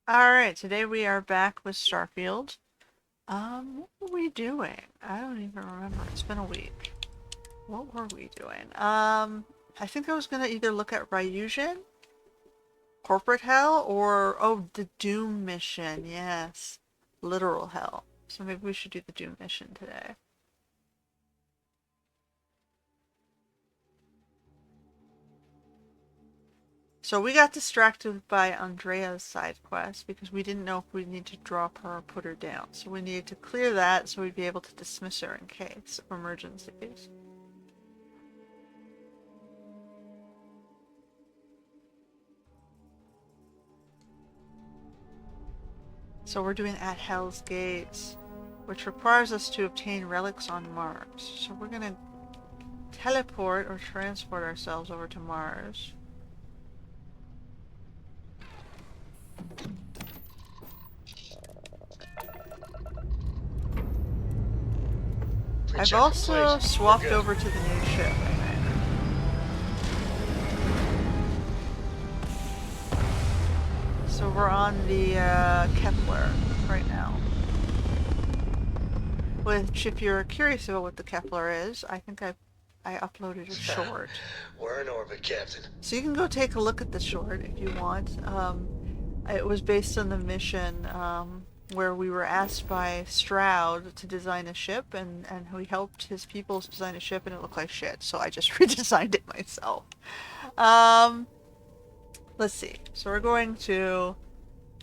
Alright, today we are back with Starfield. What were we doing? I don't even remember. It's been a week. What were we doing? I think I was gonna either look at Ryujin, Corporate Hell, or, oh, the Doom mission. Yes. Literal hell. So maybe we should do the Doom mission today. So we got distracted by Andrea's side quest because we didn't know if we need to drop her or put her down. So we needed to clear that so we'd be able to dismiss her in case of emergencies. So we're doing At Hell's Gates, which requires us to obtain relics on Mars. So we're gonna teleport or transport ourselves over to Mars. I've Pre-check complete. also We're swapped good. over to the new ship, I think. So we're on the Kepler right now. Which, if you're curious about what the Kepler is, I think I uploaded a short. We're in orbit, Captain. So you can go take a look at the short if you want. It was based on the mission where we were asked by Stroud to design a ship, and we helped his people design a ship, and it looked like shit. So I just redesigned it myself. Um, let's see. So we're going to.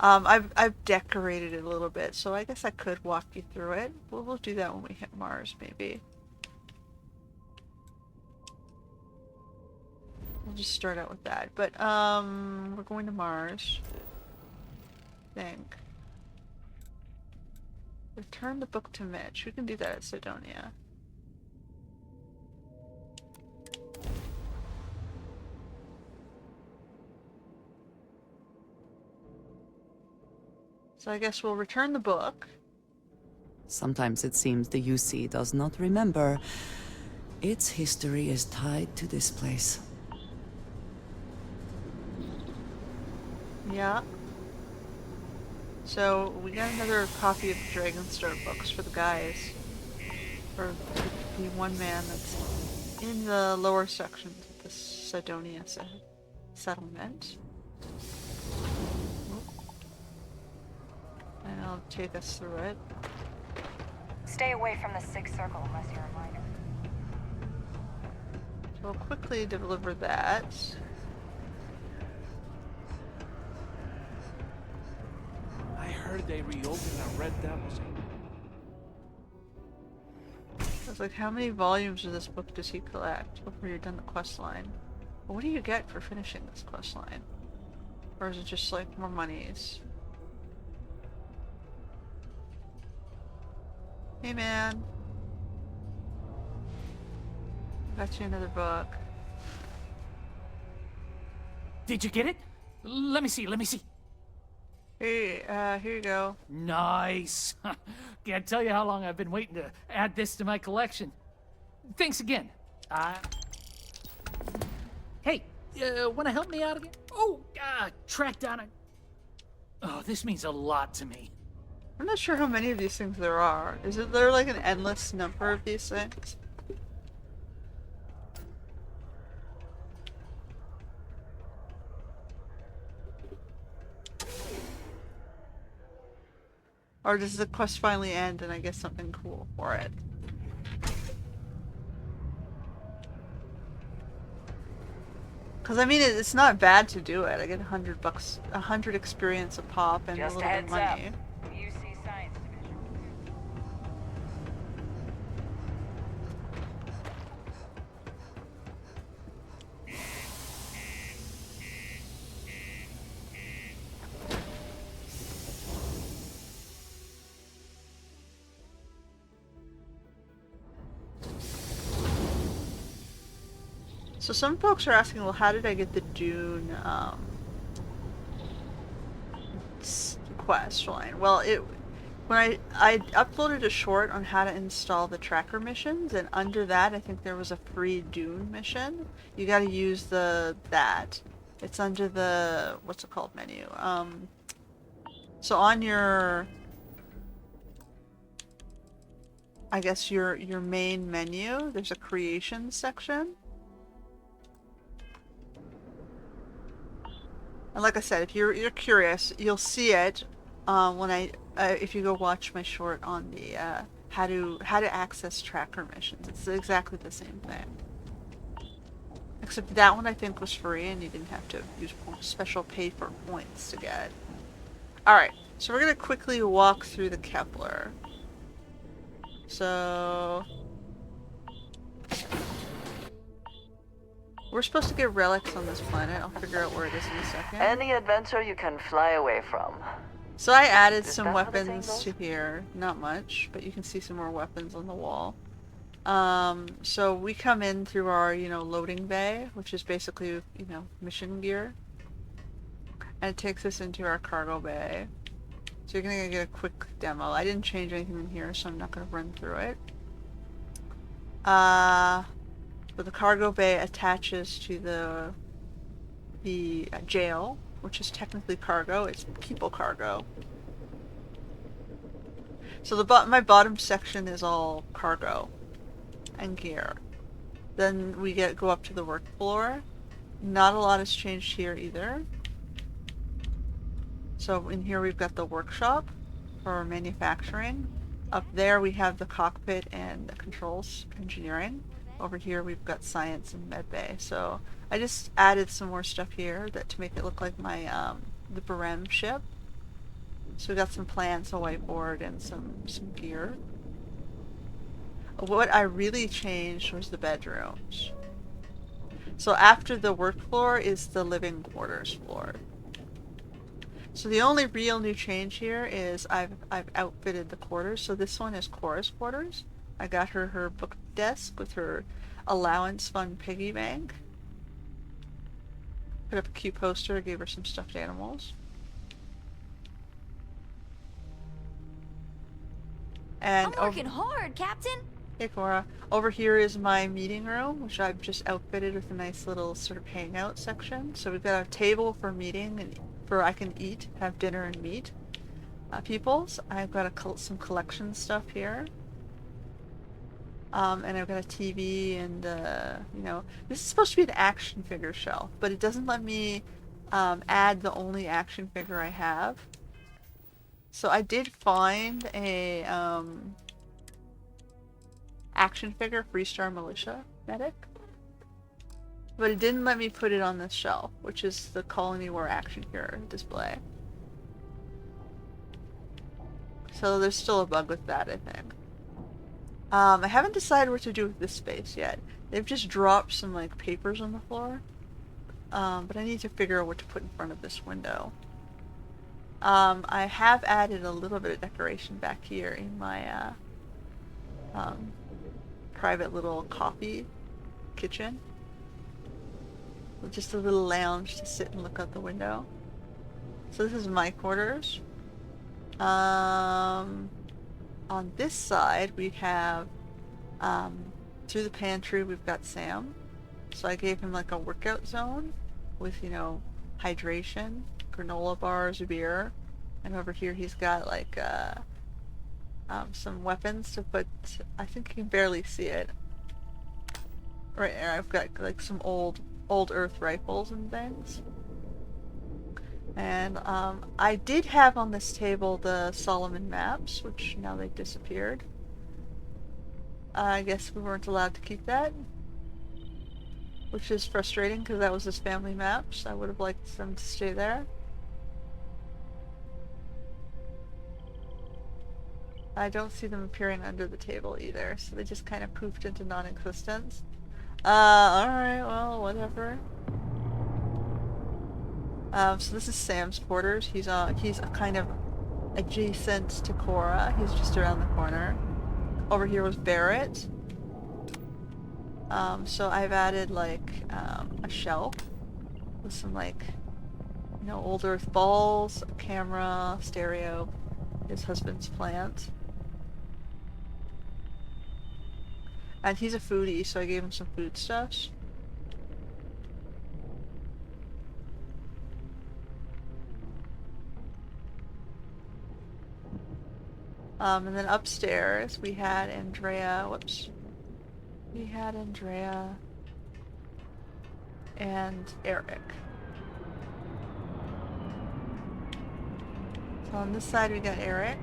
I've decorated it a little bit, so I guess I could walk you through it. We'll do that when we hit Mars, maybe. We'll just start out with that. But we're going to Mars. I think. Return the book to Mitch. We can do that at Sidonia. So I guess we'll return the book. Sometimes it seems the UC does not remember. Its history is tied to this place. Yeah. So we got another copy of the Dragonstar books for the guys. For the one man that's in the lower sections of the Sidonia settlement. And I'll take us through it. Stay away from the Sixth Circle unless you're a minor. So we'll quickly deliver that. I heard they reopened the Red Devils. I was like, how many volumes of this book does he collect before you're done the quest line? Well, what do you get for finishing this quest line? Or is it just like more monies? Hey man. Got you another book. Did you get it? Let me see, let me see. Here you go. Nice. Can't tell you how long I've been waiting to add this to my collection. Thanks again. Hey, wanna help me out again? Oh, track down a... Oh, this means a lot to me. I'm not sure how many of these things there are. Is there like an endless number of these things? Or does the quest finally end and I get something cool for it? Because I mean, it's not bad to do it. I get $100, 100 experience a pop, and Just a a little bit of heads up. money. UC Science Division. So some folks are asking, well, how did I get the Dune quest line? Well, when I uploaded a short on how to install the tracker missions, and under that, I think there was a free Dune mission. You got to use that. It's under the what's it called menu. So on your, I guess your main menu, there's a creation section. And like I said, if you're curious, you'll see it when if you go watch my short on the how to access tracker missions. It's exactly the same thing. Except that one I think was free and you didn't have to use special pay for points to get. Alright, so we're gonna quickly walk through the Kepler. So we're supposed to get relics on this planet. I'll figure out where it is in a second. Any adventure you can fly away from. So I added Is some that how the saying weapons goes? to here. Not much, but you can see some more weapons on the wall. So we come in through our, loading bay, which is basically, mission gear. And it takes us into our cargo bay. So you're gonna get a quick demo. I didn't change anything in here, so I'm not gonna run through it. But the cargo bay attaches to the jail, which is technically cargo. It's people cargo. So my bottom section is all cargo and gear. Then we go up to the work floor. Not a lot has changed here either. So in here we've got the workshop for manufacturing. Up there we have the cockpit and the controls engineering. Over here we've got science and medbay. So I just added some more stuff here to make it look like my the Barem ship. So we got some plans, a whiteboard, and some gear. What I really changed was the bedrooms. So after the work floor is the living quarters floor. So the only real new change here is I've outfitted the quarters. So this one is Cora's quarters. I got her book desk with her allowance fund piggy bank. Put up a cute poster, gave her some stuffed animals. And I'm working hard, Captain. hey Cora. Over here is my meeting room, which I've just outfitted with a nice little sort of hangout section. So we've got a table for meeting and for I can eat, have dinner and meet peoples. I've got some collection stuff here. And I've got a TV and, this is supposed to be an action figure shelf, but it doesn't let me add the only action figure I have. So I did find a action figure, Freestar Militia Medic, but it didn't let me put it on this shelf, which is the Colony War action figure display. So there's still a bug with that, I think. I haven't decided what to do with this space yet. They've just dropped some like papers on the floor, but I need to figure out what to put in front of this window. I have added a little bit of decoration back here in my private little coffee kitchen. With just a little lounge to sit and look out the window. So this is my quarters. On this side we have, through the pantry we've got Sam. So I gave him like a workout zone with, hydration, granola bars, beer. And over here he's got like some weapons to put. I think you can barely see it. Right there I've got like some old Earth rifles and things. And I did have on this table the Solomon maps, which now they've disappeared. I guess we weren't allowed to keep that, which is frustrating because that was his family maps. I would have liked them to stay there. I don't see them appearing under the table either, so they just kind of poofed into non-existence. Alright, well, whatever. So this is Sam's quarters. He's kind of adjacent to Cora. He's just around the corner. Over here was Barrett. So I've added like a shelf with some like, old Earth balls, a camera, stereo, his husband's plant. And he's a foodie, so I gave him some foodstuffs. And then upstairs we had Andrea. Whoops. We had Andrea and Eric. So on this side we got Eric.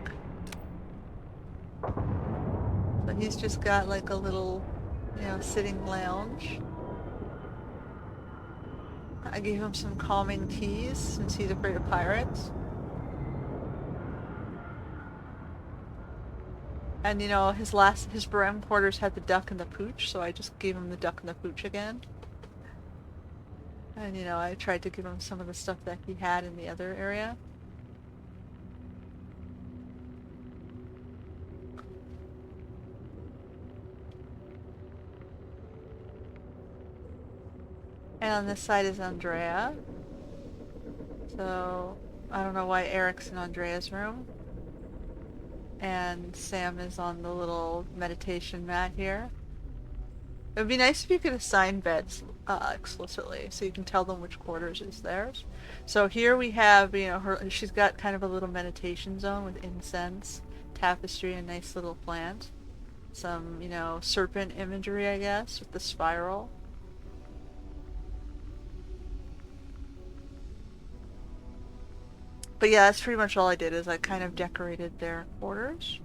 So he's just got like a little, sitting lounge. I gave him some calming teas since he's afraid of pirates. And his Barem quarters had the duck and the pooch, so I just gave him the duck and the pooch again. And I tried to give him some of the stuff that he had in the other area. And on this side is Andrea. So I don't know why Eric's in Andrea's room. And Sam is on the little meditation mat here. It would be nice if you could assign beds explicitly, so you can tell them which quarters is theirs. So here we have, she's got kind of a little meditation zone with incense, tapestry, and nice little plant. Some, serpent imagery, I guess, with the spiral. But yeah, that's pretty much all I did, is I kind of decorated their quarters.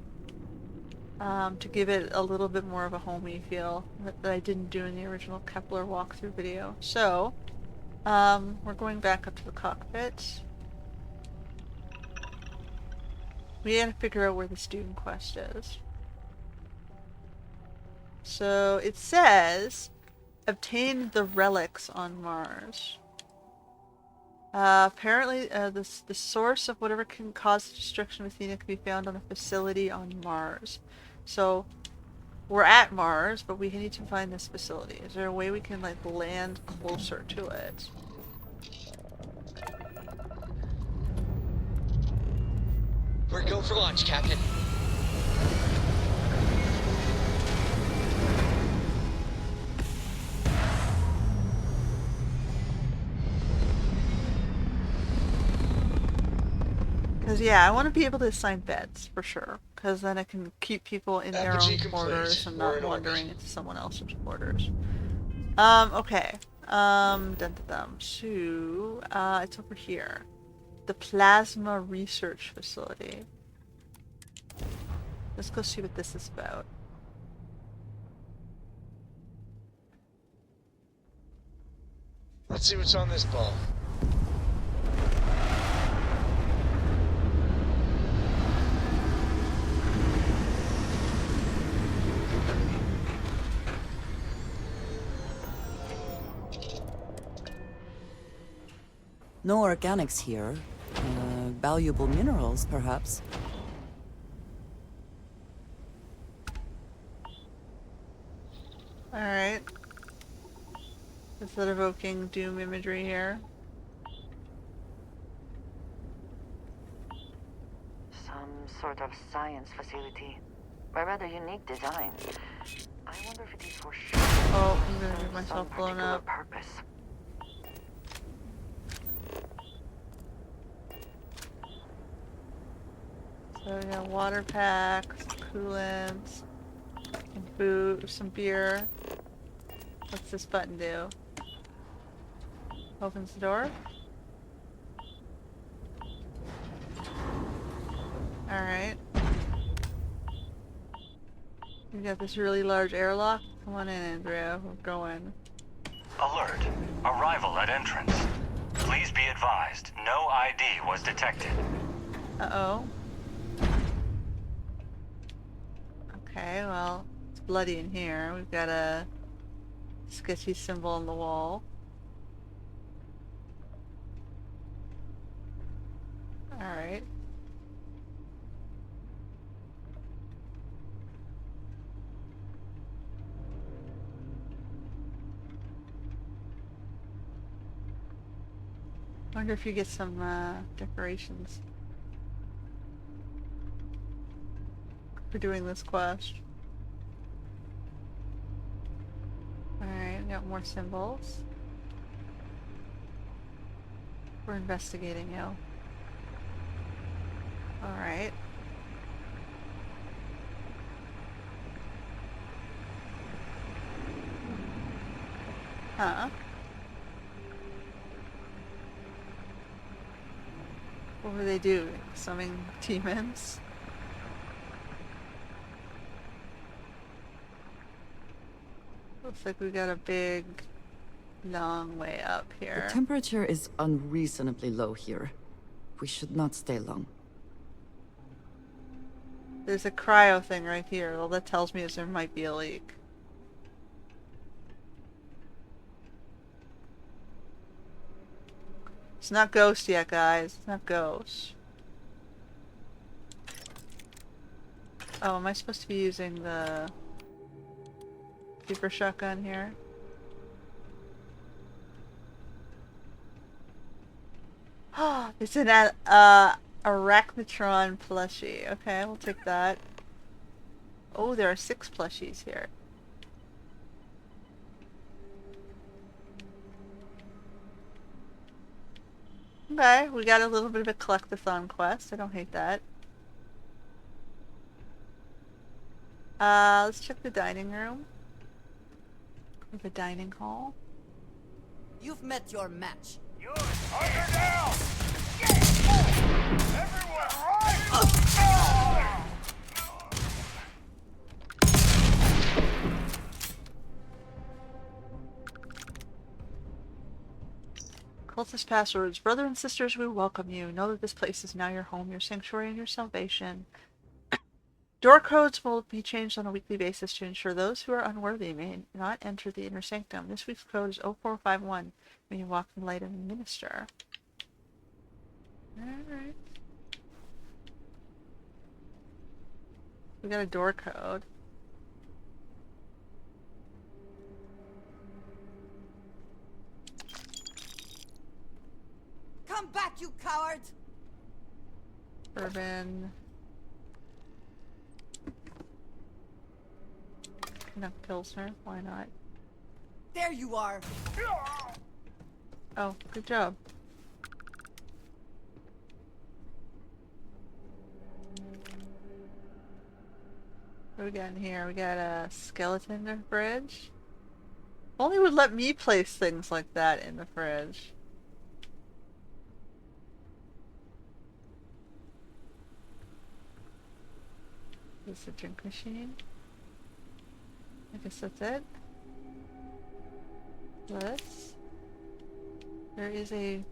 To give it a little bit more of a homey feel that I didn't do in the original Kepler walkthrough video. So, we're going back up to the cockpit. We gotta figure out where the student quest is. So, it says, obtain the relics on Mars. Apparently, the source of whatever can cause destruction of Athena can be found on a facility on Mars. So, we're at Mars, but we need to find this facility. Is there a way we can, land closer to it? We're go for launch, Captain. Because, yeah, I want to be able to assign beds, for sure. Because then I can keep people in their Apogee own complete. quarters and We're not in orbit. wandering into someone else's quarters. Okay. Dum-dum-dum. So, it's over here. The Plasma Research Facility. Let's go see what this is about. Let's see what's on this ball. No organics here. Valuable minerals, perhaps. Alright. Is that evoking doom imagery here? Some sort of science facility. A rather unique design. I wonder if it is for sure. Oh, I'm gonna get some myself blown particular up. purpose. So we got water packs, coolants, some food, some beer. What's this button do? Opens the door? Alright. We got this really large airlock. Come on in, Andrea. We're going. Alert. Arrival at entrance. Please be advised, no ID was detected. Uh-oh. Okay, well, it's bloody in here. We've got a sketchy symbol on the wall. Alright. Wonder if you get some decorations for doing this quest. Alright, got more symbols. We're investigating you. Alright. Huh? What were they doing? Summon demons? Looks like we got a big, long way up The here. temperature is unreasonably low here. We should not stay long. There's a cryo thing right here. All that tells me is there might be a leak. It's not Ghost yet, guys. It's not Ghost. Oh, am I supposed to be using the super shotgun here? Oh, it's an arachnotron plushie. Okay, we'll take that. Oh, there are 6 plushies here. Okay, we got a little bit of a collectathon quest. I don't hate that. Let's check the dining room. The dining hall. You've met your match. Cultist passwords. Brother and sisters, we welcome you. Know that this place is now your home, your sanctuary, and your salvation. Door codes will be changed on a weekly basis to ensure those who are unworthy may not enter the inner sanctum. This week's code is 0451 when you walk in the light of the minister. Alright. We got a door code. Come back, you coward! Bourbon. No, Pilsner. Why not? There you are! Oh, good job. What do we got in here? We got a skeleton in the fridge. If only it would let me place things like that in the fridge. This is a drink machine. I guess that's it. This. There is a...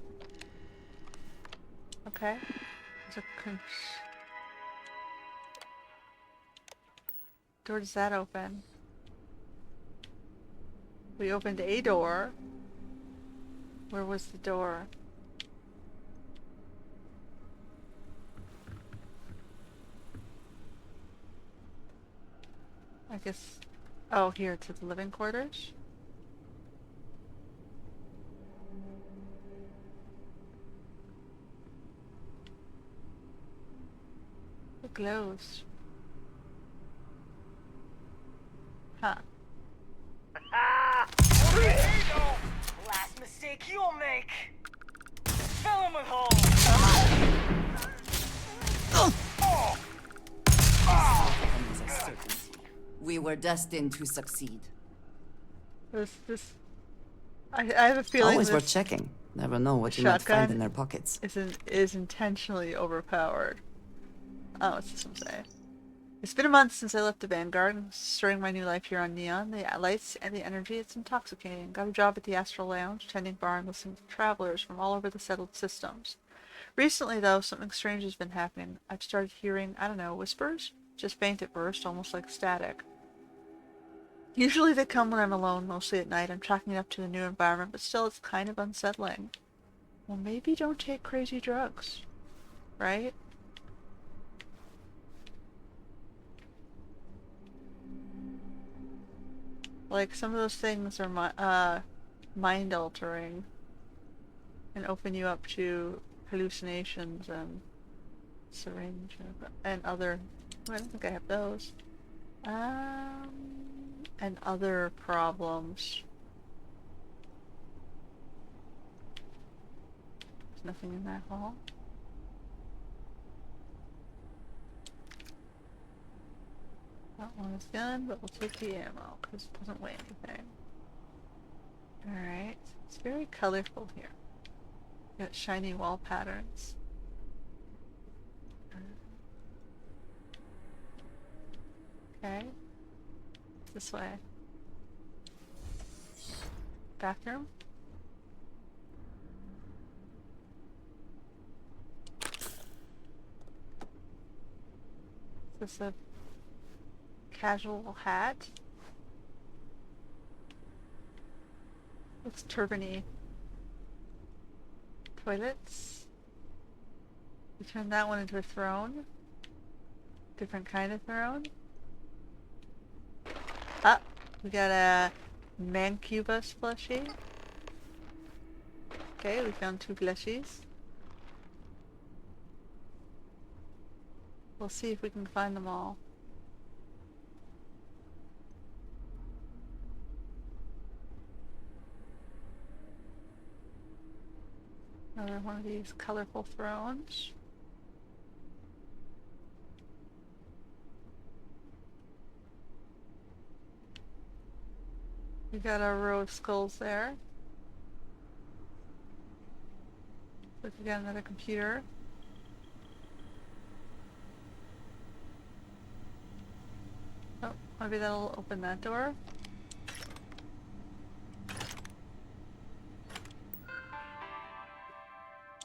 Okay. There's a... Door does that open? We opened a door. Where was the door? I guess... Oh, here, to the living quarters? It glows. Huh. Last mistake you'll make. Fill him with holes. We were destined to succeed. This... I have a feeling Always worth this checking. Never know what you might find shotgun in their pockets. is intentionally overpowered. Oh, what's this one say? It's been a month since I left the Vanguard, starting my new life here on Neon. The lights and the energy, it's intoxicating. Got a job at the Astral Lounge, tending bar and listening to travelers from all over the settled systems. Recently, though, something strange has been happening. I've started hearing, I don't know, whispers? Just faint at first, almost like static. Usually they come when I'm alone, mostly at night. I'm chalking it up to the new environment, but still it's kind of unsettling. Well, maybe don't take crazy drugs, right? Like, some of those things are mind-altering and open you up to hallucinations and syringe and other... I don't think I have those. And other problems. There's nothing in that hall. That one is done, but we'll take the ammo, because it doesn't weigh anything. Alright, it's very colorful here. Got shiny wall patterns. Okay. This way. Bathroom? Is this a casual hat? Looks turbany. Toilets. We turned that one into a throne. Different kind of throne. Ah, we got a Mancubus plushie. Okay, we found 2 plushies. We'll see if we can find them all. Another one of these colorful thrones. We got our row of skulls there. Look, we got another computer. Oh, maybe that'll open that door.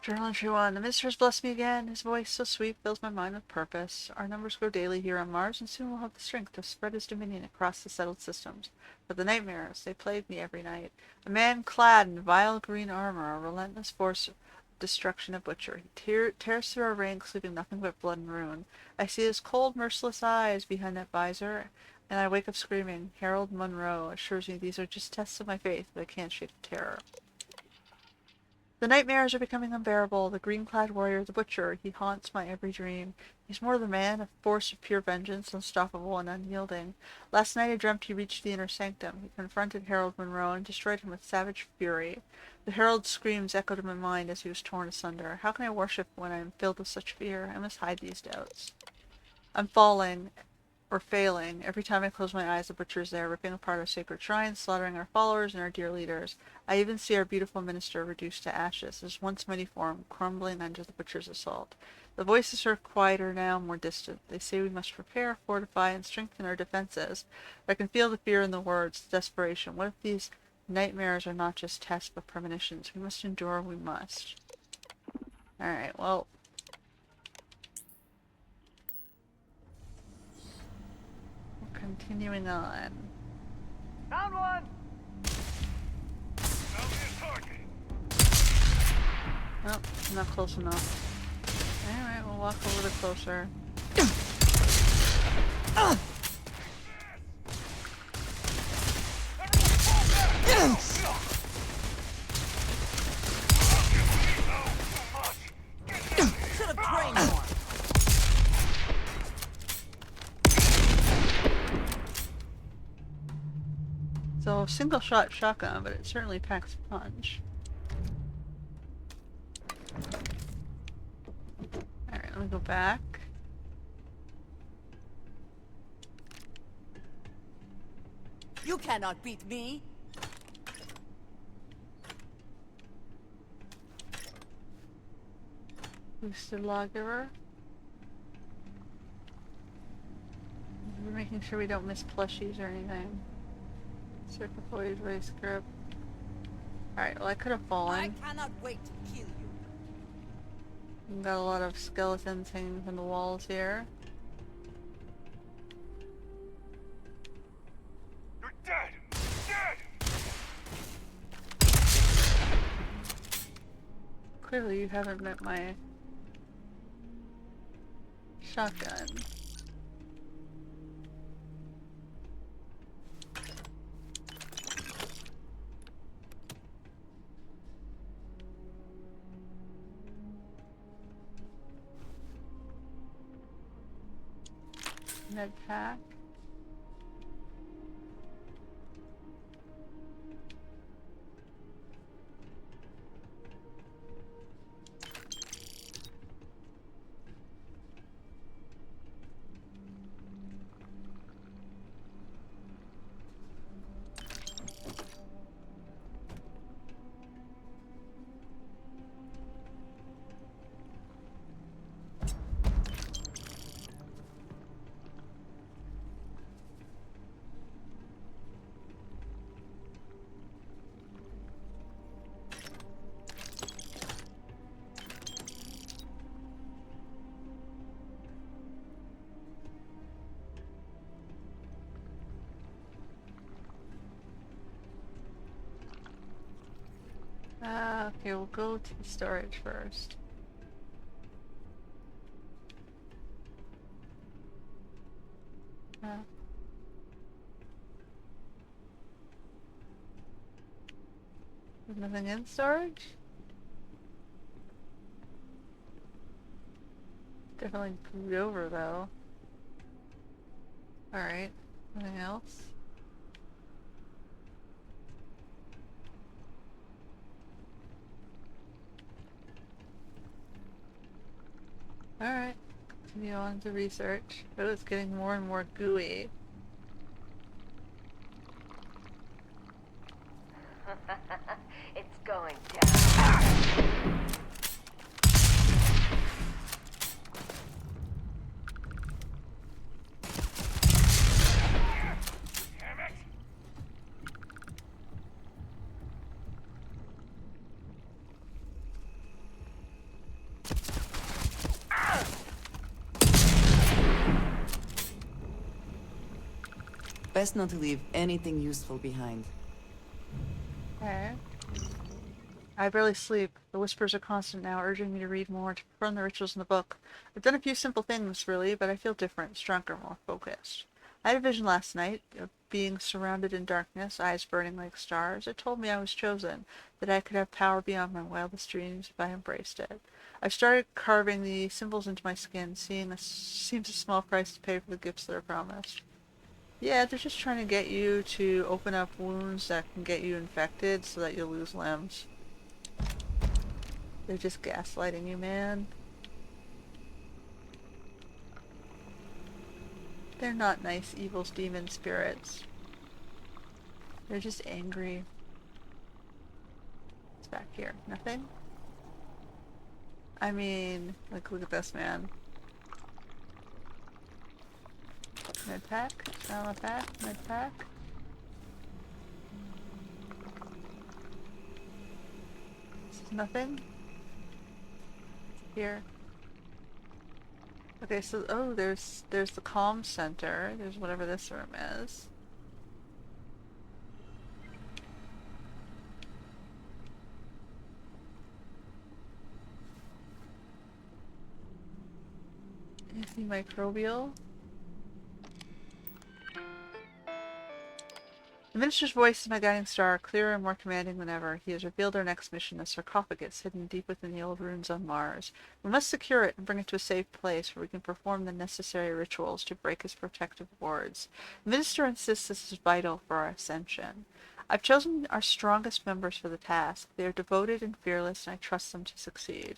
Journal entry 1. The minister has blessed me again. His voice, so sweet, fills my mind with purpose. Our numbers grow daily here on Mars, and soon we'll have the strength to spread his dominion across the settled systems. But the nightmares, they plague me every night. A man clad in vile green armor, a relentless force of destruction and butcher. He tears through our ranks, leaving nothing but blood and ruin. I see his cold, merciless eyes behind that visor, and I wake up screaming. Harold Monroe assures me these are just tests of my faith, but I can't shake the terror. The nightmares are becoming unbearable. The green-clad warrior, the butcher, he haunts my every dream. He's more than man, a force of pure vengeance, unstoppable and unyielding. Last night I dreamt he reached the inner sanctum. He confronted Harold Monroe and destroyed him with savage fury. The herald's screams echoed in my mind as he was torn asunder. How can I worship when I am filled with such fear? I must hide these doubts. I'm falling, or failing. Every time I close my eyes, the butcher is there, ripping apart our sacred shrines, slaughtering our followers and our dear leaders. I even see our beautiful minister reduced to ashes, his once mighty form crumbling under the butcher's assault. The voices are quieter now, more distant. They say we must prepare, fortify, and strengthen our defenses. I can feel the fear in the words, the desperation. What if these nightmares are not just tests, but premonitions? We must endure, we must. Alright, well, continuing on. Found one! Oh, not close enough. Alright, we'll walk a little closer. So, single shot shotgun, but it certainly packs a punch. Alright, let me go back. You cannot beat me. Boosted lawgiver. We're making sure we don't miss plushies or anything. Circuitoid race grip. Alright, well I could have I fallen. cannot wait to kill you. We've got a lot of skeletons hanging from the walls here. You're dead! Dead! Clearly you haven't met my shotgun. Med pack. Okay, we'll go to the storage first. There's nothing in storage? Definitely moved over though. Alright. Anything else? Alright. Continue on to research. Oh, it's getting more and more gooey. It's going down. Damn it! Best not to leave anything useful behind. Okay. I barely sleep. The whispers are constant now, urging me to read more, to perform the rituals in the book. I've done a few simple things, really, but I feel different, stronger, more focused. I had a vision last night of being surrounded in darkness, eyes burning like stars. It told me I was chosen, that I could have power beyond my wildest dreams if I embraced it. I've started carving the symbols into my skin, seems a small price to pay for the gifts that are promised. Yeah, they're just trying to get you to open up wounds that can get you infected so that you'll lose limbs. They're just gaslighting you, man. They're not nice, evil demon spirits. They're just angry. What's back here? Nothing? I mean, like, look at this, man. Med pack? Ammo pack? Med pack? This is nothing? Here. Okay, so, oh, there's the comm center. There's whatever this room is. Antimicrobial. The Minister's voice is my guiding star, clearer and more commanding than ever. He has revealed our next mission, a sarcophagus hidden deep within the old ruins on Mars. We must secure it and bring it to a safe place where we can perform the necessary rituals to break his protective wards. The Minister insists this is vital for our ascension. I've chosen our strongest members for the task. They are devoted and fearless, and I trust them to succeed.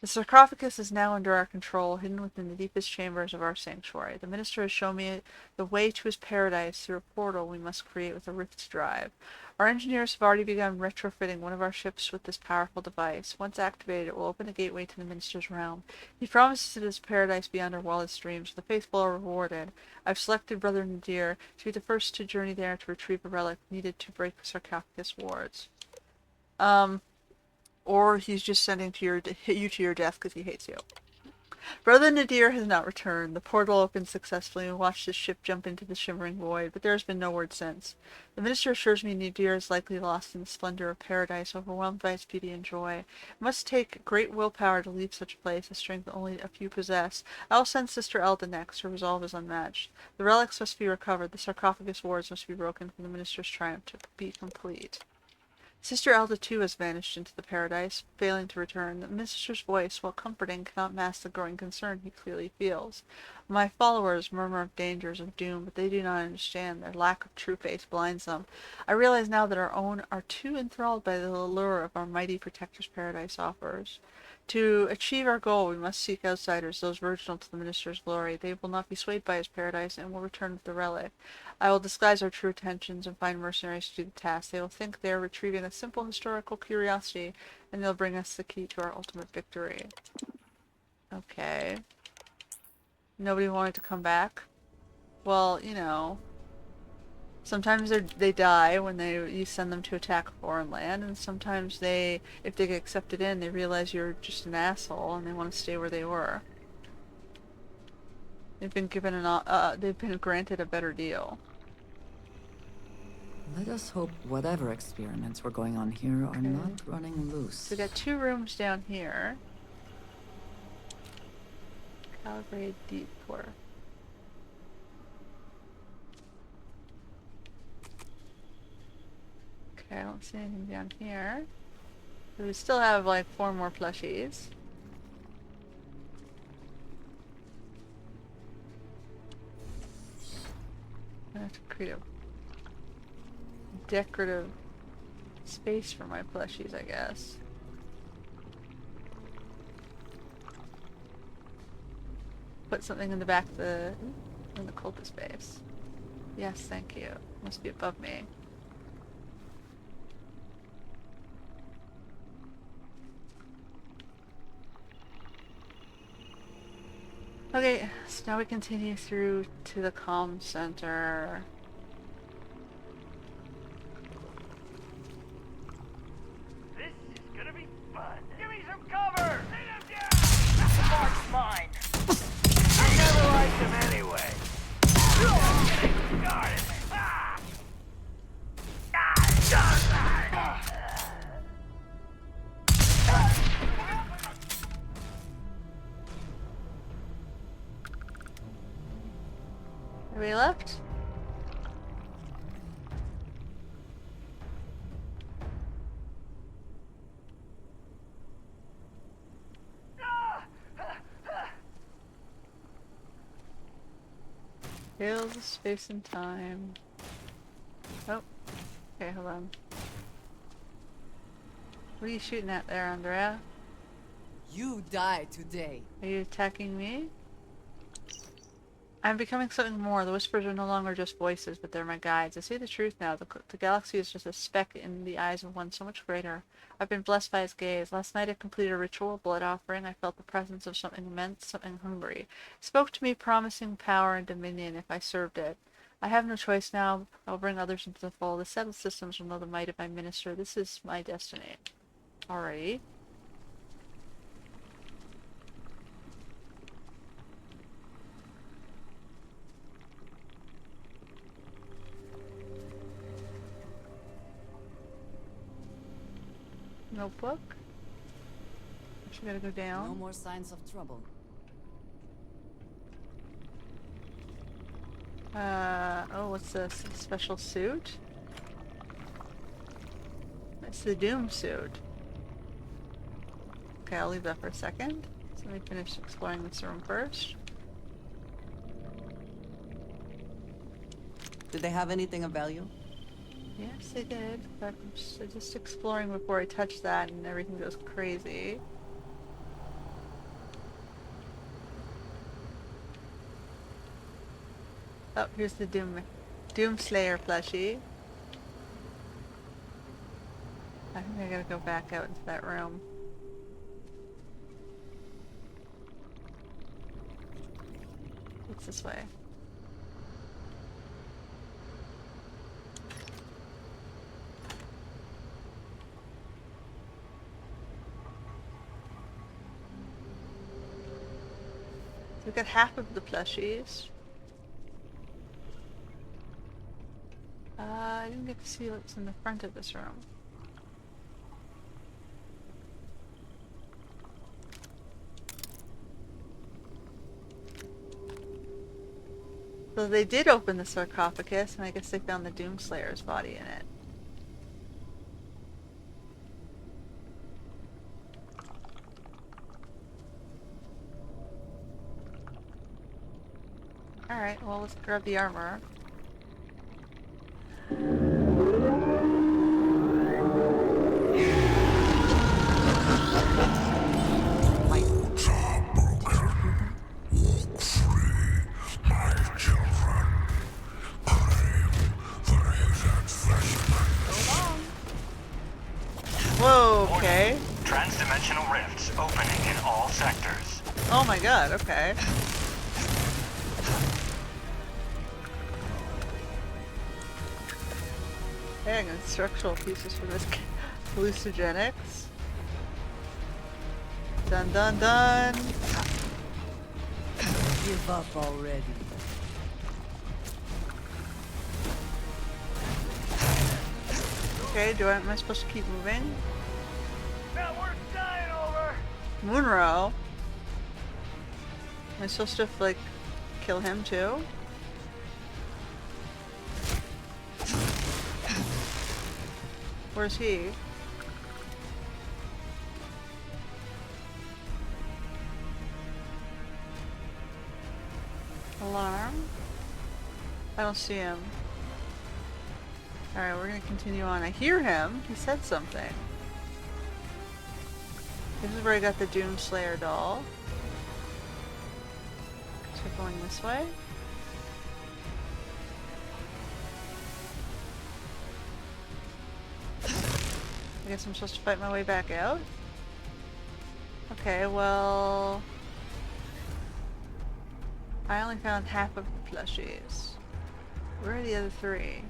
The sarcophagus is now under our control, hidden within the deepest chambers of our sanctuary. The Minister has shown me the way to his paradise through a portal we must create with a rift drive. Our engineers have already begun retrofitting one of our ships with this powerful device. Once activated, it will open a gateway to the Minister's realm. He promises it is paradise beyond our wildest dreams. The faithful are rewarded. I've selected Brother Nadir to be the first to journey there to retrieve a relic needed to break the sarcophagus wards. Or he's just sending you to your death because he hates you. Brother Nadir has not returned. The portal opened successfully and we watched his ship jump into the shimmering void, but there has been no word since. The Minister assures me Nadir is likely lost in the splendor of paradise, overwhelmed by its beauty and joy. It must take great willpower to leave such a place, a strength only a few possess. I will send Sister Elda next. Her resolve is unmatched. The relics must be recovered. The sarcophagus wards must be broken for the Minister's triumph to be complete. Sister Elda too has vanished into the paradise, failing to return. The minister's voice, while comforting, cannot mask the growing concern he clearly feels. My followers murmur of dangers of doom, but they do not understand. Their lack of true faith blinds them. I realize now that our own are too enthralled by the allure of our mighty protector's paradise offers. To achieve our goal, we must seek outsiders, those virginal to the minister's glory. They will not be swayed by his paradise and will return with the relic. I will disguise our true intentions and find mercenaries to do the task. They will think they are retrieving a simple historical curiosity, and they'll bring us the key to our ultimate victory. Okay. Nobody wanted to come back? Well, you know, sometimes they die when you send them to attack a foreign land, and sometimes if they get accepted in, they realize you're just an asshole and they want to stay where they were. They've been granted a better deal. Let us hope whatever experiments were going on here are not running loose. So we got 2 rooms down here. Calibrate deep core. Okay, I don't see anything down here. But we still have like 4 more plushies. I have to create a decorative space for my plushies, I guess. Put something in the back of the in the cultist base. Yes, thank you. Must be above me. Okay, so now we continue through to the comm center. This is gonna be fun. Give me some cover! Lay them down! The mark's mine. I never liked him anyway. Got it. Everybody left? Heal the space and time. Oh. Okay, hold on. What are you shooting at there, Andrea? You die today. Are you attacking me? I'm becoming something more. The whispers are no longer just voices, but they're my guides. I see the truth now. The galaxy is just a speck in the eyes of one so much greater. I've been blessed by his gaze. Last night I completed a ritual blood offering. I felt the presence of something immense, something hungry. It spoke to me, promising power and dominion if I served it. I have no choice now. I'll bring others into the fold. The settled systems will know the might of my minister. This is my destiny. Alrighty. Notebook. She gotta go down. No more signs of trouble. Oh, what's this? A special suit? It's the Doom suit. Okay, I'll leave that for a second. So let me finish exploring this room first. Did they have anything of value? Yes, they did. But I'm just exploring before I touch that and everything goes crazy. Oh, here's the Doom Slayer plushie. I think I gotta go back out into that room. What's this way? So we got half of the plushies. I didn't get to see what's in the front of this room. So they did open the sarcophagus, and I guess they found the Doomslayer's body in it. Alright, well, let's grab the armor. Whoa, okay. Transdimensional rifts opening in all sectors. Oh my god, okay. Hey, I got structural pieces for this hallucinogenics. Dun dun dun! Give up already. Okay, am I supposed to keep moving? Not worth dying over. Munro? Am I supposed to, like, kill him too? Where's he? Alarm? I don't see him. Alright, we're gonna continue on. I hear him. He said something. This is where I got the Doomslayer doll. So we're going this way. I guess I'm supposed to fight my way back out? Okay, well... I only found half of the plushies. Where are the other 3?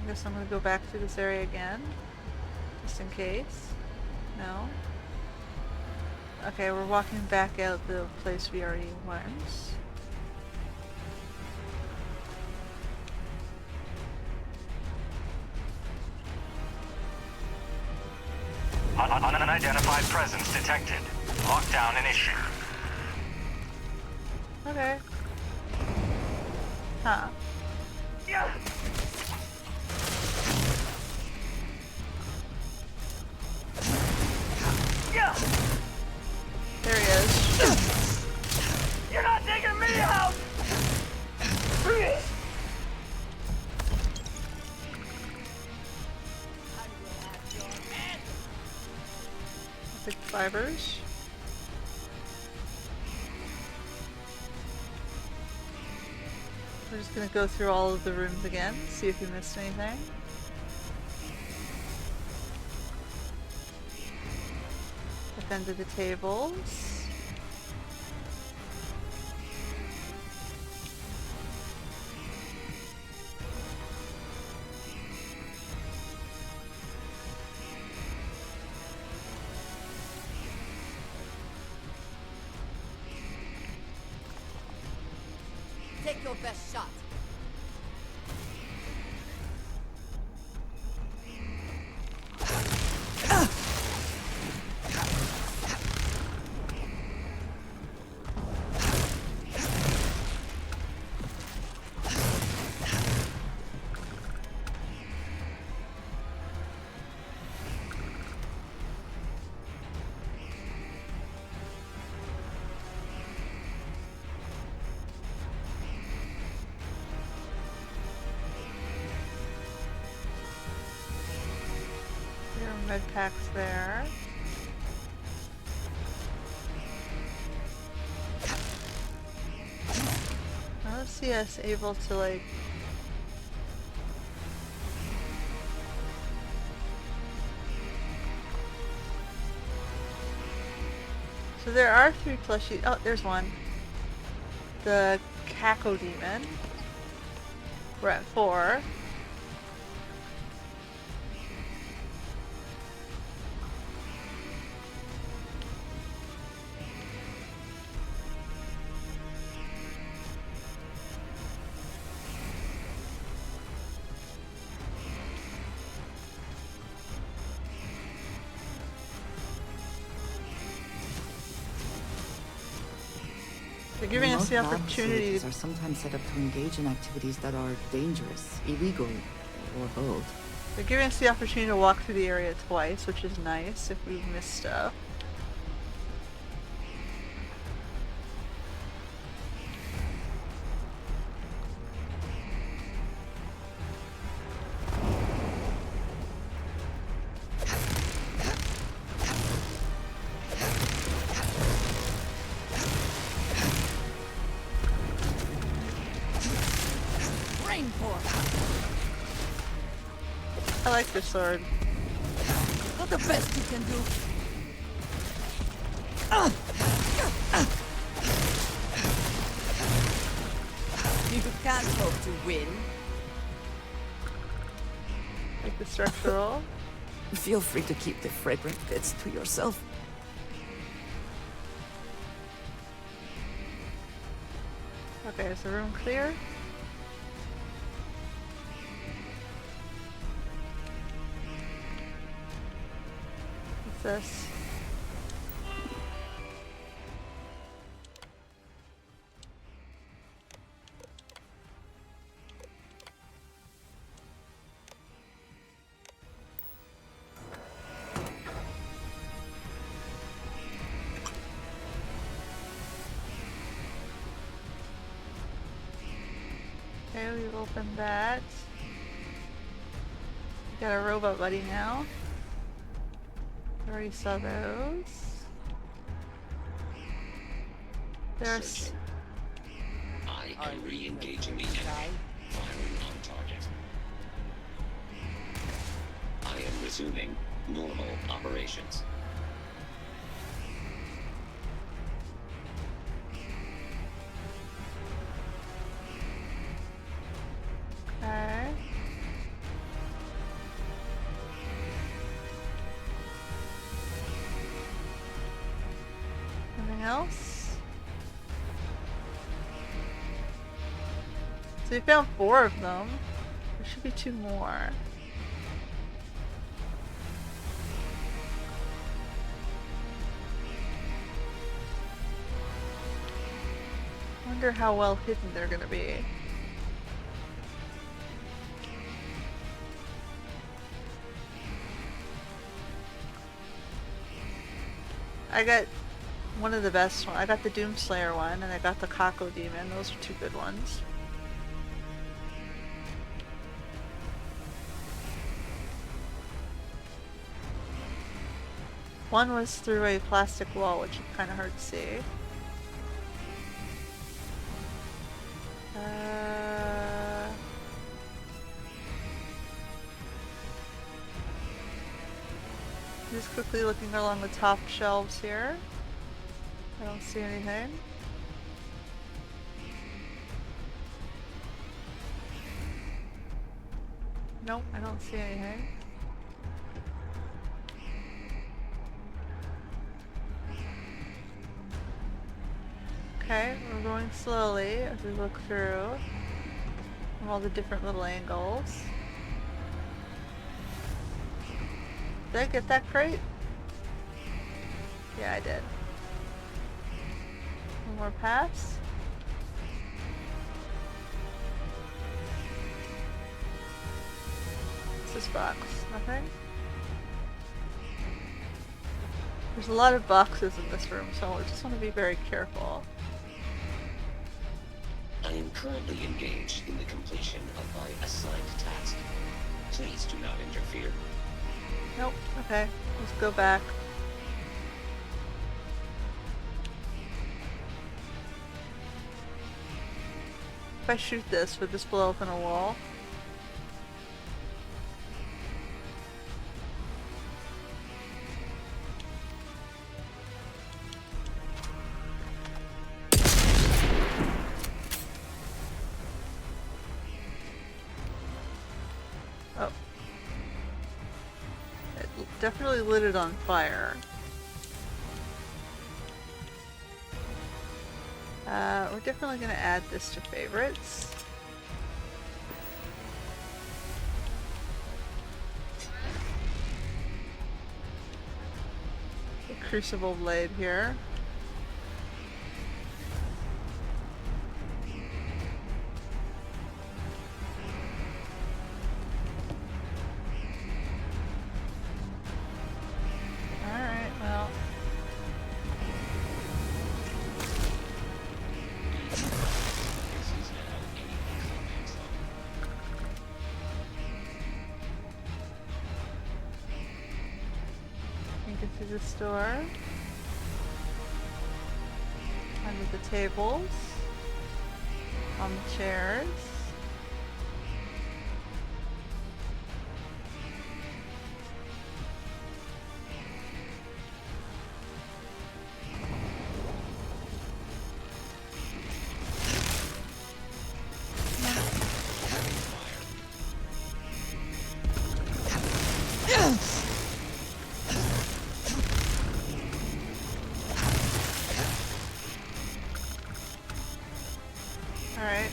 I guess I'm gonna go back through this area again. Just in case. No? Okay, we're walking back out the place we already went. Unidentified presence detected. Lockdown initiated. Okay. Huh. Yeah. Yeah. There he is. You're not taking me out. Big fibers. We're just gonna go through all of the rooms again, see if we missed anything. Defended the tables. Take your best shot. Med packs there. I don't see us able to like so there are 3 plushies. Oh, there's one. The Kako Demon. We're at 4. They're giving us Remote the lab opportunity facilities to... are sometimes set up to engage in activities that are dangerous, illegal, or both. They're giving us the opportunity to walk through the area twice, which is nice if we've missed stuff. I like this sword. Not the best you can do. You can't hope to win. Like the structural. Feel free to keep the fragrant bits to yourself. Okay, is the room clear? this? Okay, we've opened that. Got a robot buddy now. Already saw those. There's. Searching. I am re-engaging the enemy. Firing on target. I am resuming normal operations. Okay. Anything else? So we found 4 of them. There should be 2 more. Wonder how well hidden they're gonna be. I got one of the best ones. I got the Doomslayer one, and I got the Kako Demon. Those are 2 good ones. One was through a plastic wall, which is kind of hard to see. Just quickly looking along the top shelves here. I don't see anything. Nope, I don't see anything. Okay, we're going slowly as we look through from all the different little angles. Did I get that crate? Yeah, I did. One more pass. What's this box? Nothing? There's a lot of boxes in this room, so I just want to be very careful. I am currently engaged in the completion of my assigned task. Please do not interfere. Nope. Okay. Let's go back. If I shoot this, would this blow up in a wall? Oh. It definitely lit it on fire. We're definitely going to add this to favorites. The Crucible Blade here. Alright, well. Make it through the store. Under the tables. On the chairs. Alright.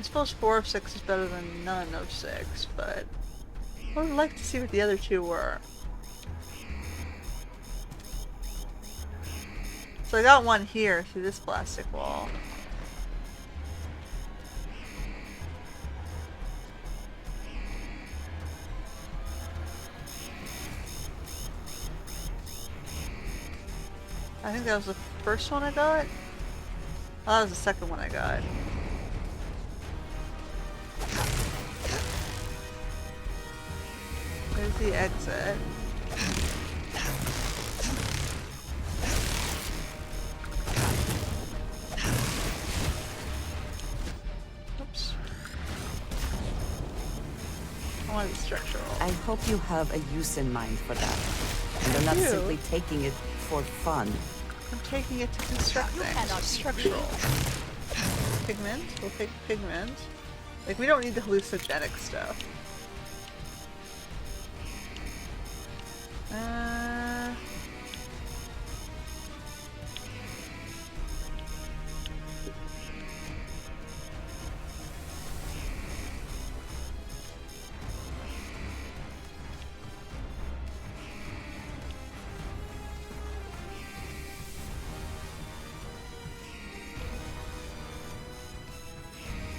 suppose 4 of 6 is better than none of 6, but I would like to see what the other two were. So I got one here through this plastic wall. I think that was the first one I got. Oh, that was the second one I got. There's the exit. Oops. I wanted the structural. I hope you have a use in mind for that. And you're not simply taking it for fun. I'm taking it to construct things. Structural. Pigment? We'll take pigment. Like, we don't need the hallucinogenic stuff.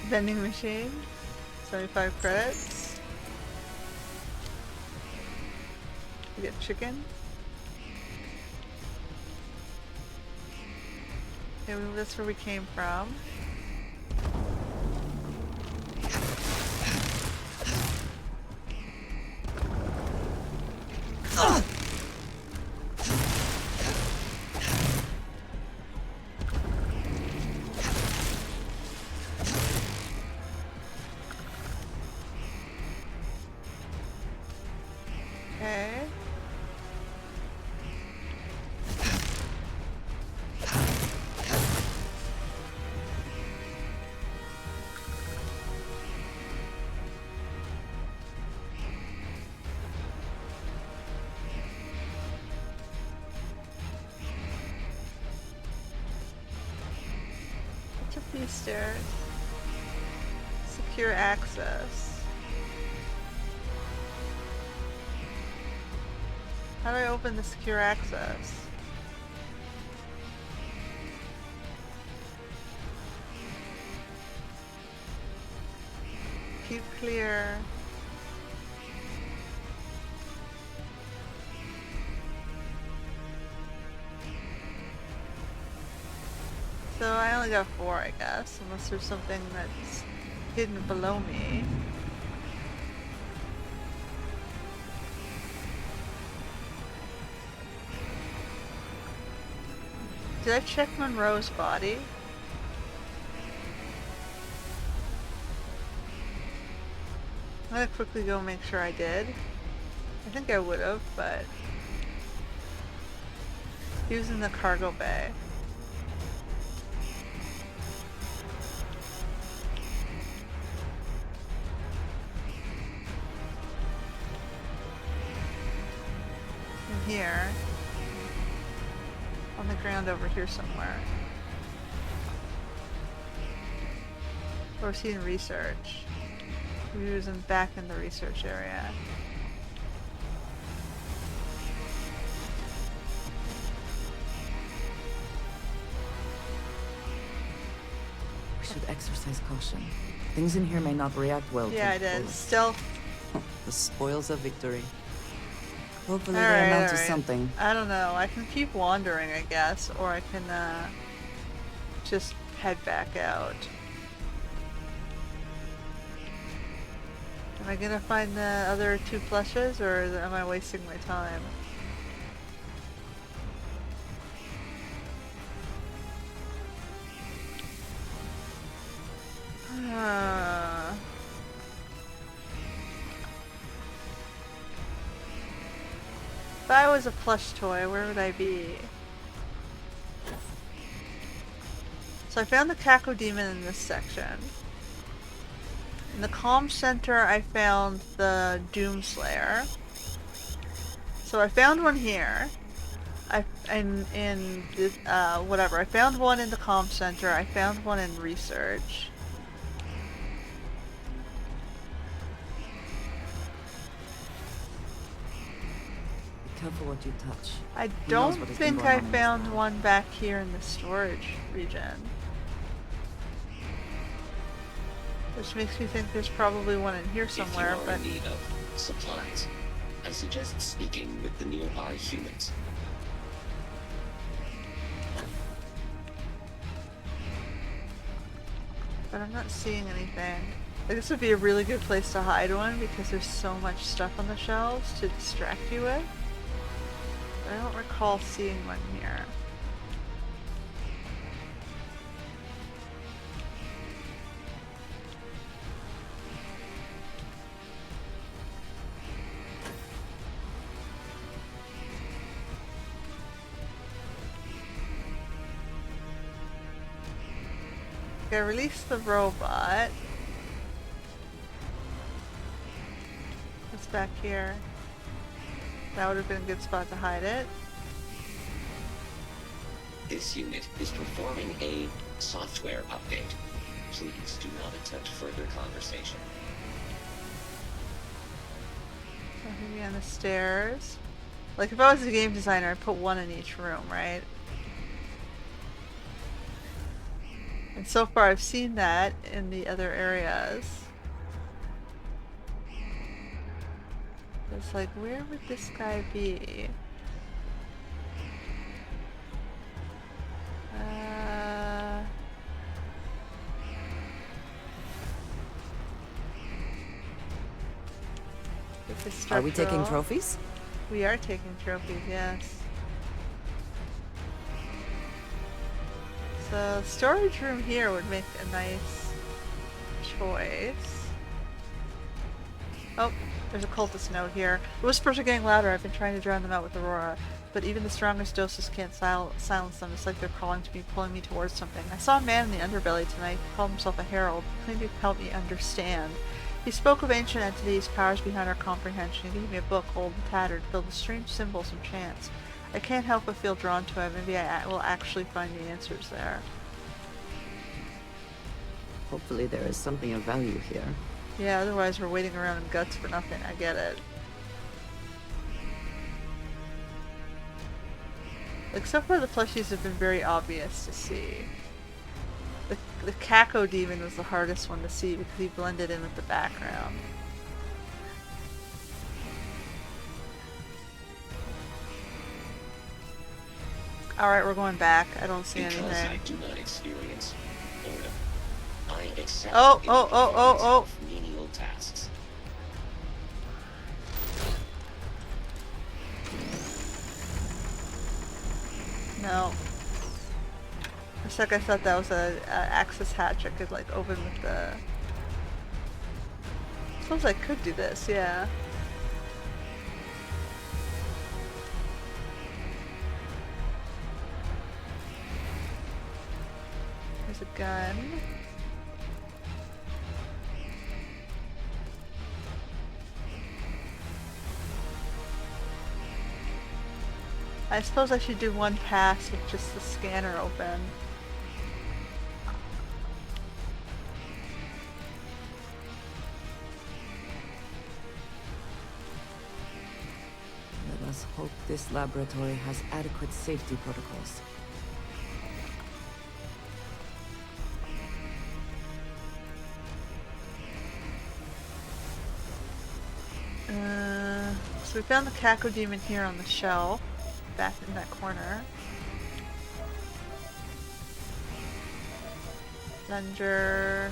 Vending machine, 75 credits. You get chicken. Okay, well, that's where we came from. Okay. What's up these stairs? Secure access. How do I open the secure access? Keep clear. So I only got 4, I guess, unless there's something that's hidden below me. Did I check Monroe's body? I'm gonna quickly go make sure I did. I think I would have, but he was in the cargo bay. In here. On the ground over here somewhere. Or was he in research? He was back in the research area. We should exercise caution. Things in here may not react well Yeah, to I did. bullets. Stealth. The spoils of victory. Hopefully All they right, amount all to right. something. I don't know. I can keep wandering, I guess, or I can just head back out. Am I gonna find the other 2 plushes, or am I wasting my time? If I was a plush toy, where would I be? So I found the Cacodemon in this section. In the comm center, I found the Doomslayer. So I found one here. Whatever. I found one in the comm center. I found one in research. Careful what you touch. I Who knows don't what has been think going I on in this found lab. one back here in the storage region. Which makes me think there's probably one in here somewhere, If you are but in need of supplies, I suggest speaking with the nearby humans. I'm not seeing anything. Like, this would be a really good place to hide one because there's so much stuff on the shelves to distract you with. But I don't recall seeing one here. Okay, release the robot. What's back here? That would have been a good spot to hide it. This unit is performing a software update. Please do not attempt further conversation. So maybe on the stairs. Like, if I was a game designer, I'd put one in each room, right? And so far I've seen that in the other areas. It's like, where would this guy be? Are we taking Structural. trophies? We are taking trophies, yes. So, storage room here would make a nice choice. Oh, there's a cultist note here. The whispers are getting louder. I've been trying to drown them out with Aurora, but even the strongest doses can't silence them. It's like they're calling to me, pulling me towards something. I saw a man in the underbelly tonight. He called himself a herald. He claimed he could help me understand. He spoke of ancient entities, powers beyond our comprehension. He gave me a book, old and tattered, filled with strange symbols and chants. I can't help but feel drawn to it. Maybe I will actually find the answers there. Hopefully there is something of value here. Yeah, otherwise we're waiting around in guts for nothing. I get it. Like, so far the plushies have been very obvious to see. The Kako demon was the hardest one to see because he blended in with the background. Alright, we're going back. I don't see Because I anything. do not experience boredom, I accept menial tasks. No. For a sec I thought that was a access hatch I could like open with the... I suppose I could do this, yeah. There's a gun. I suppose I should do one pass with just the scanner open. Let us hope this laboratory has adequate safety protocols. So we found the Kako demon here on the shelf, back in that corner. Plunger.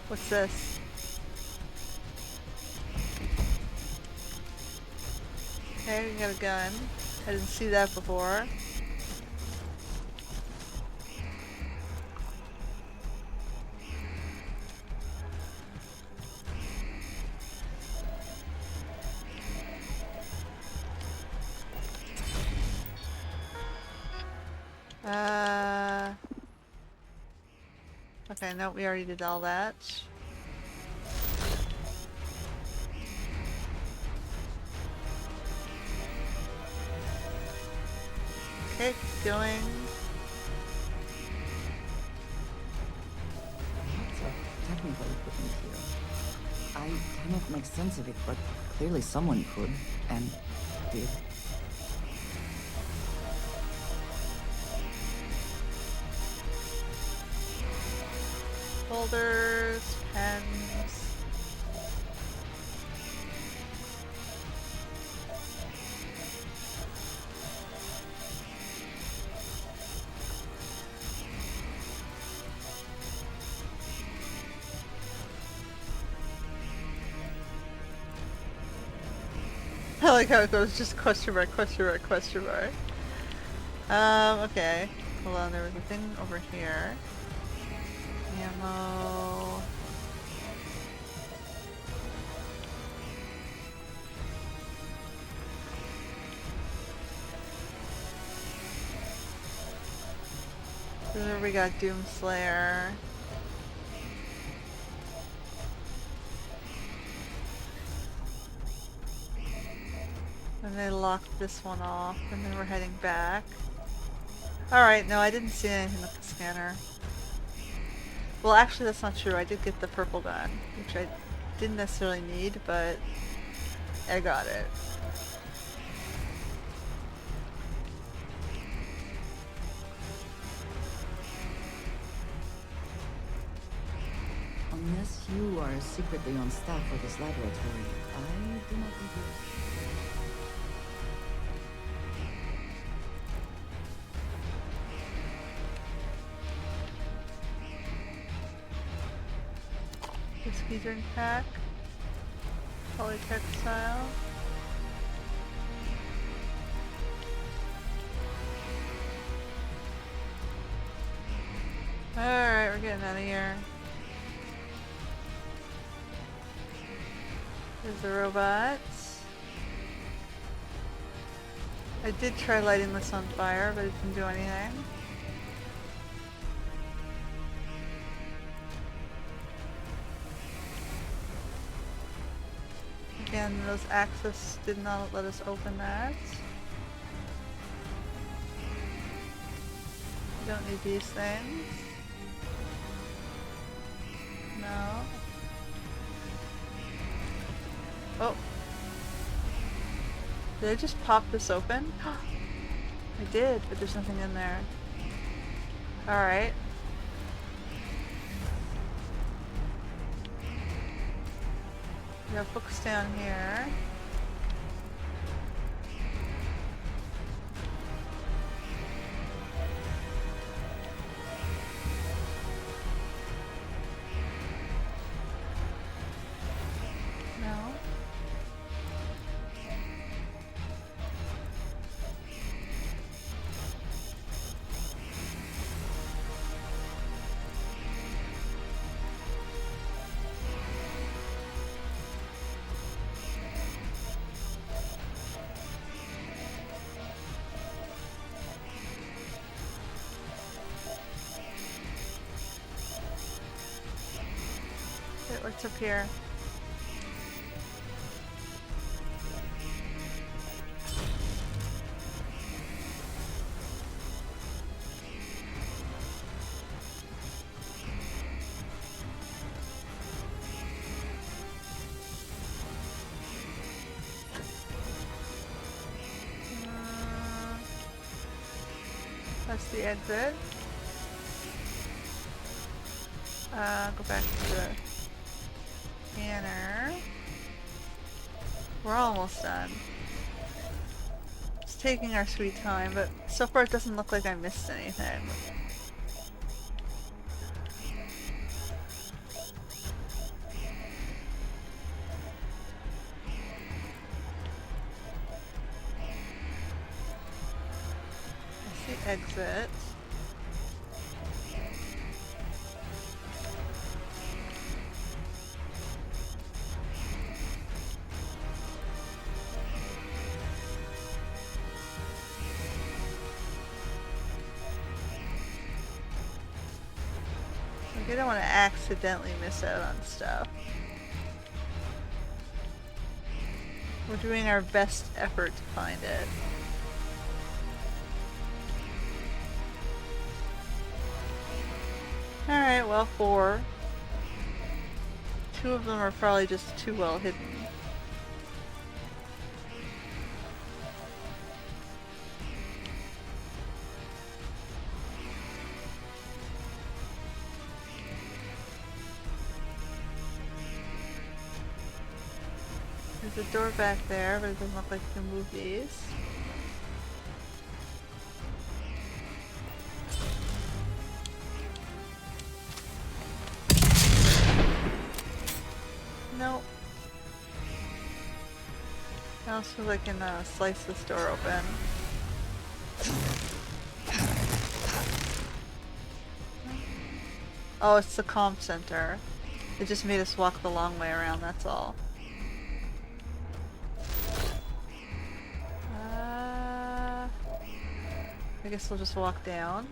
What's this? Okay, we got a gun. I didn't see that before. Okay, no, we already did all that. Okay, keep going. Lots of equipment here. I cannot make sense of it, but clearly someone could, and did. Folders, pens. I like how it goes just question mark, question mark, question mark. Okay. Hold on, there was a thing over here. Ammo. There we got Doomslayer. And they locked this one off, and then we're heading back. Alright, no, I didn't see anything with the scanner. Well, actually, that's not true. I did get the purple gun, which I didn't necessarily need, but I got it. Unless you are secretly on staff for this laboratory, I do not believe. Whiskey drink pack. Polytextile. Alright, we're getting out of here. There's the robots. I did try lighting this on fire, but it didn't do anything. Again, those access did not let us open that. We don't need these things. No. Oh. Did I just pop this open? I did, but there's nothing in there. Alright. We have books down here. No. Okay, what's up here? That's the exit. Go back to the scanner. We're almost done. It's taking our sweet time, but so far it doesn't look like I missed anything. I see exit. I don't want to accidentally miss out on stuff. We're doing our best effort to find it. Alright, well, 4. 2 of them are probably just too well hidden. There's a door back there, but it doesn't look like you can move these. Nope. Now it feels like I can slice this door open. Oh, it's the comm center. It just made us walk the long way around, that's all. I guess we'll just walk down.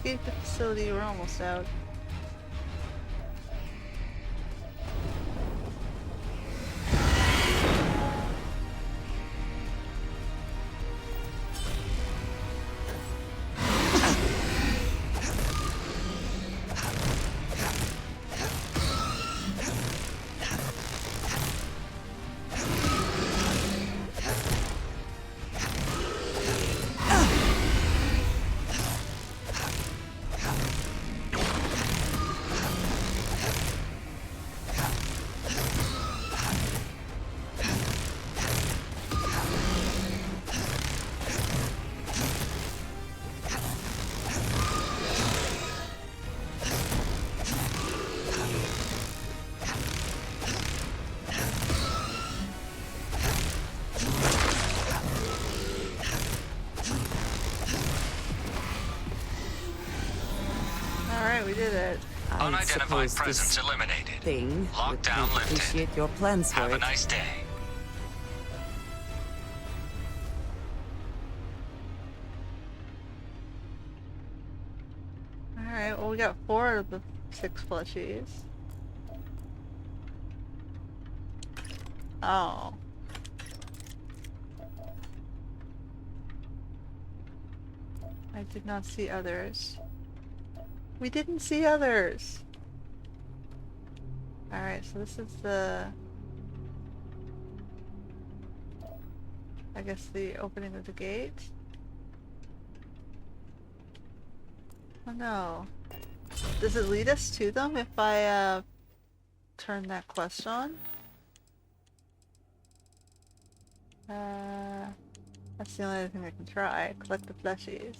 Escape the facility, we're almost out. We did it. I Unidentified suppose presence this eliminated. thing would Lockdown not lifted. appreciate your plans for Have a it. nice day. Alright, well we got 4 of the 6 plushies. Oh. I did not see others. We didn't see others! Alright, so this is the... I guess the opening of the gate? Oh no. Does it lead us to them if I turn that quest on? That's the only other thing I can try. Collect the plushies.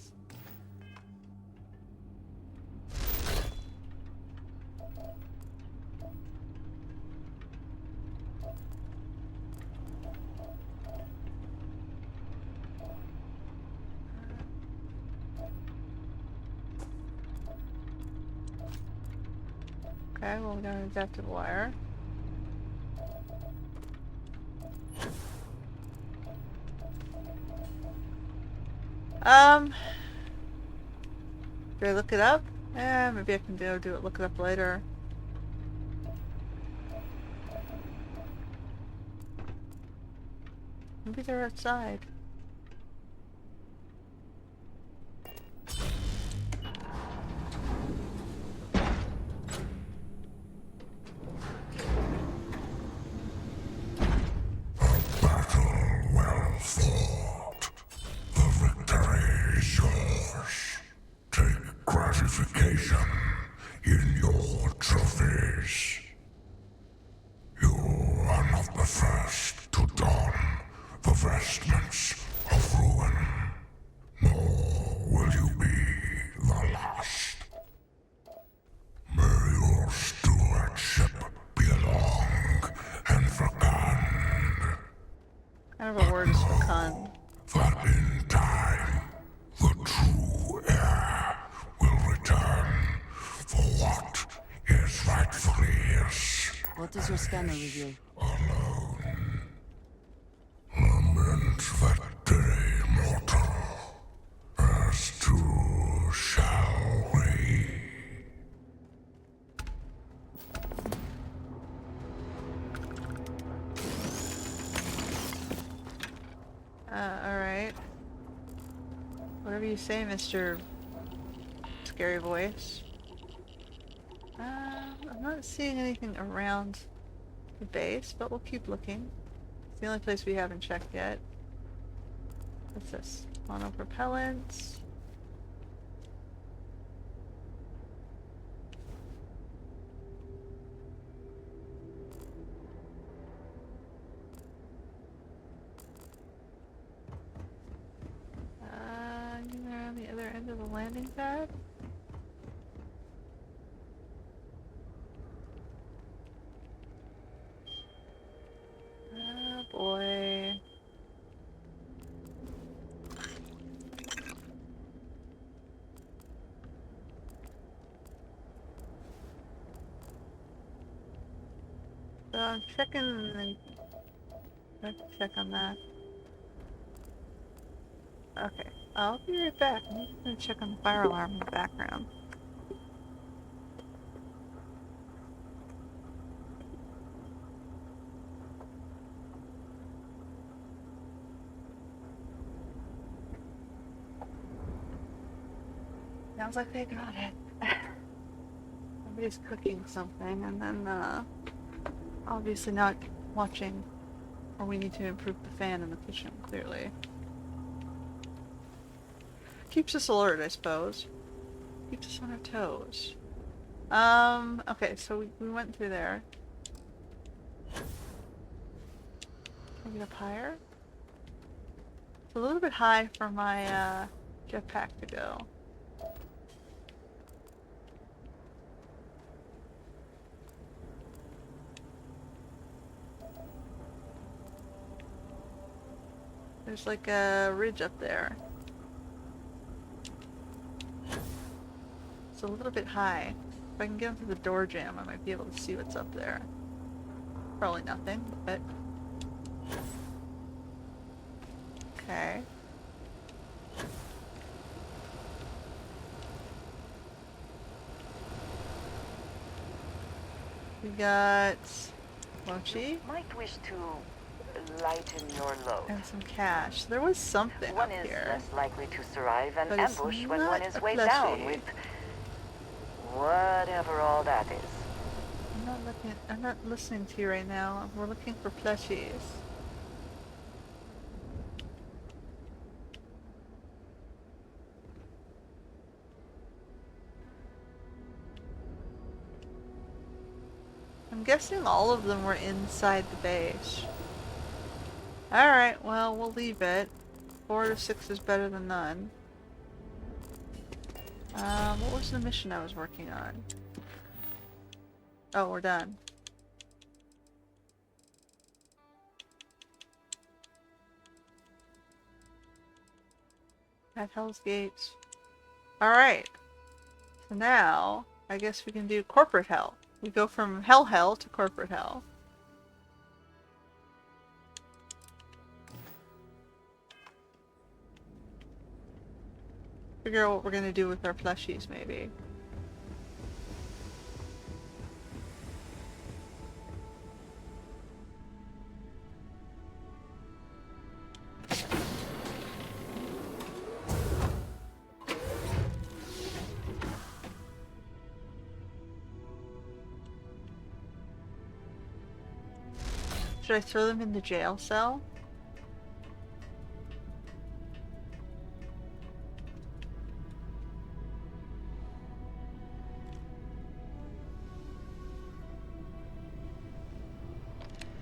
Okay, well we got an adaptive wire. Do I look it up? Maybe I can look it up later. Maybe they're outside. Well fought. The victory is yours. Take gratification in your trophies. You are not the first to don the vestments What does your scanner reveal? Lament that day, mortal, as too shall we. Alright. Whatever you say, Mr. Scary Voice. I'm not seeing anything around the base, but we'll keep looking. It's the only place we haven't checked yet. What's this? Monopropellants. They're on the other end of the landing pad. Oh boy. So I'm checking and let's check on that. Okay, I'll be right back. I'm just gonna check on the fire alarm in the background. Sounds like they got it. Somebody's cooking something, and then, obviously not watching. Or we need to improve the fan in the kitchen, clearly. Keeps us alert, I suppose. Keeps us on our toes. Okay, so we went through there. Can I get up higher? It's a little bit high for my, jetpack to go. There's like a ridge up there. It's a little bit high. If I can get into the door jamb, I might be able to see what's up there. Probably nothing, but... Okay. We got... mochi. Might wish to lighten your load. And some cash. There was something One up is here. less likely to survive an But it's ambush when not one is a weighed plushie. down with whatever all that is. I'm not listening to you right now. We're looking for plushies. I'm guessing all of them were inside the base. Alright, well, we'll leave it. 4 to 6 is better than none. What was the mission I was working on? Oh, we're done. At Hell's Gates. Alright. So now, I guess we can do corporate hell. We go from hell to corporate hell. Figure out what we're gonna do with our plushies, maybe. Should I throw them in the jail cell?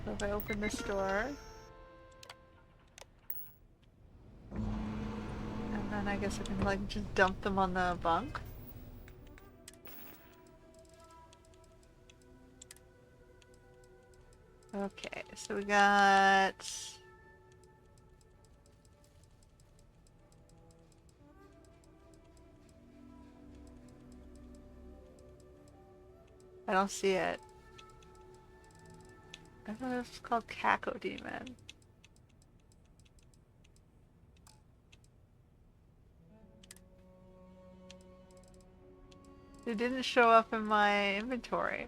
So if I open this door, and then I guess I can like just dump them on the bunk. Okay, so we got... I don't see it. I thought it was called Cacodemon. It didn't show up in my inventory.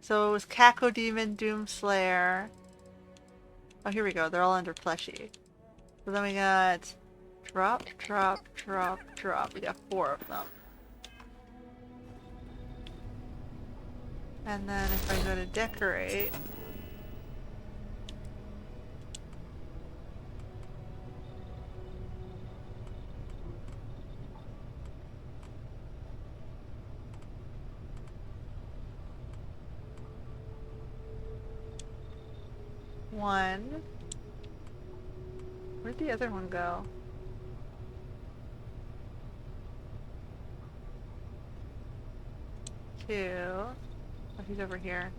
So it was Cacodemon, Doomslayer. Oh, here we go. They're all under plushie. So then we got drop, drop, drop, drop. We got 4 of them. And then if I go to decorate, one. Where'd the other one go? Two. Oh, he's over here.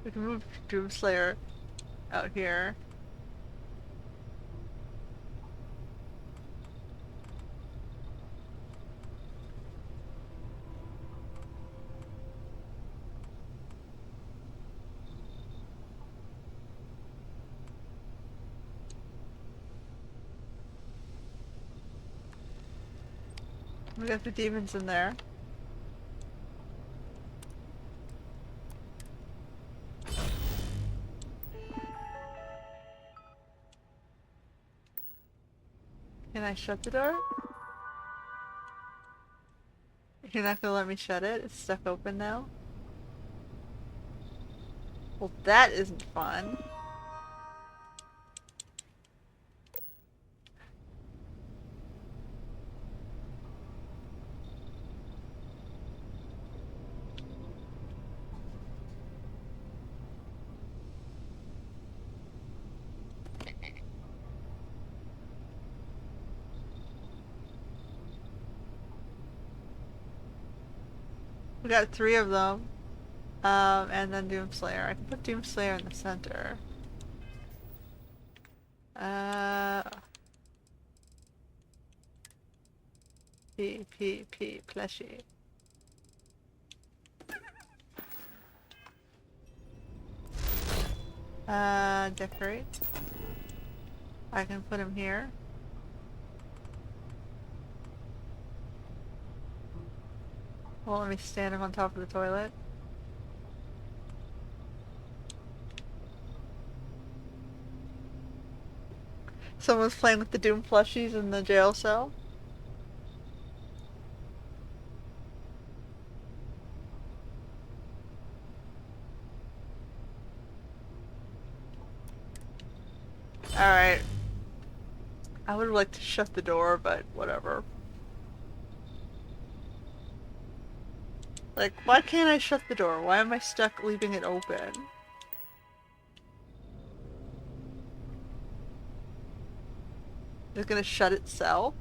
We can move Doomslayer out here. We got the demons in there. Can I shut the door? You're not gonna let me shut it? It's stuck open now? Well, that isn't fun. We got 3 of them. And then Doomslayer. I can put Doomslayer in the center. P, plushie. Decorate. I can put him here. Well, let me stand him on top of the toilet. Someone's playing with the Doom plushies in the jail cell. Alright. I would like to shut the door, but whatever. Like, why can't I shut the door? Why am I stuck leaving it open? Is it gonna shut itself?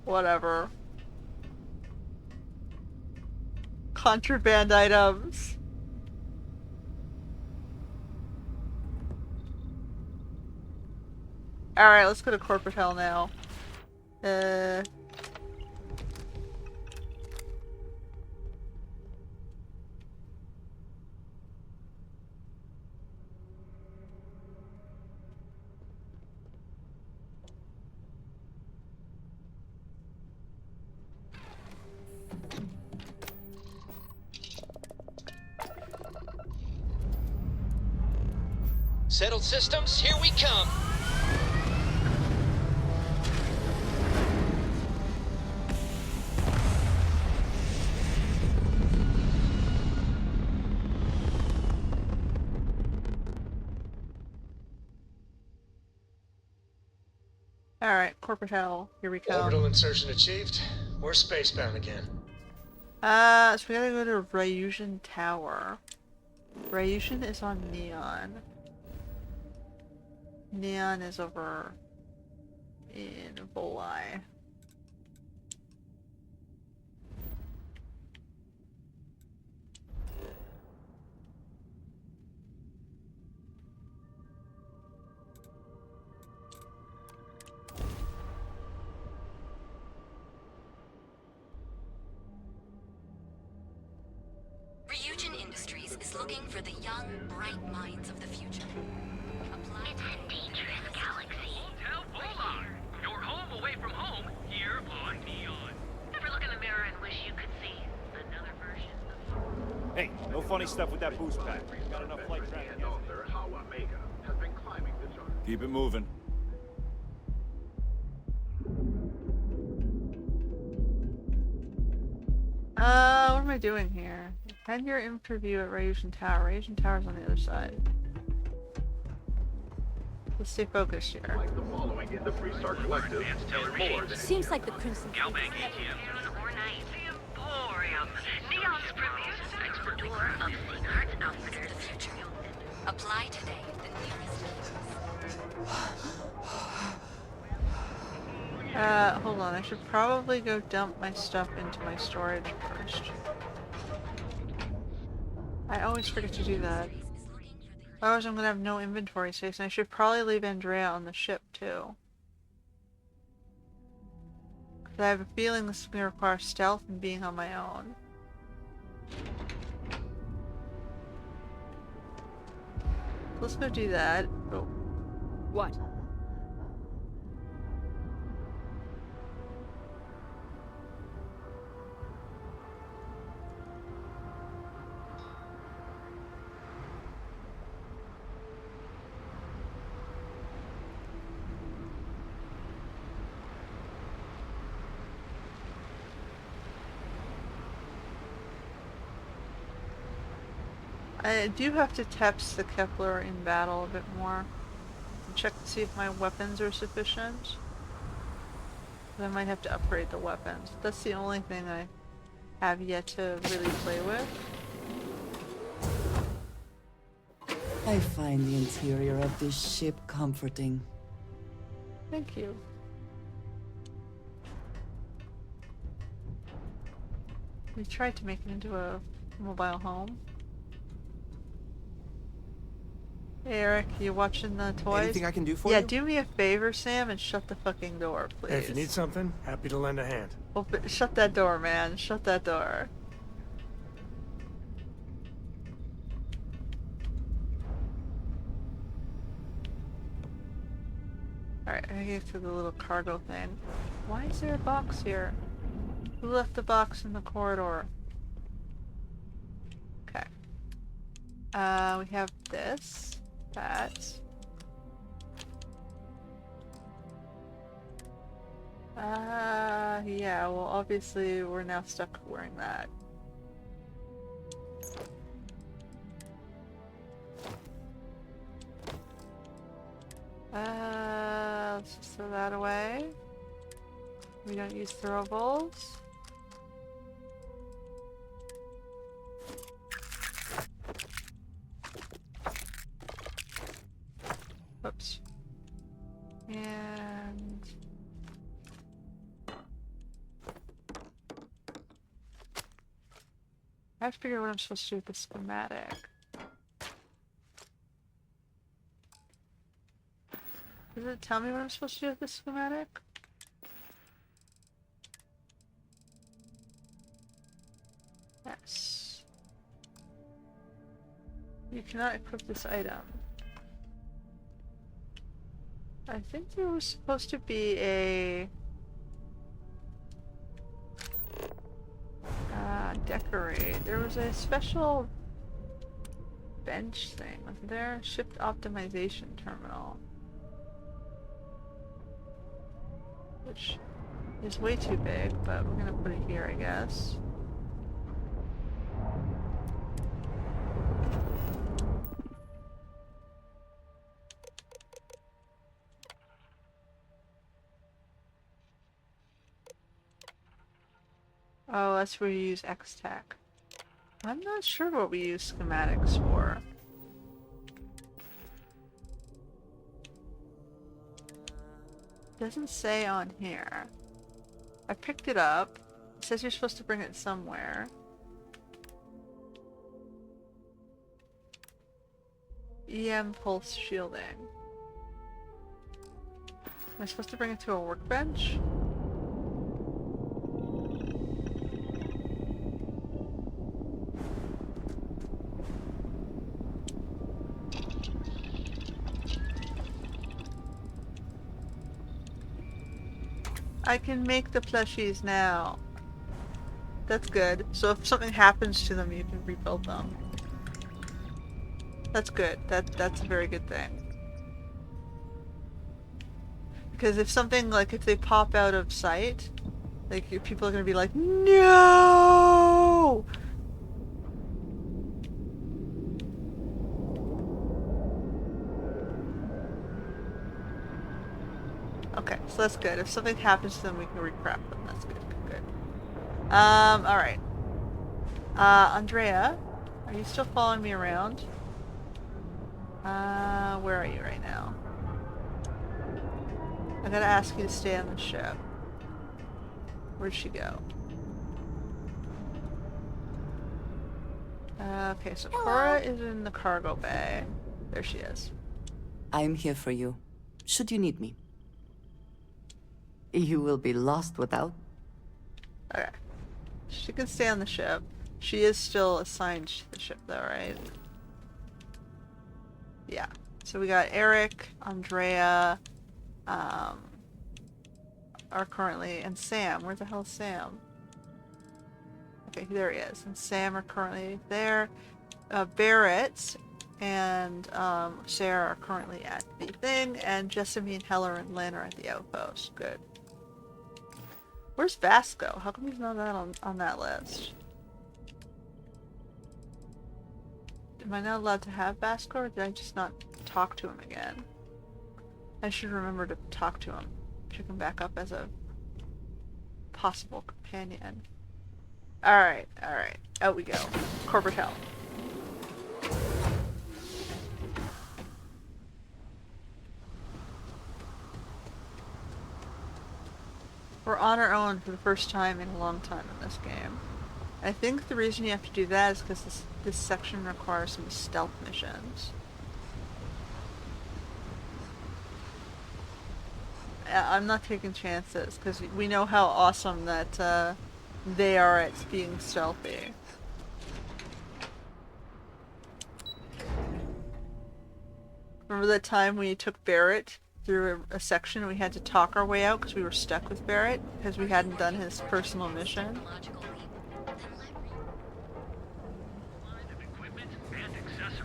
Whatever. Contraband items. Alright, let's go to corporate hell now. Settled systems, here we come. Alright, corporate hell. Here we come. Orbital insertion achieved. We're spacebound again. So we gotta go to Ryujin Tower. Ryujin is on Neon. Neon is over in Volai. Ryujin Industries is looking for the young, bright minds of the future. Apply it's a dangerous galaxy. Tell Volar! Your home away from home, here on Neon. Ever look in the mirror and wish you could see another version of Hey, no funny stuff with that boost pack. Got enough flight traffic. Keep it moving. What am I doing here? End your interview at Ryujin Tower. Ryujin Tower's on the other side. Let's stay focused here. Like the following in the Freestar Collective and more than Seems like the Crimson. Galbank ATM. or night. The Emporium. Neon's premier expert tour of Singhardt's Outfitters of the future. Apply today at the nearest. Hold on. I should probably go dump my stuff into my storage first. I always forget to do that. Otherwise I'm gonna have no inventory space, and I should probably leave Andrea on the ship too. Because I have a feeling this is gonna require stealth and being on my own. Let's go do that. Oh. What? I do have to test the Kepler in battle a bit more. And check to see if my weapons are sufficient. I might have to upgrade the weapons. That's the only thing I have yet to really play with. I find the interior of this ship comforting. Thank you. We tried to make it into a mobile home. Hey Eric, you watching the toys? Anything I can do for you? you? Yeah, do me a favor, Sam, and shut the fucking door, please. Hey, if you need something, happy to lend a hand. Shut that door, man. Shut that door. Alright, I get to the little cargo thing. Why is there a box here? Who left the box in the corridor? Okay. We have this. That. Yeah, well obviously we're now stuck wearing that. Let's just throw that away. We don't use throwables. Oops. And I have to figure out what I'm supposed to do with the schematic. Does it tell me what I'm supposed to do with the schematic? Yes. You cannot equip this item. I think there was supposed to be a decorate. There was a special bench thing, wasn't there? Shift optimization terminal. Which is way too big, but we're gonna put it here, I guess. Oh, that's where you use X-Tech. I'm not sure what we use schematics for. Doesn't say on here. I picked it up. It says you're supposed to bring it somewhere. EM pulse shielding. Am I supposed to bring it to a workbench? I can make the plushies now. That's good. So if something happens to them, you can rebuild them. That's good. That's a very good thing. Because if something, like, if they pop out of sight, like, people are gonna be like, no! Okay, so that's good. If something happens to them, we can recraft them. That's good, good. Alright. Andrea, are you still following me around? Where are you right now? I gotta ask you to stay on the ship. Where'd she go? Okay, so Cora is in the cargo bay. There she is. I'm here for you, should you need me. You will be lost without. Okay. She can stay on the ship. She is still assigned to the ship though, right? Yeah. So we got Eric, Andrea, are currently, and Sam. Where the hell is Sam? Okay, there he is. And Sam are currently there. Barrett and Sarah are currently at the thing, and Jessamine, Heller, and Lynn are at the outpost. Good. Where's Vasco? How come he's not on that list? Am I not allowed to have Vasco, or did I just not talk to him again? I should remember to talk to him. Pick him back up as a possible companion. Alright, alright. Out we go. Corporate hell. We're on our own for the first time in a long time in this game. I think the reason you have to do that is because this section requires some stealth missions. I'm not taking chances, because we know how awesome that they are at being stealthy. Remember that time when you took Barrett through a section and we had to talk our way out because we were stuck with Barrett because we hadn't done his personal mission?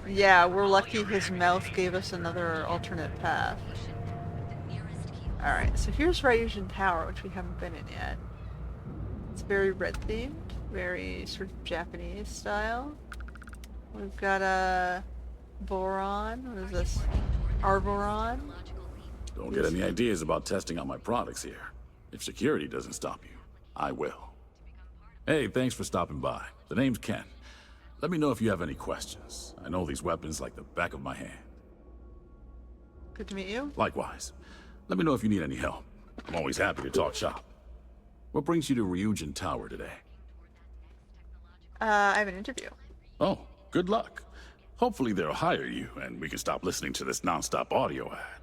Yeah, we're lucky his mouth gave us another alternate path. Alright, so here's Ryujin Tower, which we haven't been in yet. It's very red themed, very sort of Japanese style. We've got a boron. What is this? Arboron? Don't get any ideas about testing out my products here. If security doesn't stop you, I will. Hey, thanks for stopping by. The name's Ken. Let me know if you have any questions. I know these weapons like the back of my hand. Good to meet you. Likewise. Let me know if you need any help. I'm always happy to talk shop. What brings you to Ryujin Tower today? I have an interview. Oh, good luck. Hopefully they'll hire you and we can stop listening to this non-stop audio ad.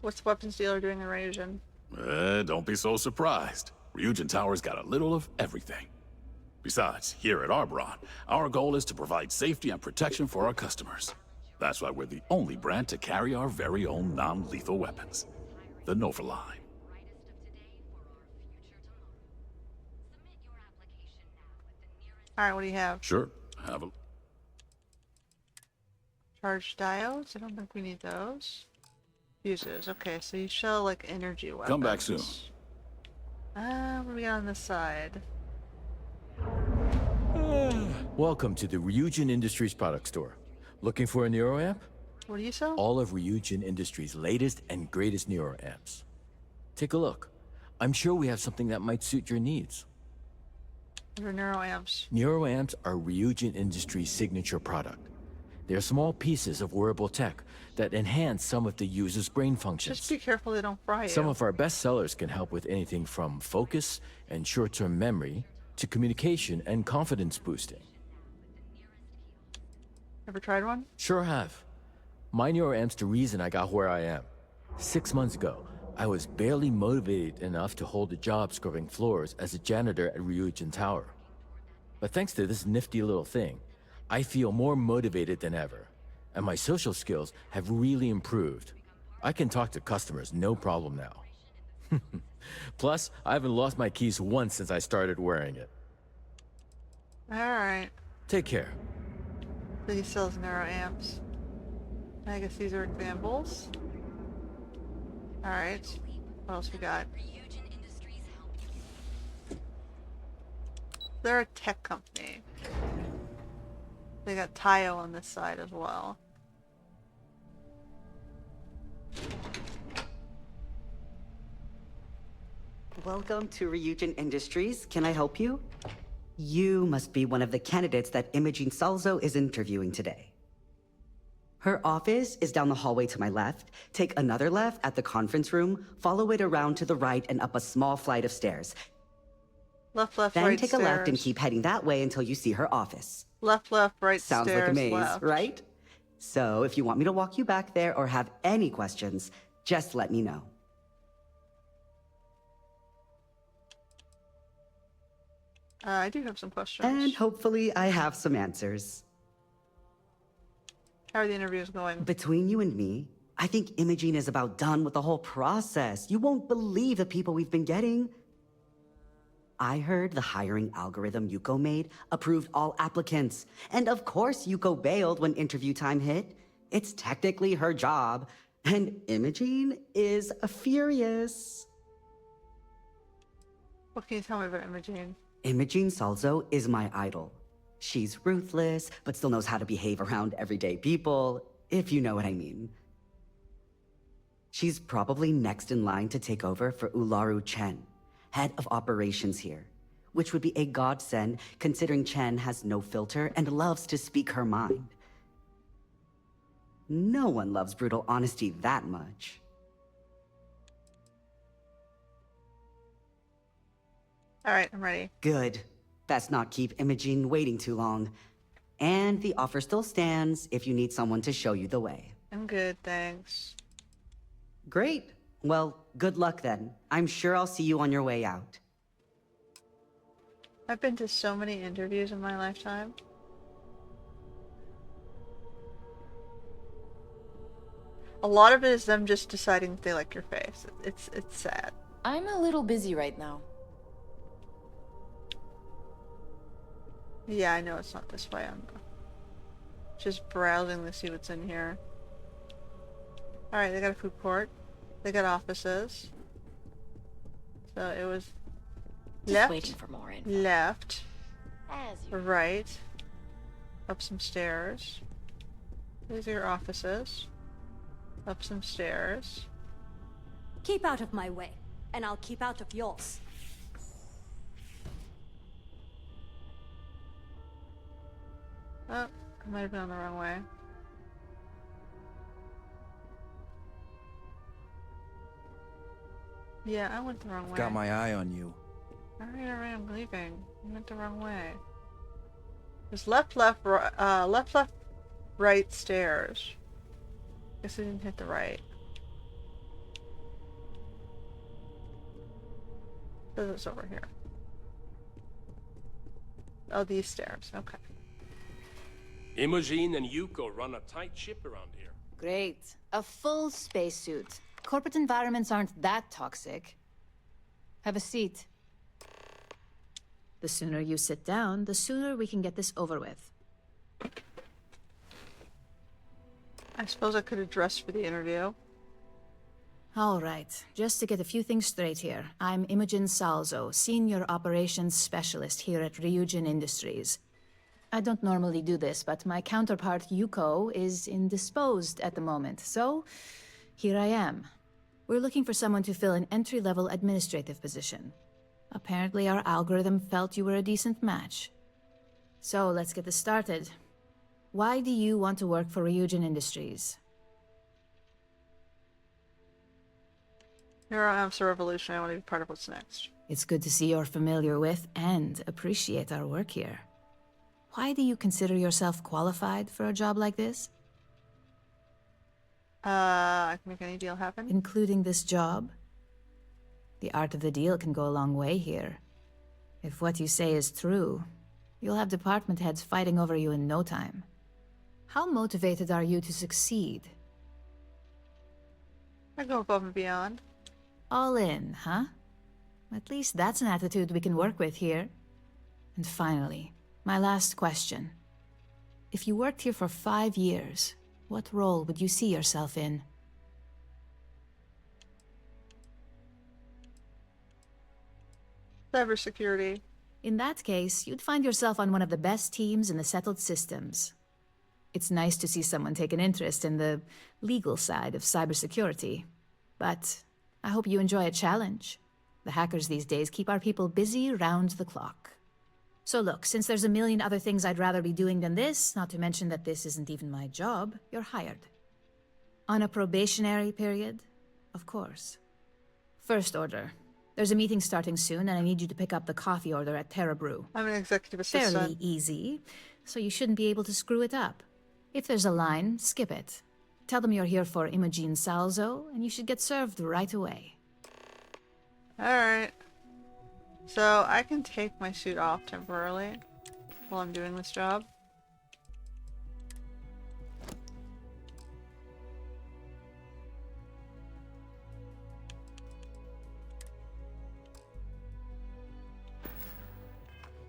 What's the weapons dealer doing in Ryujin? Don't be so surprised. Ryujin Tower's got a little of everything. Besides, here at Arboron, our goal is to provide safety and protection for our customers. That's why we're the only brand to carry our very own non-lethal weapons. The Nova line. Alright, what do you have? Sure, have a... Charged diodes? I don't think we need those. Fuses. Okay, so you show like energy weapons. Come back soon. What do we got on this side? Welcome to the Ryujin Industries product store. Looking for a Nero amp? What do you sell? All of Ryujin Industries' latest and greatest Nero amps. Take a look. I'm sure we have something that might suit your needs. What are neuroamps? Neuroamps are Ryujin Industries' signature product. They're small pieces of wearable tech that enhance some of the user's brain functions. Just be careful they don't fry you. Some of our best sellers can help with anything from focus and short-term memory to communication and confidence boosting. Ever tried one? Sure have. My neuroamp's the reason I got where I am. 6 months ago, I was barely motivated enough to hold a job scrubbing floors as a janitor at Ryujin Tower. But thanks to this nifty little thing, I feel more motivated than ever, and my social skills have really improved. I can talk to customers no problem now. Plus, I haven't lost my keys once since I started wearing it. Alright. Take care. So he sells neuroamps. I guess these are examples. Alright. What else we got? They're a tech company. They got Tayo on this side as well. Welcome to Ryujin Industries. Can I help you? You must be one of the candidates that Imogene Salzo is interviewing today. Her office is down the hallway to my left. Take another left at the conference room, follow it around to the right and up a small flight of stairs. Left, left, then right, take stairs. a left and keep heading that way until you see her office. Left, left, right, Sounds stairs, like a maze, left. right? So if you want me to walk you back there or have any questions, just let me know. I do have some questions. And hopefully I have some answers. How are the interviews going? Between you and me, I think Imogene is about done with the whole process. You won't believe the people we've been getting. I heard the hiring algorithm Yuko made approved all applicants. And of course Yuko bailed when interview time hit. It's technically her job. And Imogene is furious. What can you tell me about Imogene? Imogene Salzo is my idol. She's ruthless, but still knows how to behave around everyday people, if you know what I mean. She's probably next in line to take over for Ularu Chen, head of operations here, which would be a godsend considering Chen has no filter and loves to speak her mind. No one loves brutal honesty that much. Alright, I'm ready. Good. Let's not keep Imogene waiting too long. And the offer still stands if you need someone to show you the way. I'm good, thanks. Great. Well, good luck then. I'm sure I'll see you on your way out. I've been to so many interviews in my lifetime. A lot of it is them just deciding if they like your face. It's sad. I'm a little busy right now. Yeah, I know it's not this way. I'm just browsing to see what's in here. Alright, they got a food court. They got offices. So it was Just left, waiting for more info. left, As you right, up some stairs. These are your offices. Up some stairs. Keep out of my way, and I'll keep out of yours. Oh, I might have been on the wrong way. Yeah, I went the wrong way. Got my eye on you. Alright, I'm leaving. I went the wrong way. There's left, left, left, right stairs. Guess I didn't hit the right. Says it's over here. Oh, these stairs. Okay. Imogene and Yuko run a tight ship around here. Great. A full spacesuit. Corporate environments aren't that toxic. Have a seat. The sooner you sit down, the sooner we can get this over with. I suppose I could have dressed for the interview. All right, just to get a few things straight here. I'm Imogen Salzo, Senior Operations Specialist here at Ryujin Industries. I don't normally do this, but my counterpart Yuko is indisposed at the moment, so here I am. We're looking for someone to fill an entry-level administrative position. Apparently our algorithm felt you were a decent match. So let's get this started. Why do you want to work for Ryujin Industries? Here I am, Sir Revolution. I want to be part of what's next. It's good to see you're familiar with and appreciate our work here. Why do you consider yourself qualified for a job like this? I can make any deal happen. Including this job? The art of the deal can go a long way here. If what you say is true, you'll have department heads fighting over you in no time. How motivated are you to succeed? I go above and beyond. All in, huh? At least that's an attitude we can work with here. And finally, my last question. If you worked here for 5 years, what role would you see yourself in? Cybersecurity. In that case, you'd find yourself on one of the best teams in the settled systems. It's nice to see someone take an interest in the legal side of cybersecurity. But I hope you enjoy a challenge. The hackers these days keep our people busy round the clock. So look, since there's a million other things I'd rather be doing than this, not to mention that this isn't even my job, you're hired. On a probationary period, of course. First order. There's a meeting starting soon, and I need you to pick up the coffee order at Terra Brew. I'm an executive assistant. Fairly easy, so you shouldn't be able to screw it up. If there's a line, skip it. Tell them you're here for Imogen Salzo, and you should get served right away. Alright. So, I can take my suit off temporarily while I'm doing this job.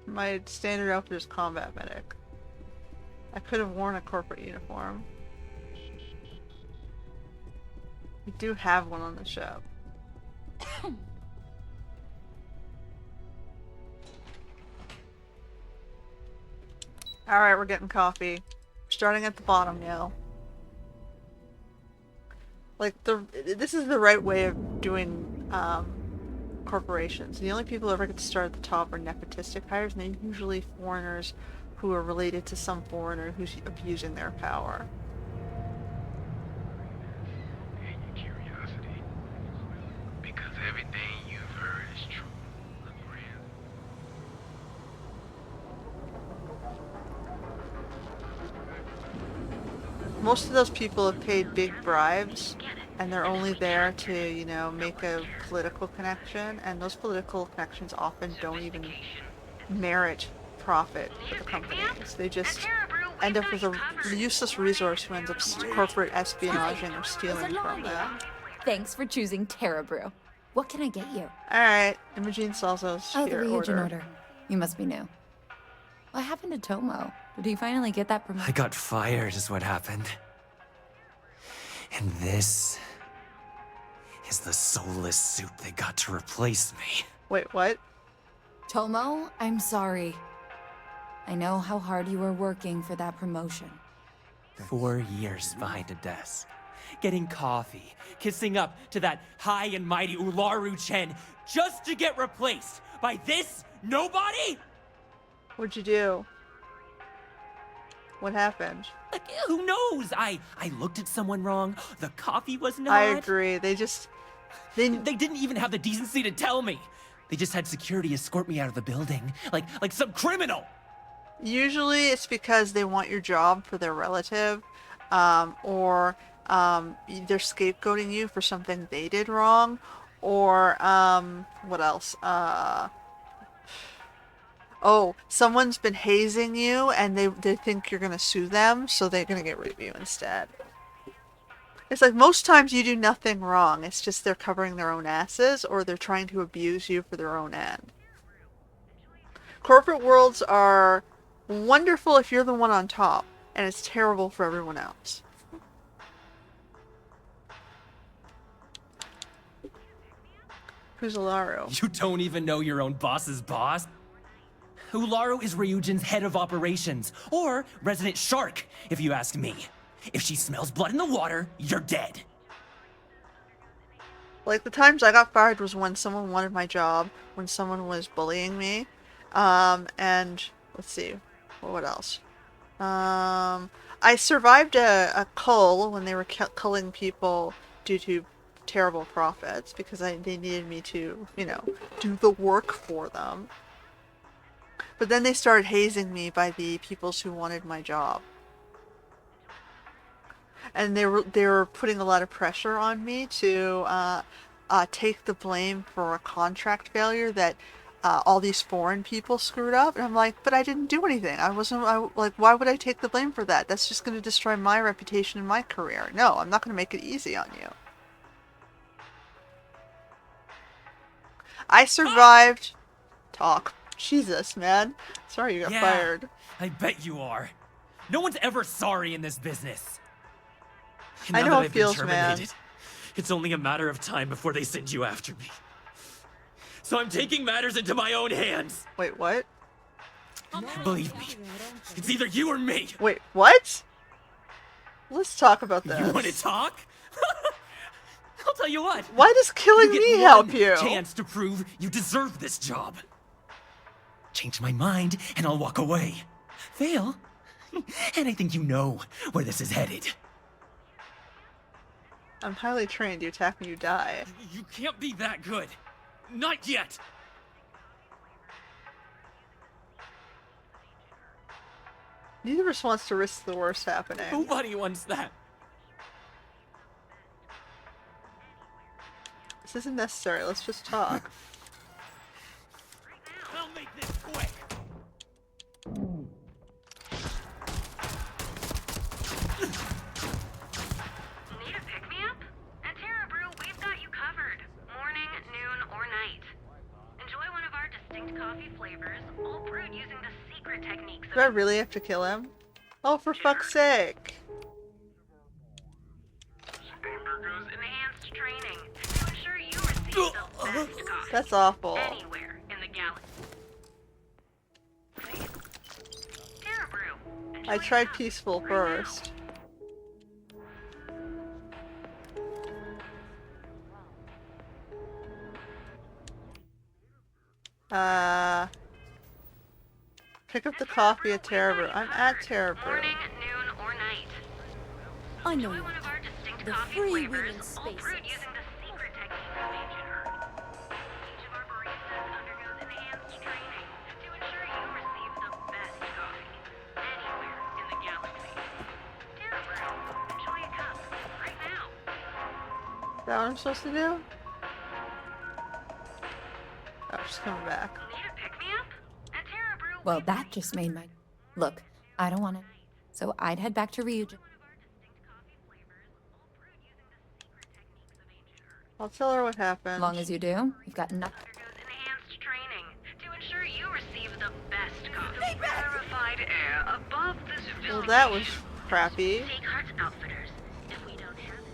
My standard outfit is combat medic. I could have worn a corporate uniform. We do have one on the ship. Alright, we're getting coffee. We're starting at the bottom, yo. Like, this is the right way of doing, corporations. The only people who ever get to start at the top are nepotistic hires, and they're usually foreigners who are related to some foreigner who's abusing their power. And your curiosity. Because everything you've heard is true. Agree? Most of those people have paid big bribes, and they're only there to, you know, make a political connection, and those political connections often don't even merit profit for the companies. They just end up with a useless resource who ends up corporate espionaging or stealing from them. Thanks for choosing Terra Brew. What can I get you? Alright, Imogen Salzo's Oh, the here, Ryujin order. You must be new. What happened to Tomo? Did he finally get that promotion? I got fired is what happened. And this is the soulless suit they got to replace me. Wait, what? Tomo, I'm sorry. I know how hard you were working for that promotion. 4 years behind a desk, getting coffee, kissing up to that high and mighty Ryujin, just to get replaced by this nobody? What'd you do? What happened? Like, who knows? I looked at someone wrong. The coffee wasn't hot. I agree. They didn't even have the decency to tell me. They just had security escort me out of the building, like some criminal. Usually it's because they want your job for their relative, or they're scapegoating you for something they did wrong, or what else? Oh, someone's been hazing you and they think you're gonna sue them, so they're gonna get rid of you instead. It's like most times you do nothing wrong, it's just they're covering their own asses or they're trying to abuse you for their own end. Corporate worlds are wonderful if you're the one on top, and it's terrible for everyone else. Who's Ularu? You don't even know your own boss's boss? Ularu is Ryujin's head of operations, or resident shark, if you ask me. If she smells blood in the water, you're dead. Like, the times I got fired was when someone wanted my job, when someone was bullying me, and let's see, what else? I survived a cull when they were culling people due to terrible profits because they needed me to, you know, do the work for them. But then they started hazing me by the peoples who wanted my job. And they were putting a lot of pressure on me to take the blame for a contract failure that all these foreign people screwed up. And I'm like, but I didn't do anything. Like, why would I take the blame for that? That's just going to destroy my reputation and my career. No, I'm not going to make it easy on you. I survived. Talk. Jesus, man. Sorry you got fired. I bet you are. No one's ever sorry in this business. And I now know that it I've been feels, terminated, man. it's only a matter of time before they send you after me. So I'm taking matters into my own hands. Wait, what? Believe me, it's either you or me. Wait, what? Let's talk about this. You want to talk? I'll tell you what. Why does killing you me get help one you? Chance to prove you deserve this job. Change my mind, and I'll walk away. Fail, and I think you know where this is headed. I'm highly trained. You attack me, you die. You can't be that good. Not yet. Neither of us wants to risk the worst happening. Nobody wants that. This isn't necessary. Let's just talk. I'll make this quick. Need a pick-me-up? At Terra Brew, we've got you covered. Morning, noon, or night. Enjoy one of our distinct coffee flavors, all brewed using the secret techniques Do I really have to kill him? Oh, for fuck's sake. Ambergo's enhanced training to ensure you receive the best coffee That's awful. anywhere in the galaxy. Terra Brew. I tried peaceful first. Pick up the coffee at Terra Brew. I'm at Terra Brew. Morning, noon, or night. I know Enjoy you. one of our distinct The coffee free flavors, women's all brewed spaces. using the secret techniques of ancient Earth. Each of our baristas undergoes enhanced training to ensure you receive the best coffee anywhere in the galaxy. Terra Brew. Enjoy a cup right now. Is that what I'm supposed to do? Oh, she's coming back. Need a pick-me-up? At Terra Brew, Well, that just made my... Look, I don't want it. So I'd head back to Ryujin. I'll tell her what happened. As long as you do, you've got nothing. enhanced training to ensure you receive the best coffee. Rarefied air above the civilian. Well, that was crappy. Take Hearts Outfitters if we don't have it.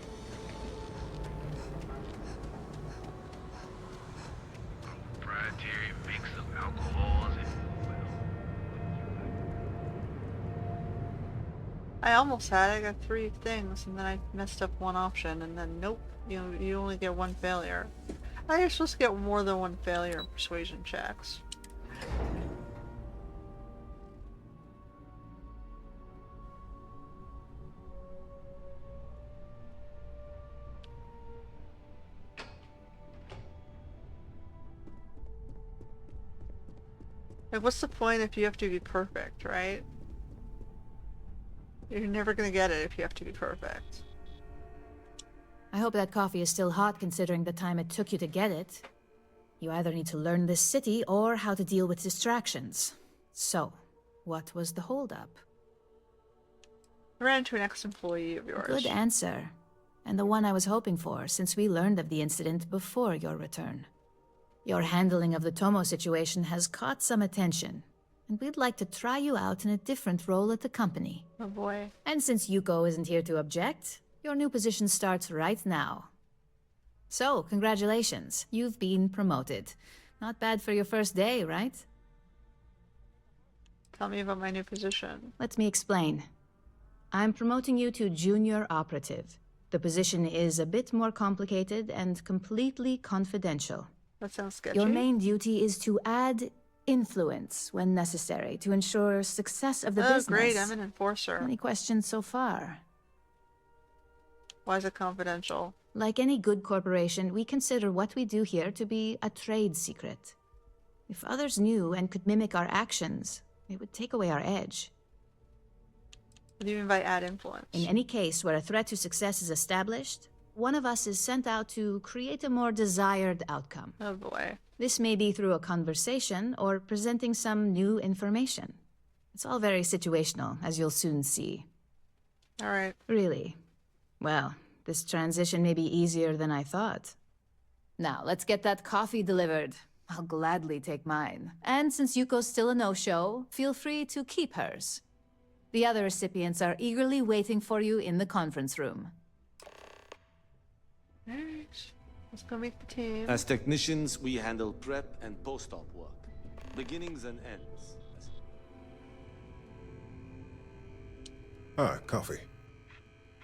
Proprietary mix of alcohols and I almost had it. I got 3 things, and then I messed up one option, and then nope, you only get 1 failure. I think you're supposed to get more than 1 failure in persuasion checks. Like, what's the point if you have to be perfect, right? You're never gonna get it if you have to be perfect. I hope that coffee is still hot considering the time it took you to get it. You either need to learn this city or how to deal with distractions. So, what was the holdup? I ran into an ex-employee of yours. Good answer. And the one I was hoping for, since we learned of the incident before your return. Your handling of the Tomo situation has caught some attention, and we'd like to try you out in a different role at the company. Oh boy. And since Yuko isn't here to object, your new position starts right now. So, congratulations. You've been promoted. Not bad for your first day, right? Tell me about my new position. Let me explain. I'm promoting you to junior operative. The position is a bit more complicated and completely confidential. That sounds sketchy. Your main duty is to add influence when necessary to ensure success of the business. Oh, great, I'm an enforcer. Any questions so far? Why is it confidential? Like any good corporation, we consider what we do here to be a trade secret. If others knew and could mimic our actions, it would take away our edge. What do you mean by add influence? In any case where a threat to success is established, one of us is sent out to create a more desired outcome. Oh boy. This may be through a conversation or presenting some new information. It's all very situational, as you'll soon see. All right. Really? Well, this transition may be easier than I thought. Now, let's get that coffee delivered. I'll gladly take mine. And since Yuko's still a no-show, feel free to keep hers. The other recipients are eagerly waiting for you in the conference room. Alright. Let's go meet the team. As technicians, we handle prep and post-op work. Beginnings and ends. Ah, coffee.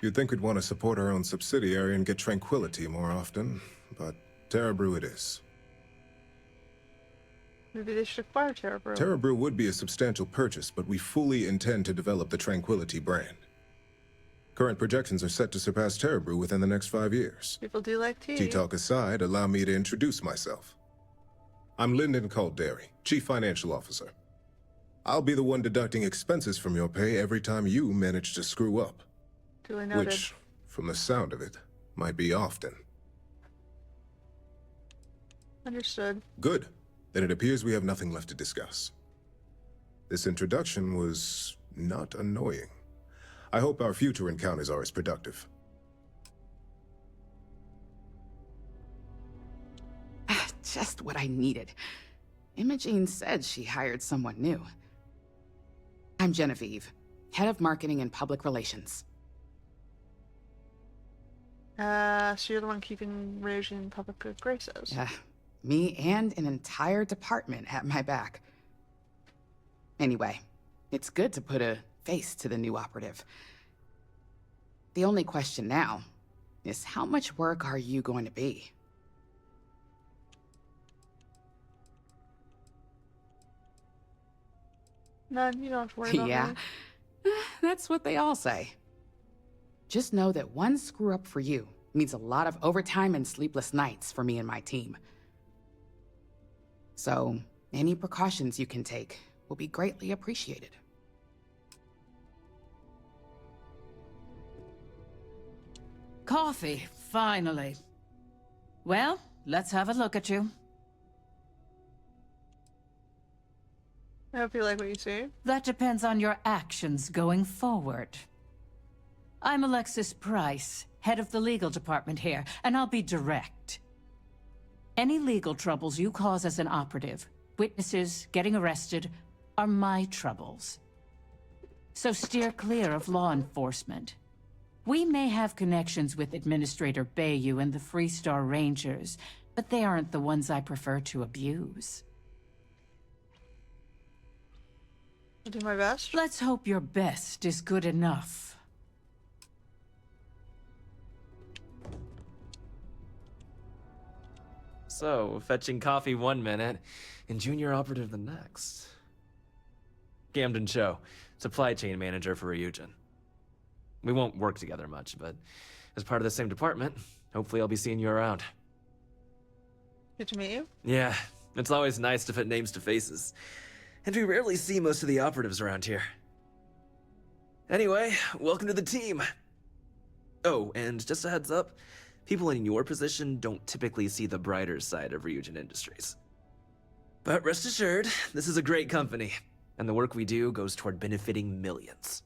You'd think we'd want to support our own subsidiary and get tranquility more often, but Terra Brew it is. Maybe they should acquire Terra Brew. Terra Brew would be a substantial purchase, but we fully intend to develop the Tranquility brand. Current projections are set to surpass Terra Brew within the next 5 years. People do like tea. Tea talk aside, allow me to introduce myself. I'm Lyndon Calderi, Chief Financial Officer. I'll be the one deducting expenses from your pay every time you manage to screw up. Duly noted. Which, from the sound of it, might be often. Understood. Good. Then it appears we have nothing left to discuss. This introduction was not annoying. I hope our future encounters are as productive. Just what I needed. Imogene said she hired someone new. I'm Genevieve, Head of Marketing and Public Relations. So you're the one keeping Ryujin in public good graces. Me and an entire department at my back. Anyway, it's good to put a face to the new operative. The only question now is how much work are you going to be? None, you don't have to worry about Yeah, that's what they all say. Just know that one screw up for you means a lot of overtime and sleepless nights for me and my team. So, any precautions you can take will be greatly appreciated. Coffee, finally. Well, let's have a look at you. I hope you like what you see. That depends on your actions going forward. I'm Alexis Price, head of the legal department here, and I'll be direct. Any legal troubles you cause as an operative, witnesses, getting arrested, are my troubles. So steer clear of law enforcement. We may have connections with Administrator Bayou and the Freestar Rangers, but they aren't the ones I prefer to abuse. I'll do my best. Let's hope your best is good enough. So, fetching coffee one minute, and junior operative the next. Camden Cho, supply chain manager for Ryujin. We won't work together much, but as part of the same department, hopefully I'll be seeing you around. Good to meet you. Yeah, it's always nice to put names to faces. And we rarely see most of the operatives around here. Anyway, welcome to the team. Oh, and just a heads up, people in your position don't typically see the brighter side of Ryujin Industries. But rest assured, this is a great company, and the work we do goes toward benefiting millions.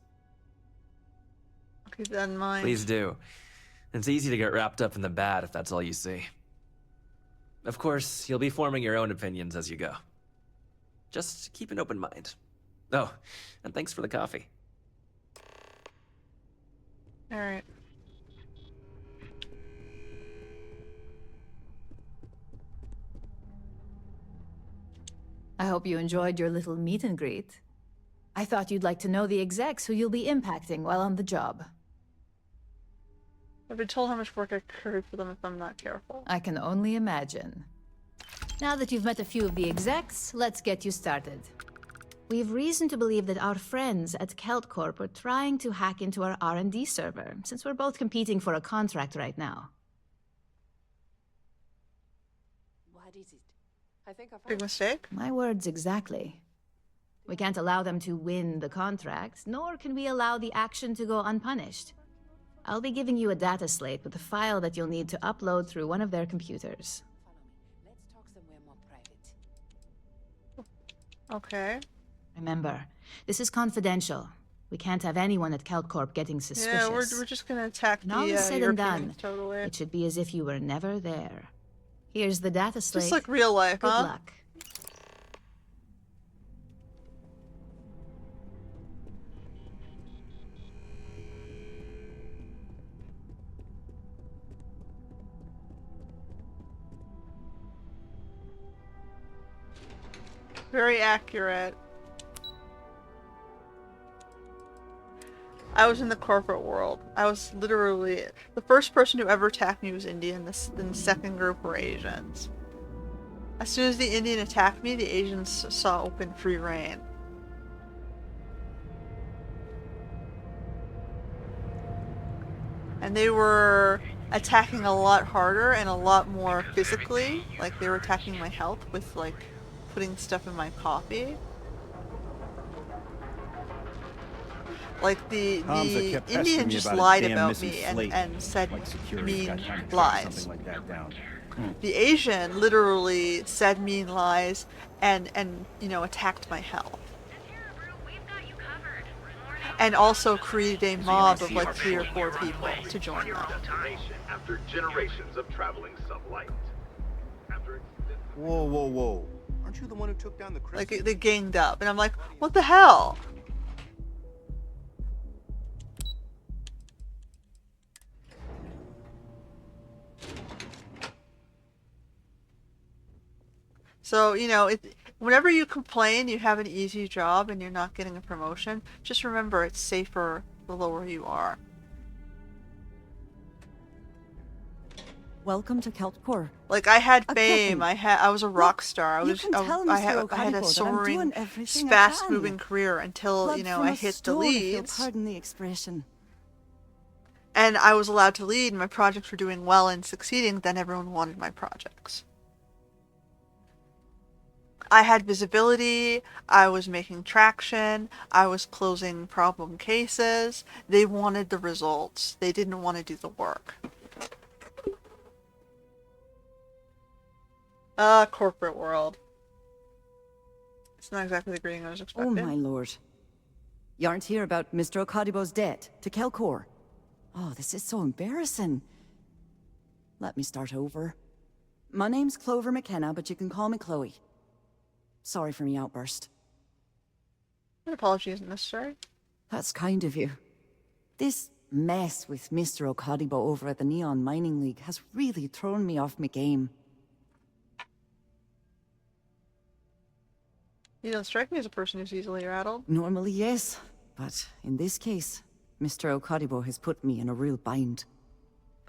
I'll keep that in mind. Please do. It's easy to get wrapped up in the bad if that's all you see. Of course, you'll be forming your own opinions as you go. Just keep an open mind. Oh, and thanks for the coffee. All right. I hope you enjoyed your little meet and greet. I thought you'd like to know the execs who you'll be impacting while on the job. I've been told how much work I carry for them if I'm not careful. I can only imagine. Now that you've met a few of the execs, let's get you started. We've reason to believe that our friends at Kelt Corp are trying to hack into our R&D server, since we're both competing for a contract right now. What is it? I think I found Big mistake? My words exactly. We can't allow them to win the contract, nor can we allow the action to go unpunished. I'll be giving you a data slate with a file that you'll need to upload through one of their computers. Let's talk somewhere more private. Okay. Remember, this is confidential. We can't have anyone at Kelt Corp getting suspicious. Yeah, we're just gonna attack When all the is said and Europeans, done, totally. it should be as if you were never there. Here's the data slate. Just like real life, Good huh? luck. Very accurate. I was in the corporate world. I was literally the first person who ever attacked me was Indian. The second group were Asians. As soon as the Indian attacked me, the Asians saw open free reign. And they were attacking a lot harder and a lot more physically. Like they were attacking my health with like putting stuff in my coffee. Like the Indian just lied about me and said mean lies. The Asian literally said mean lies and you know attacked my health. And also created a mob of like 3 or 4 people to join them. After generations of traveling sublight. Whoa, whoa, whoa. Aren't you the one who took down the Like they ganged up and I'm like, what the hell? So, you know, whenever you complain you have an easy job and you're not getting a promotion, just remember it's safer the lower you are. Welcome to Kelt Corp. Like I had A fame, kitten. I was a rock star. You can tell I Mr. had a Okadibo that I'm soaring, doing everything I fast-moving can. career until, Blood you know, from I a hit the stone, if you'll leads. pardon the expression. And I was allowed to lead, and my projects were doing well and succeeding, then everyone wanted my projects. I had visibility, I was making traction, I was closing problem cases. They wanted the results. They didn't want to do the work. Corporate world. It's not exactly the greeting I was Oh, expecting. my lord. You aren't here about Mr. Okadibo's debt to Kelcor. Oh, this is so embarrassing. Let me start over. My name's Clover McKenna, but you can call me Chloe. Sorry for me outburst. An apology isn't necessary. That's kind of you. This mess with Mr. Okadibo over at the Neon Mining League has really thrown me off my game. You don't strike me as a person who's easily rattled. Normally, yes. But in this case, Mr. Okadibo has put me in a real bind.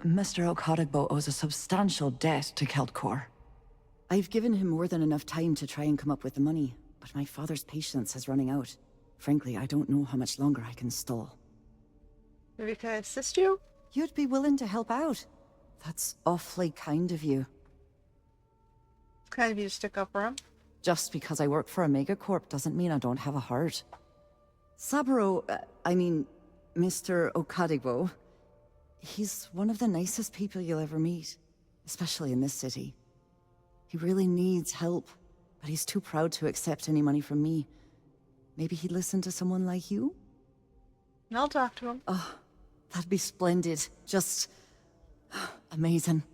Mr. Okadibo owes a substantial debt to Keltcor. I've given him more than enough time to try and come up with the money, but my father's patience is running out. Frankly, I don't know how much longer I can stall. Maybe can I assist you? You'd be willing to help out. That's awfully kind of you. It's kind of you to stick up for him. Just because I work for a megacorp doesn't mean I don't have a heart. Saburo, Mr. Okadibo, he's one of the nicest people you'll ever meet, especially in this city. He really needs help, but he's too proud to accept any money from me. Maybe he'd listen to someone like you? And I'll talk to him. Oh, that'd be splendid. Just amazing.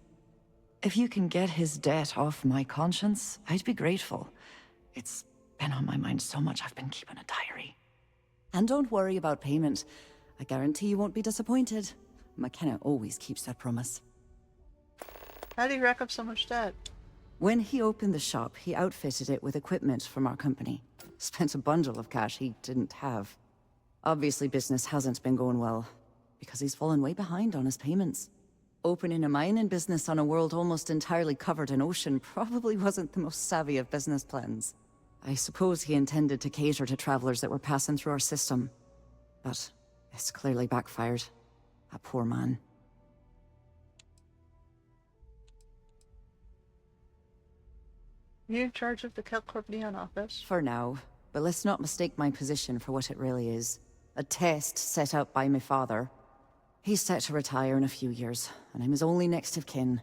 If you can get his debt off my conscience, I'd be grateful. It's been on my mind so much I've been keeping a diary. And don't worry about payment. I guarantee you won't be disappointed. McKenna always keeps that promise. How do you rack up so much debt? When he opened the shop, he outfitted it with equipment from our company. Spent a bundle of cash he didn't have. Obviously, business hasn't been going well. because he's fallen way behind on his payments. Opening a mining business on a world almost entirely covered in ocean probably wasn't the most savvy of business plans. I suppose he intended to cater to travelers that were passing through our system. But it's clearly backfired. A poor man. You in charge of the Kelcorp Neon office? For now. But let's not mistake my position for what it really is. A test set up by my father. He's set to retire in a few years, and I'm his only next of kin.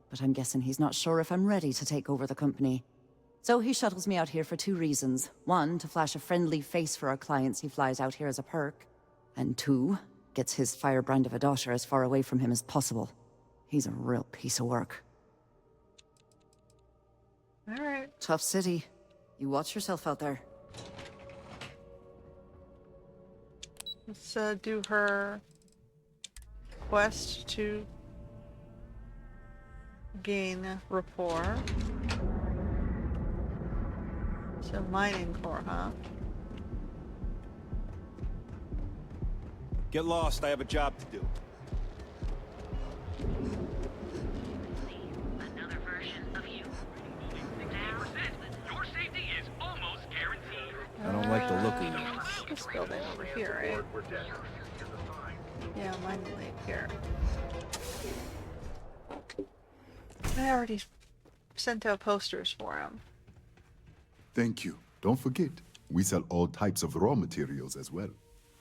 But I'm guessing he's not sure if I'm ready to take over the company. So he shuttles me out here for 2 reasons. 1, to flash a friendly face for our clients he flies out here as a perk. And 2, gets his firebrand of a daughter as far away from him as possible. He's a real piece of work. Alright. Tough city. You watch yourself out there. Let's do her quest to gain rapport. So mining core, huh? Get lost, I have a job to do. Another version of you. 60%. Your safety is almost guaranteed. I don't like the look of you. This building over here, right? Yeah, mining lake here. I already sent out posters for him. Thank you. Don't forget, we sell all types of raw materials as well.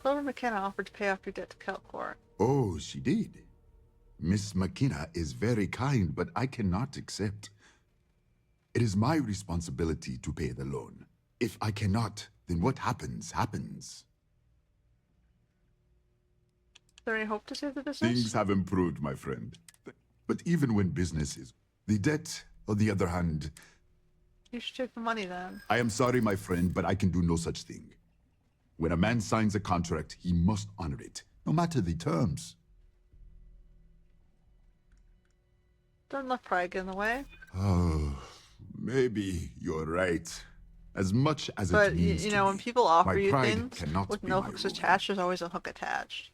Clover McKenna offered to pay off your debt to Kelcorp. Oh, she did. Miss McKenna is very kind, but I cannot accept. It is my responsibility to pay the loan. If I cannot, then what happens, happens. Is there any hope to save the business? Things have improved, my friend. But even when business is... The debt, on the other hand... You should take the money then. I am sorry, my friend, but I can do no such thing. When a man signs a contract, he must honor it, no matter the terms. Don't let pride get in the way. Oh, maybe you're right. As much as But it means you to know, me, when people offer my you pride things cannot with be no my hooks ruin. attached, there's always a hook attached.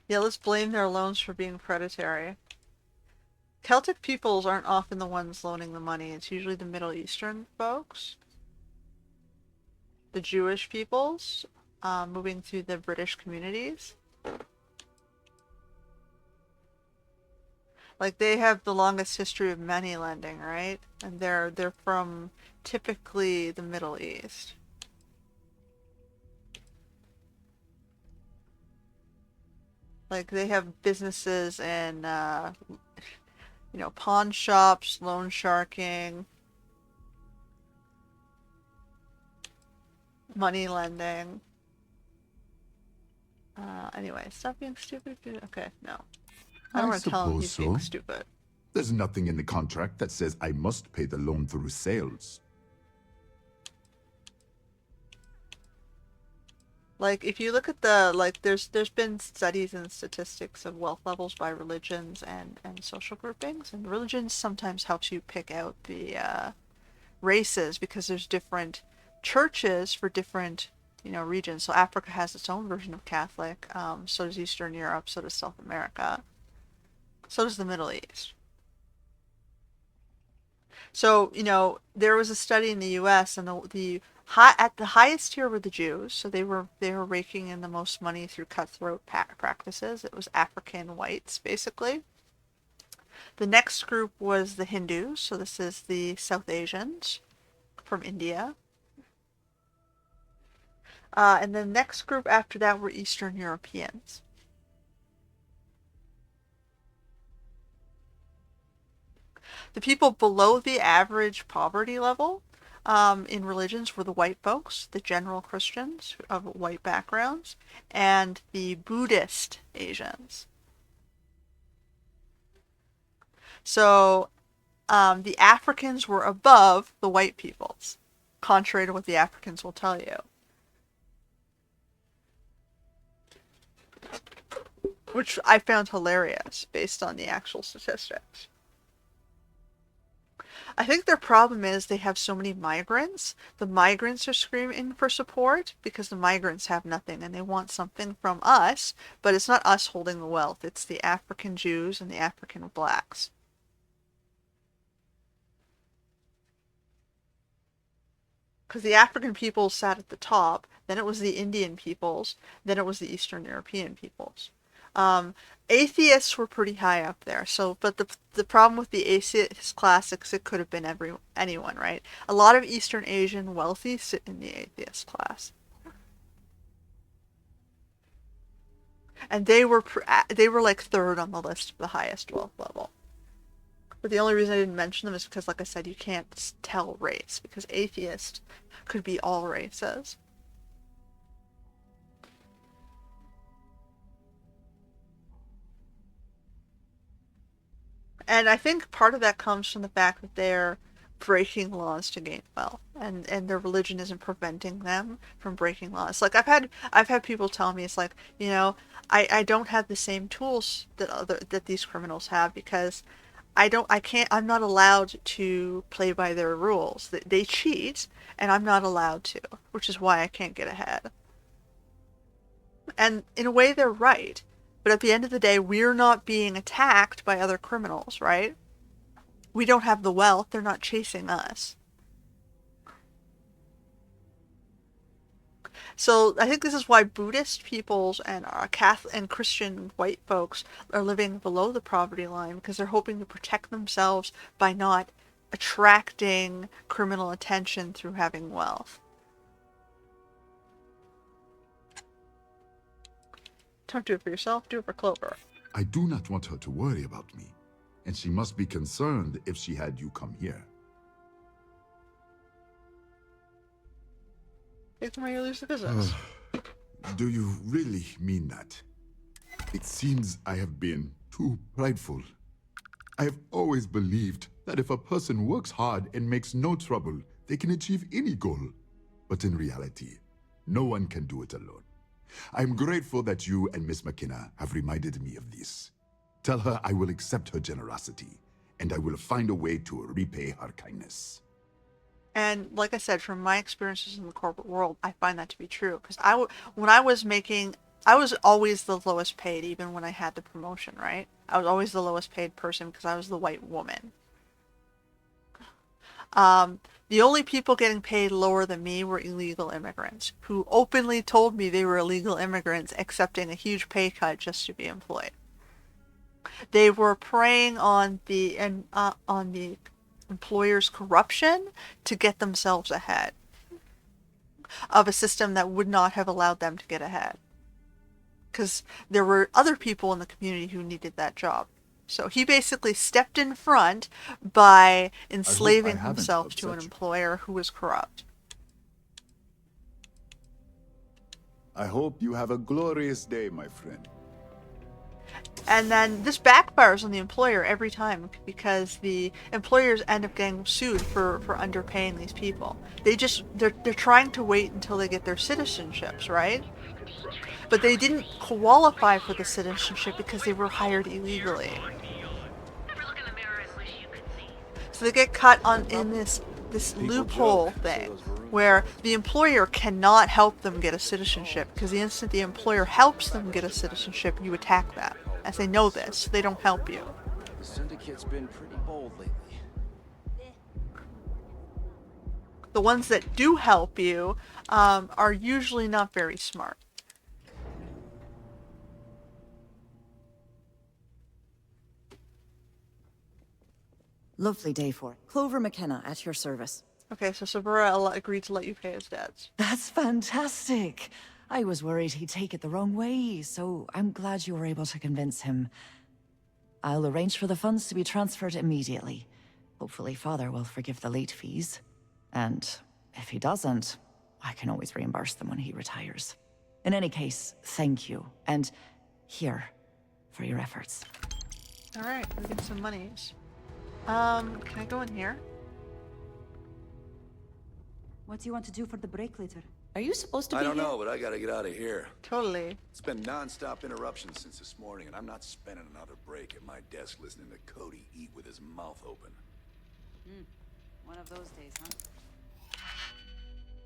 Yeah, let's blame their loans for being predatory. Celtic peoples aren't often the ones loaning the money. It's usually the Middle Eastern folks. The Jewish peoples, moving through the British communities. Like, they have the longest history of money lending, right? And they're from typically the Middle East. Like, they have businesses in, you know, pawn shops, loan sharking, money lending. Anyway, stop being stupid. Okay, no. I don't want to tell him he's being stupid. There's nothing in the contract that says I must pay the loan through sales. Like, if you look at the, like, there's been studies and statistics of wealth levels by religions and social groupings, and religions sometimes helps you pick out the races, because there's different churches for different, you know, regions. So Africa has its own version of Catholic, so does Eastern Europe, so does South America, so does the Middle East. So, you know, there was a study in the U.S. and at the highest tier were the Jews, so they were raking in the most money through cutthroat practices. It was African whites, basically. The next group was the Hindus, so this is the South Asians from India. And the next group after that were Eastern Europeans. The people below the average poverty level in religions were the white folks, the general Christians of white backgrounds, and the Buddhist Asians. So the Africans were above the white peoples, contrary to what the Africans will tell you. Which I found hilarious based on the actual statistics. I think their problem is they have so many migrants. The migrants are screaming for support because the migrants have nothing and they want something from us, but it's not us holding the wealth. It's the African Jews and the African blacks. Because the African peoples sat at the top, then it was the Indian peoples, then it was the Eastern European peoples. Atheists were pretty high up there. So, but the problem with the atheist classics, it could have been anyone, right? A lot of Eastern Asian wealthy sit in the atheist class, and they were like third on the list of the highest wealth level. But the only reason I didn't mention them is because, like I said, you can't tell race because atheist could be all races. And I think part of that comes from the fact that they're breaking laws to gain wealth, and their religion isn't preventing them from breaking laws. Like I've had people tell me, it's like, you know, I don't have the same tools that these criminals have because I'm not allowed to play by their rules. They cheat, and I'm not allowed to, which is why I can't get ahead. And in a way, they're right. But at the end of the day, we're not being attacked by other criminals, right? We don't have the wealth. They're not chasing us. So I think this is why Buddhist peoples and Catholic and Christian white folks are living below the poverty line because they're hoping to protect themselves by not attracting criminal attention through having wealth. Don't do it for yourself, do it for Clover. I do not want her to worry about me, and she must be concerned if she had you come here. It's why you lose the business. Do you really mean that? It seems I have been too prideful. I have always believed that if a person works hard and makes no trouble, they can achieve any goal. But in reality, no one can do it alone. I'm grateful that you and Miss McKenna have reminded me of this. Tell her I will accept her generosity, and I will find a way to repay her kindness. And like I said, from my experiences in the corporate world, I find that to be true. Because when I was always the lowest paid, even when I had the promotion, right? I was always the lowest paid person because I was the white woman. The only people getting paid lower than me were illegal immigrants who openly told me they were illegal immigrants, accepting a huge pay cut just to be employed. They were preying on the employer's corruption to get themselves ahead of a system that would not have allowed them to get ahead. Because there were other people in the community who needed that job. So he basically stepped in front by enslaving himself to an employer who was corrupt. I hope you have a glorious day, my friend. And then this backfires on the employer every time because the employers end up getting sued for underpaying these people. They're trying to wait until they get their citizenships, right? But they didn't qualify for the citizenship because they were hired illegally. So they get cut in this loophole thing where the employer cannot help them get a citizenship because the instant the employer helps them get a citizenship, you attack them. As they know this, they don't help you. The syndicate's been pretty bold lately. The ones that do help you are usually not very smart. Lovely day for it. Clover McKenna at your service. Okay, so Sabura agreed to let you pay his debts. That's fantastic. I was worried he'd take it the wrong way, so I'm glad you were able to convince him. I'll arrange for the funds to be transferred immediately. Hopefully Father will forgive the late fees. And if he doesn't, I can always reimburse them when he retires. In any case, thank you. And here, for your efforts. Alright, we get some monies. Can I go in here? What do you want to do for the break later? Are you supposed to be I don't here? know, but I gotta get out of here. Totally. It's been non-stop interruptions since this morning, and I'm not spending another break at my desk listening to Cody eat with his mouth open. One of those days, huh?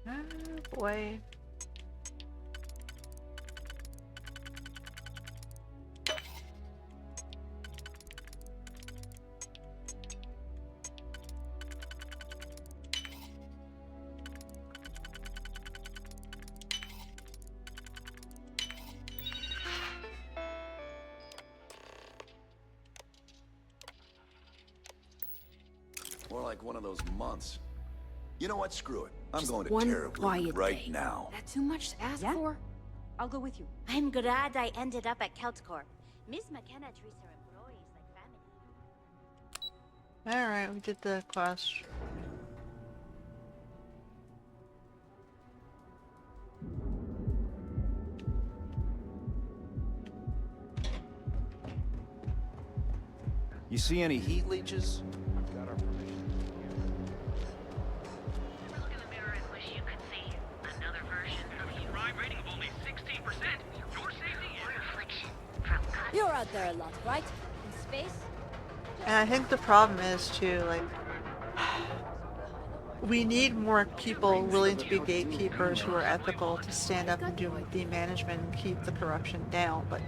Oh boy. More like one of those months. You know what? Screw it. I'm Just going to one Terribly quiet right day. now. That too much to ask for? I'll go with you. I'm glad I ended up at CeltCorp. Miss McKenna treats her employees like family. Alright, we did the quest. You see any heat leeches? Got our permission. Look in the mirror and wish you could see another version of you. Crime rating of only 16%. Your safety is... Reflection from us. You're out there a lot, right? In space? And I think the problem is too, like, we need more people willing to be gatekeepers who are ethical to stand up and do the management and keep the corruption down. But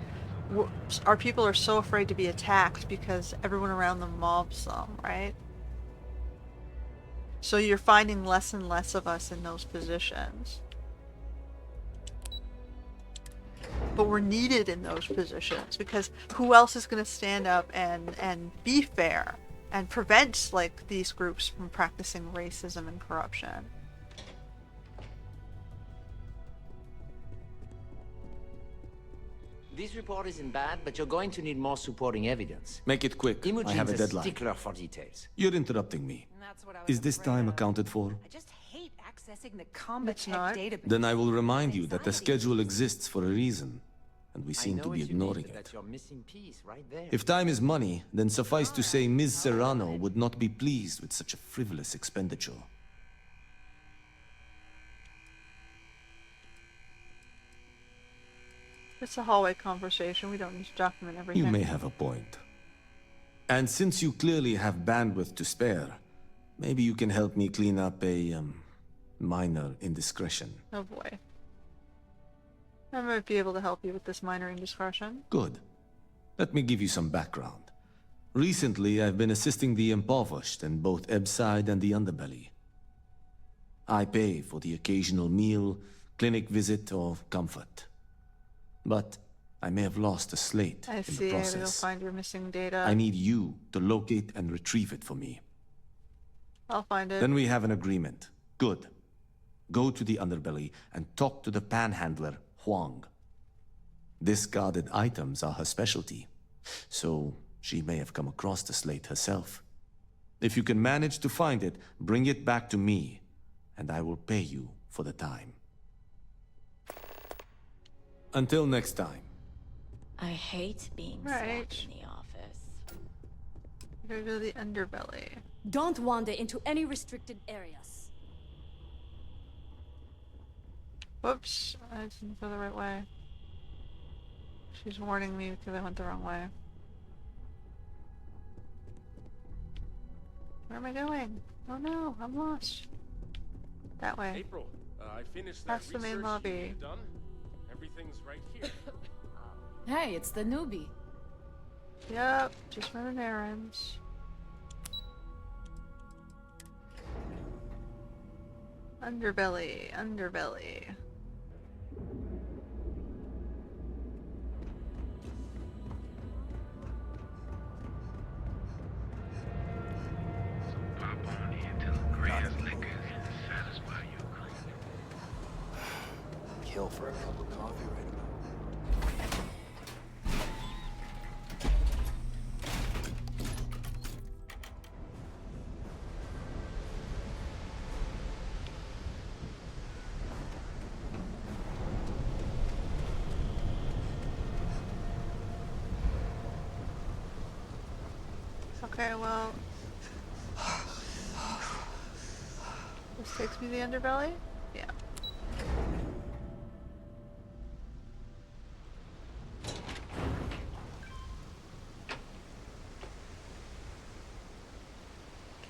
our people are so afraid to be attacked because everyone around them mobs them, right? So you're finding less and less of us in those positions. But we're needed in those positions because who else is going to stand up and be fair and prevent like these groups from practicing racism and corruption? This report isn't bad, but you're going to need more supporting evidence. Make it quick. I have a Imogen's deadline. stickler for details. You're interrupting me. Is this time accounted for? I just hate accessing the combat It's not. database. Then I will remind you that the schedule exists for a reason, and we seem I know to be what you ignoring mean, but it. that's your missing piece right there. If time is money, then suffice to say Ms. Serrano would not be pleased with such a frivolous expenditure. It's a hallway conversation. We don't need to document everything. You may have a point. And since you clearly have bandwidth to spare, maybe you can help me clean up a, minor indiscretion. Oh boy. I might be able to help you with this minor indiscretion. Good. Let me give you some background. Recently, I've been assisting the impoverished in both Ebbside and the Underbelly. I pay for the occasional meal, clinic visit, or comfort. But I may have lost a slate I in see. the I gotta go process. find your missing data. I need you to locate and retrieve it for me. I'll find it. Then we have an agreement. Good. Go to the Underbelly and talk to the panhandler, Huang. Discarded items are her specialty, so she may have come across the slate herself. If you can manage to find it, bring it back to me, and I will pay you for the time. Until next time. I hate being Right. stuck in the office. Go to the Underbelly. Don't wander into any restricted areas. Whoops, I didn't go the right way. She's warning me because I went the wrong way. Where am I going? Oh no, I'm lost. That way. April, I finished that That's the main research lobby. you've done. Everything's right here. Hey, it's the newbie. Yep, just running errands. Underbelly, Underbelly. Pop on in till the grass liquors and satisfy your craving. Kill for a cup of coffee right now. Okay, well... This takes me to the Underbelly? Yeah.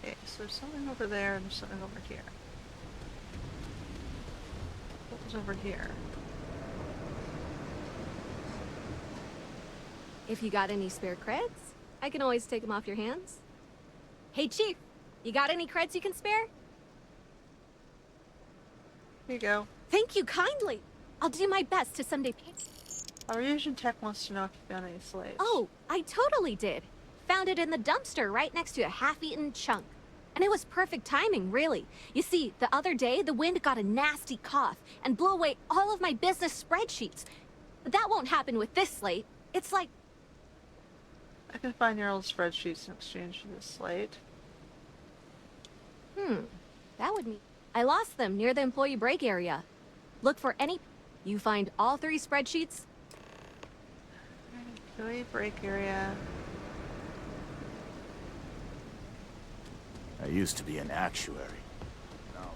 Okay, so there's something over there and there's something over here. What was over here? If you got any spare creds, I can always take them off your hands. Hey, Chief, you got any creds you can spare? Here you go. Thank you kindly. I'll do my best to someday pay. Our Ryujin tech wants to know if you found any slaves. Oh, I totally did. Found it in the dumpster right next to a half-eaten chunk. And it was perfect timing, really. You see, the other day, the wind got a nasty cough and blew away all of my business spreadsheets. But that won't happen with this slate. It's like... I can find your old spreadsheets in exchange for this slate. That would mean... I lost them near the employee break area. Look for any... You find all 3 spreadsheets? Employee break area. I used to be an actuary. Now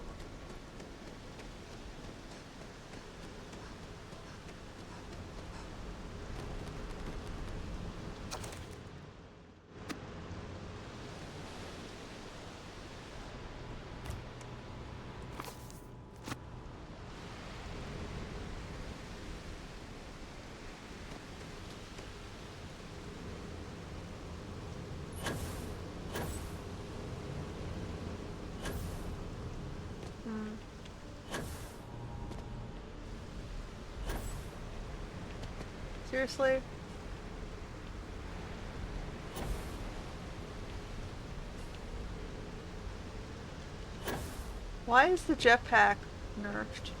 Seriously? Why is the jetpack nerfed?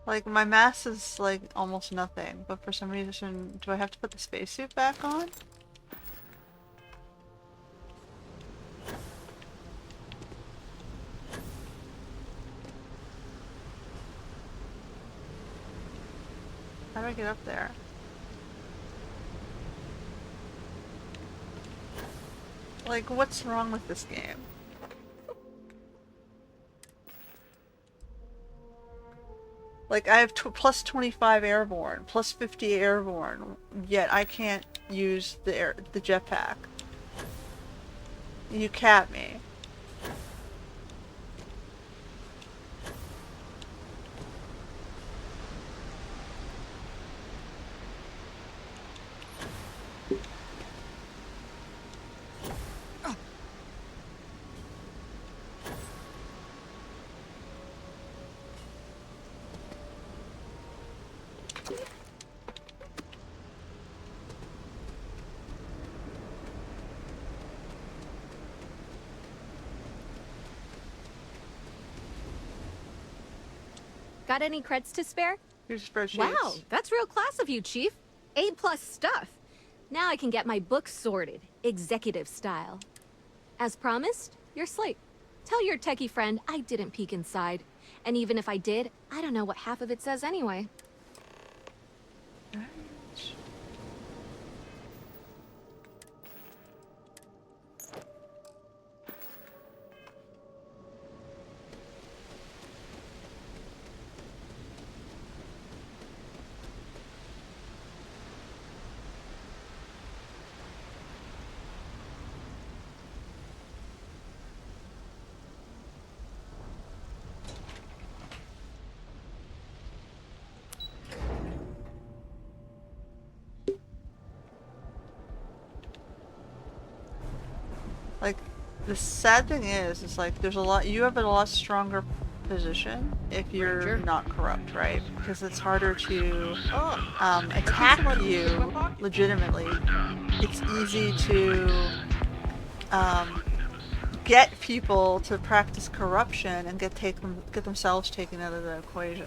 Like, my mass is, like, almost nothing, but for some reason, do I have to put the spacesuit back on? How do I get up there? Like, what's wrong with this game? Like, I have plus 25 airborne, plus 50 airborne, yet I can't use the jetpack. You cap me. Got any creds to spare? Here's spreadsheets. Wow, that's real class of you, Chief. A+ stuff. Now I can get my books sorted, executive style. As promised, your slate. Tell your techie friend I didn't peek inside. And even if I did, I don't know what half of it says anyway. Like, the sad thing is like, there's a lot, you have a lot stronger position if you're not corrupt, right? Because it's harder to attack you legitimately. It's easy to get people to practice corruption and get themselves taken out of the equation.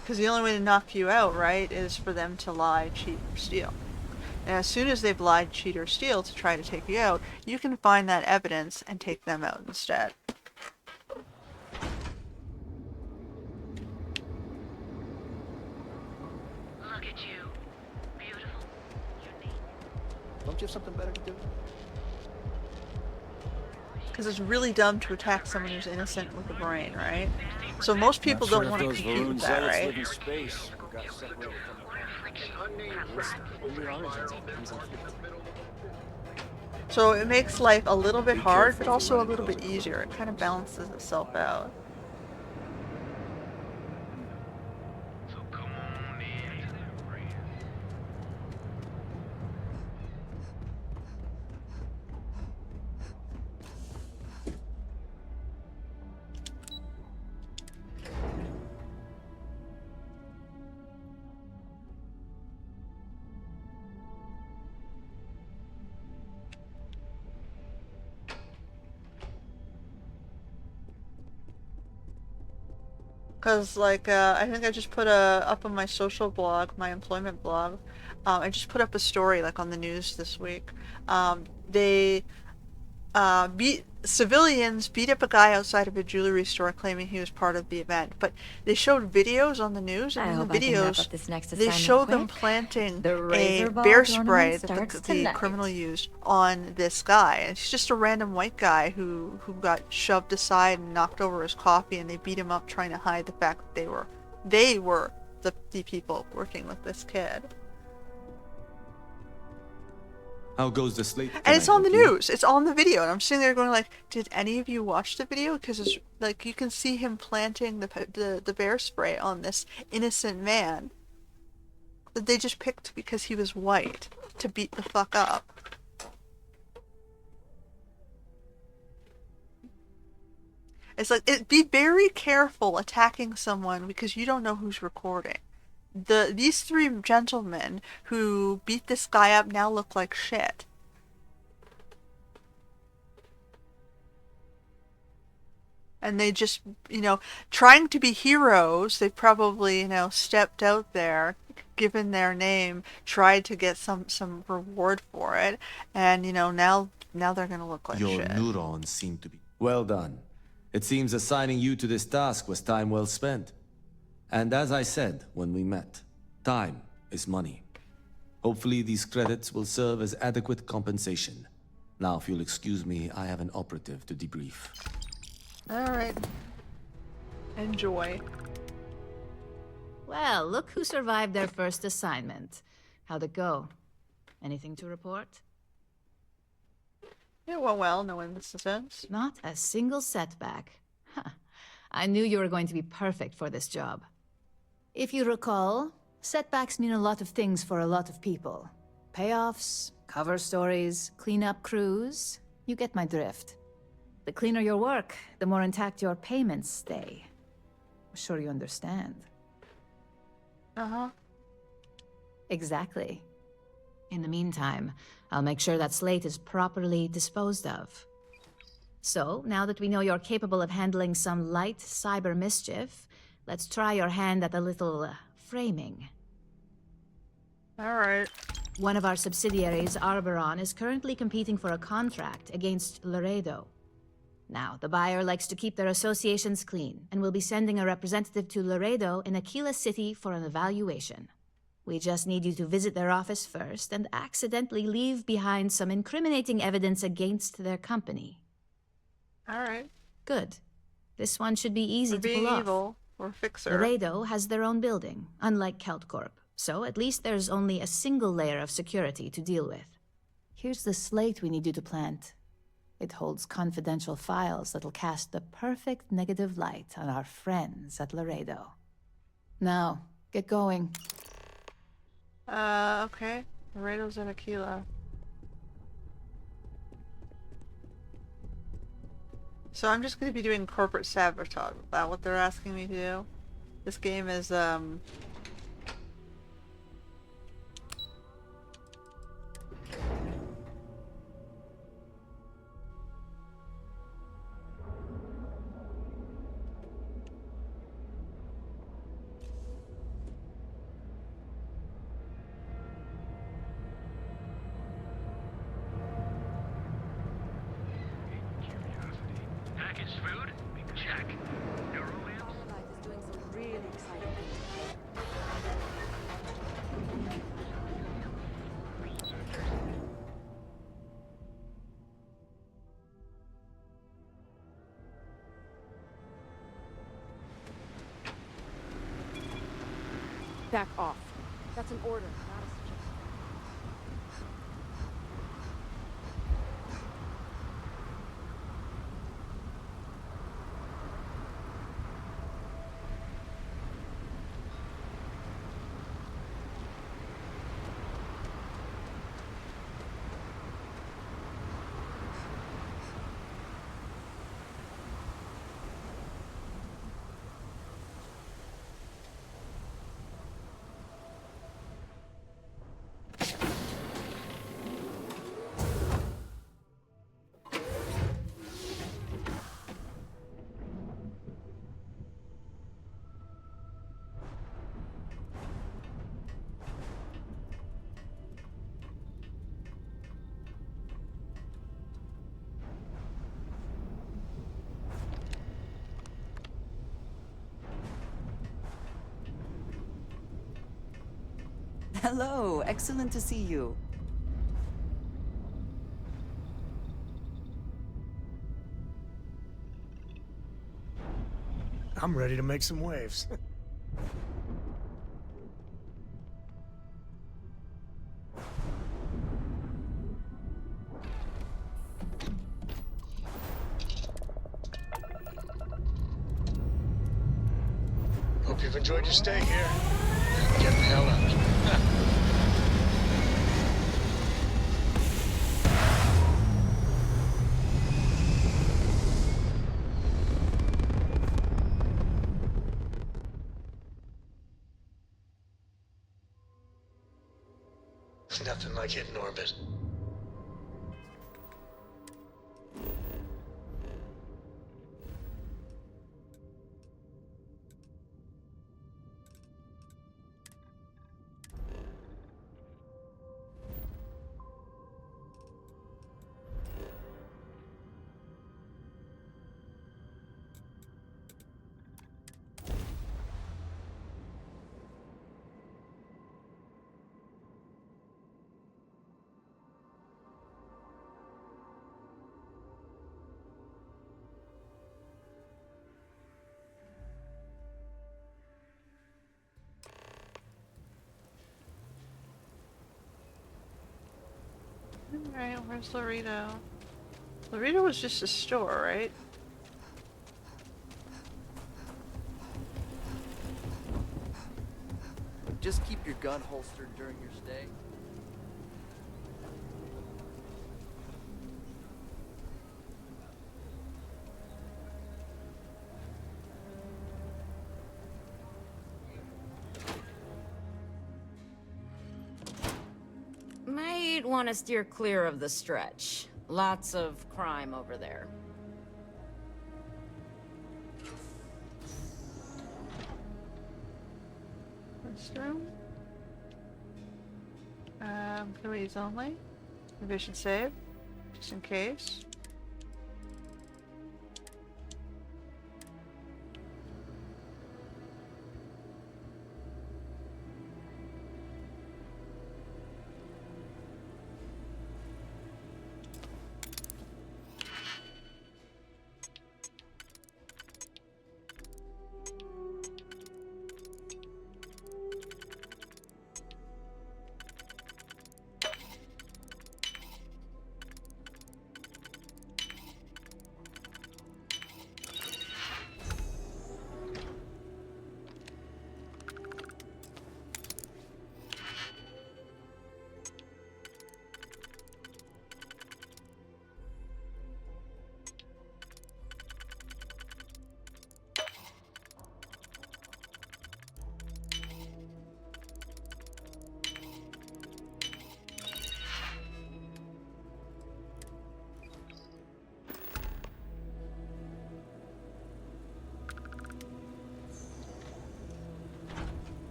Because the only way to knock you out, right, is for them to lie, cheat, or steal. And as soon as they've lied, cheat, or steal to try to take you out, you can find that evidence and take them out instead. Look at you. Beautiful. Unique. Don't you have something better to do? Because it's really dumb to attack someone who's innocent with a brain, right? So most people don't want to compete with that, right? Live in space. Got separated from the origins. So it makes life a little bit hard, but also a little bit easier. It kind of balances itself out. Because, like, I think I just put up on my social blog, my employment blog, I just put up a story, like, on the news this week. Civilians beat up a guy outside of a jewelry store claiming he was part of the event. But they showed videos on the news, and in the videos, they showed them planting a bear spray that the criminal used on this guy. And he's just a random white guy who got shoved aside and knocked over his coffee, and they beat him up trying to hide the fact that they were the people working with this kid. How goes the slate? And it's on the news. It's on the video. And I'm sitting there going like, did any of you watch the video? Because it's like you can see him planting the bear spray on this innocent man that they just picked because he was white to beat the fuck up. It's like, be very careful attacking someone because you don't know who's recording. These three gentlemen who beat this guy up now look like shit. And they just, trying to be heroes, they probably, stepped out there, given their name, tried to get some reward for it, and, now they're gonna look like Your shit. neurons seem to be... Well done. It seems assigning you to this task was time well spent. And as I said when we met, time is money. Hopefully these credits will serve as adequate compensation. Now, if you'll excuse me, I have an operative to debrief. Alright. Enjoy. Well, look who survived their first assignment. How'd it go? Anything to report? It went well, no incidents. Not a single setback. Huh. I knew you were going to be perfect for this job. If you recall, setbacks mean a lot of things for a lot of people. Payoffs, cover stories, cleanup crews. You get my drift. The cleaner your work, the more intact your payments stay. I'm sure you understand. Uh-huh. Exactly. In the meantime, I'll make sure that slate is properly disposed of. So, now that we know you're capable of handling some light cyber mischief, let's try your hand at a little framing. Alright. One of our subsidiaries, Arboron, is currently competing for a contract against Laredo. Now, the buyer likes to keep their associations clean, and will be sending a representative to Laredo in Aquila City for an evaluation. We just need you to visit their office first and accidentally leave behind some incriminating evidence against their company. Alright. Good. This one should be easy to pull off. Evil or fixer. Laredo has their own building, unlike CeltCorp, so at least there's only a single layer of security to deal with. Here's the slate we need you to plant. It holds confidential files that'll cast the perfect negative light on our friends at Laredo. Now, get going. Okay. Laredo's in Aquila. So I'm just going to be doing corporate sabotage. Is that what they're asking me to do? This game is, Packaged food? Check. Neuralims? Starlight is doing some really exciting things. Back off. That's an order, not a suggestion. Hello, excellent to see you. I'm ready to make some waves. Hope you've enjoyed your stay here. Get the hell out. Nothing like hitting orbit. Alright, where's Laredo? Laredo was just a store, right? Just keep your gun holstered during your stay. Might want to steer clear of the stretch. Lots of crime over there. Restroom? Employees only? Maybe I should save? Just in case.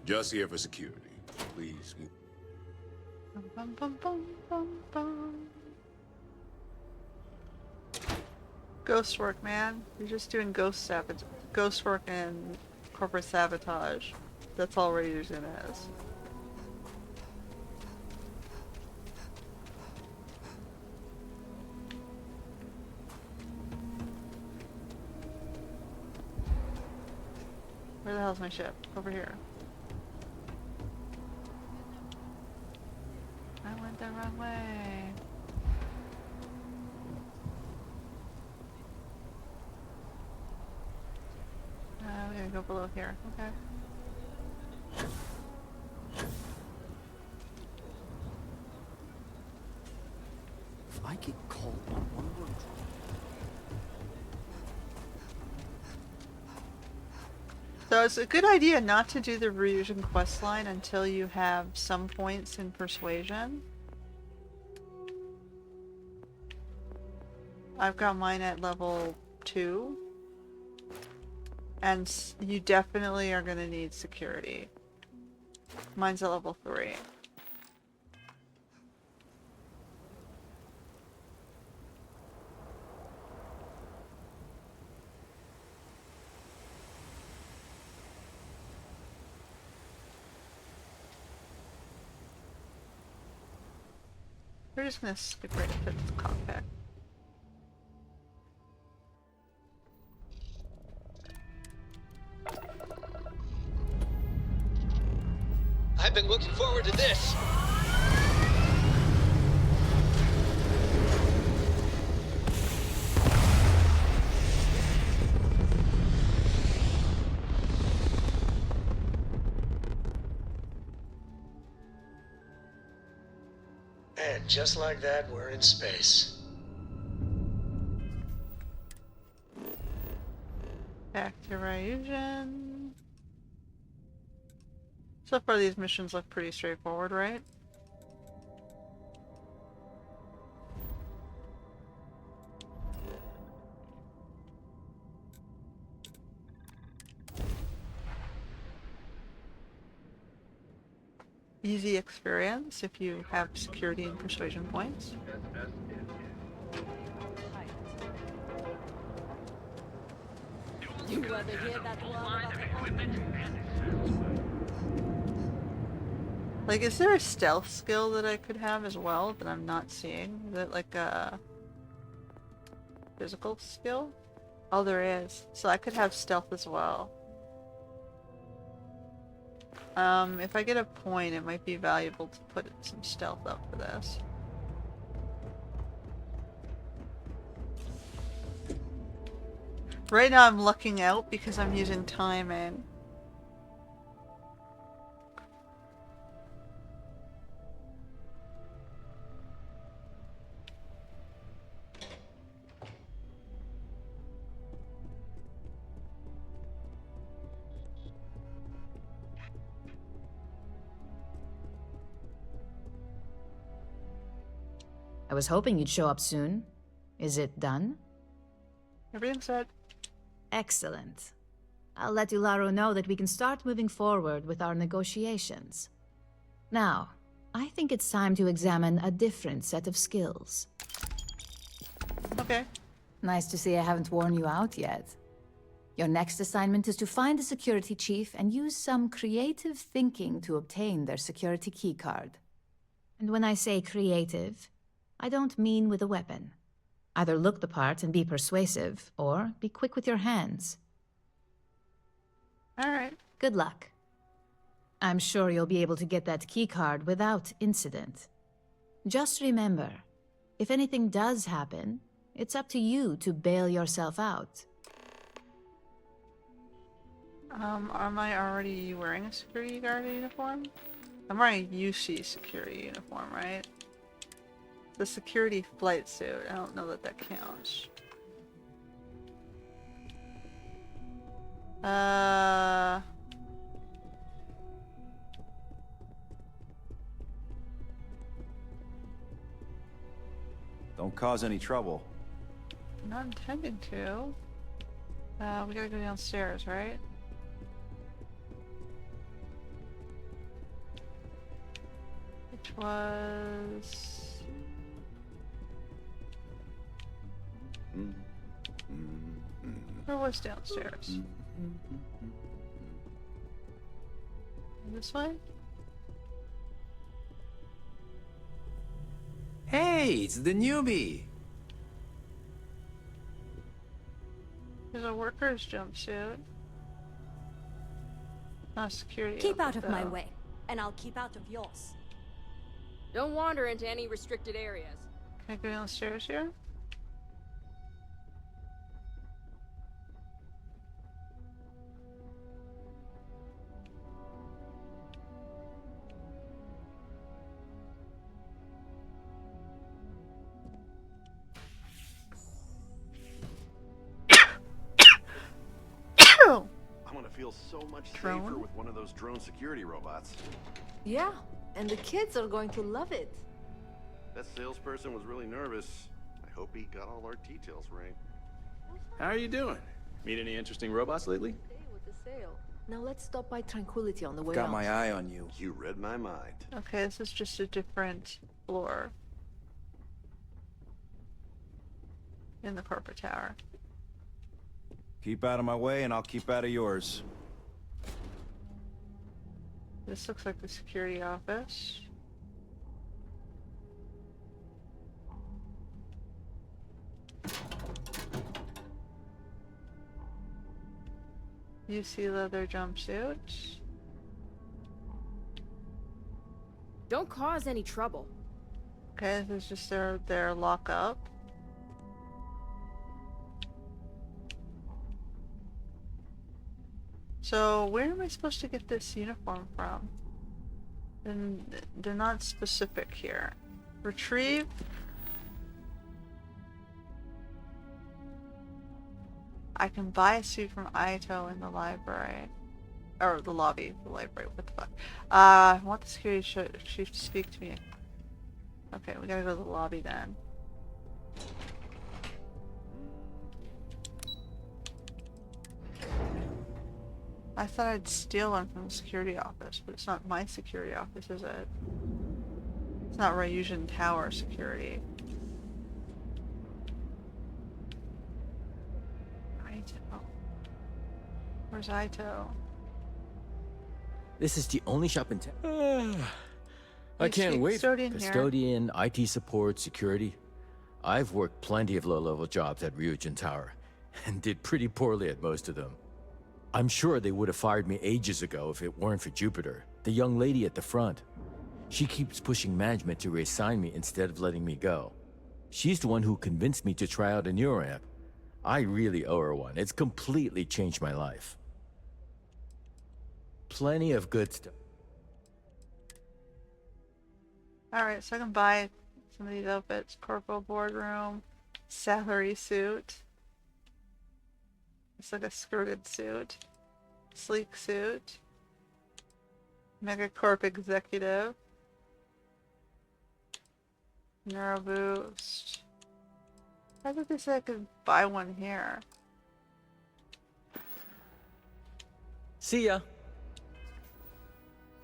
Just here for security. Please. Bum, bum, bum, bum, bum, bum. Ghost work, man. You're just doing ghost work and corporate sabotage. That's all Ryujin is. hell's my ship? Over here. I went the wrong way. We're gonna go below here. Okay. If I get called on one more drop. So it's a good idea not to do the Ryujin questline until you have some points in persuasion. I've got mine at level 2. And you definitely are going to need security. Mine's at level 3. We're just going to skip right into the cockpit. I've been looking forward to this. And just like that, we're in space. Back to Ryujin. So far these missions look pretty straightforward, right? Easy experience if you have security and persuasion points. You ever hear that Like, is there a stealth skill that I could have as well that I'm not seeing? Is it like a physical skill? Oh, there is. So I could have stealth as well. If I get a point, it might be valuable to put some stealth up for this. Right now I'm lucking out because I'm using timing. I was hoping you'd show up soon. Is it done? Everything's set. Excellent. I'll let Ularo know that we can start moving forward with our negotiations. Now, I think it's time to examine a different set of skills. Okay. Nice to see I haven't worn you out yet. Your next assignment is to find the security chief and use some creative thinking to obtain their security keycard. And when I say creative, I don't mean with a weapon. Either look the part and be persuasive, or be quick with your hands. Alright. Good luck. I'm sure you'll be able to get that keycard without incident. Just remember, if anything does happen, it's up to you to bail yourself out. Am I already wearing a security guard uniform? I'm wearing a UC security uniform, right? The security flight suit. I don't know that that counts. Don't cause any trouble. Not intending to. We gotta go downstairs, right? Which was... Where was downstairs? This way? Hey, it's the newbie! There's a worker's jumpsuit. Not security. Keep out of my though. way, and I'll keep out of yours. Don't wander into any restricted areas. Can I go down the stairs here? I'm gonna feel so much Drone? safer with one of those drone security robots. Yeah, and the kids are going to love it. That salesperson was really nervous. I hope he got all our details right. How are you doing? Meet any interesting robots lately? Stay with the sale. Now let's stop by Tranquility on the way Got out. my eye on you. You read my mind. Okay, this is just a different floor in the corporate tower. Keep out of my way and I'll keep out of yours. This looks like the security office. UC leather jumpsuit. Don't cause any trouble. Okay, this is just their lockup. So where am I supposed to get this uniform from? And they're not specific here. Retrieve. I can buy a suit from Aito in the library. Or the lobby, the library, what the fuck. I want the security chief to speak to me. Okay, we gotta go to the lobby then. I thought I'd steal one from the security office, but it's not my security office, is it? It's not Ryujin Tower security. Aito. Where's Aito? This is the only shop in town. I You can't speak wait. custodian here. Custodian, IT support, security. I've worked plenty of low-level jobs at Ryujin Tower, and did pretty poorly at most of them. I'm sure they would have fired me ages ago if it weren't for Jupiter, the young lady at the front. She keeps pushing management to reassign me instead of letting me go. She's the one who convinced me to try out a neuroamp. I really owe her one. It's completely changed my life. Plenty of good stuff. Alright, so I can buy some of these outfits. Corporal boardroom, salary suit. It's like a skirted suit. Sleek suit. Megacorp executive. Neuro boost. I thought they said I could buy one here. See ya.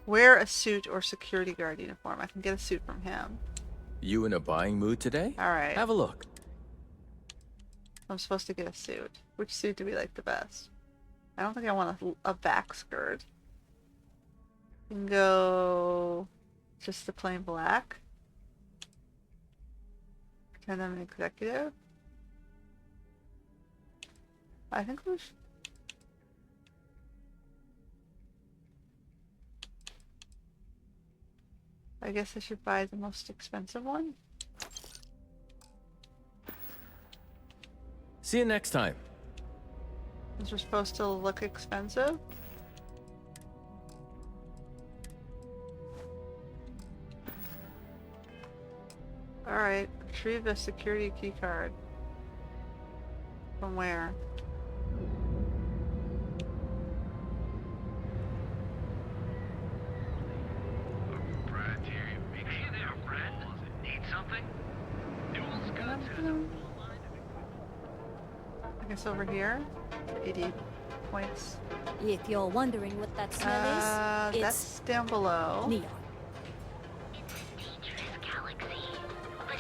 Wear a suit or security guard uniform. I can get a suit from him. You in a buying mood today? Alright. Have a look. I'm supposed to get a suit. Which suit do we like the best? I don't think I want a back skirt. You can go just the plain black. Pretend I'm an executive. I think we should... I guess I should buy the most expensive one. See you next time. These are supposed to look expensive. Alright, retrieve the security key card. From where? Proprietary mix. Hey there, friend. Need something? Dual guns has a full line of I guess over here. 80 points. If you're wondering what that smell is, that's down below. neon.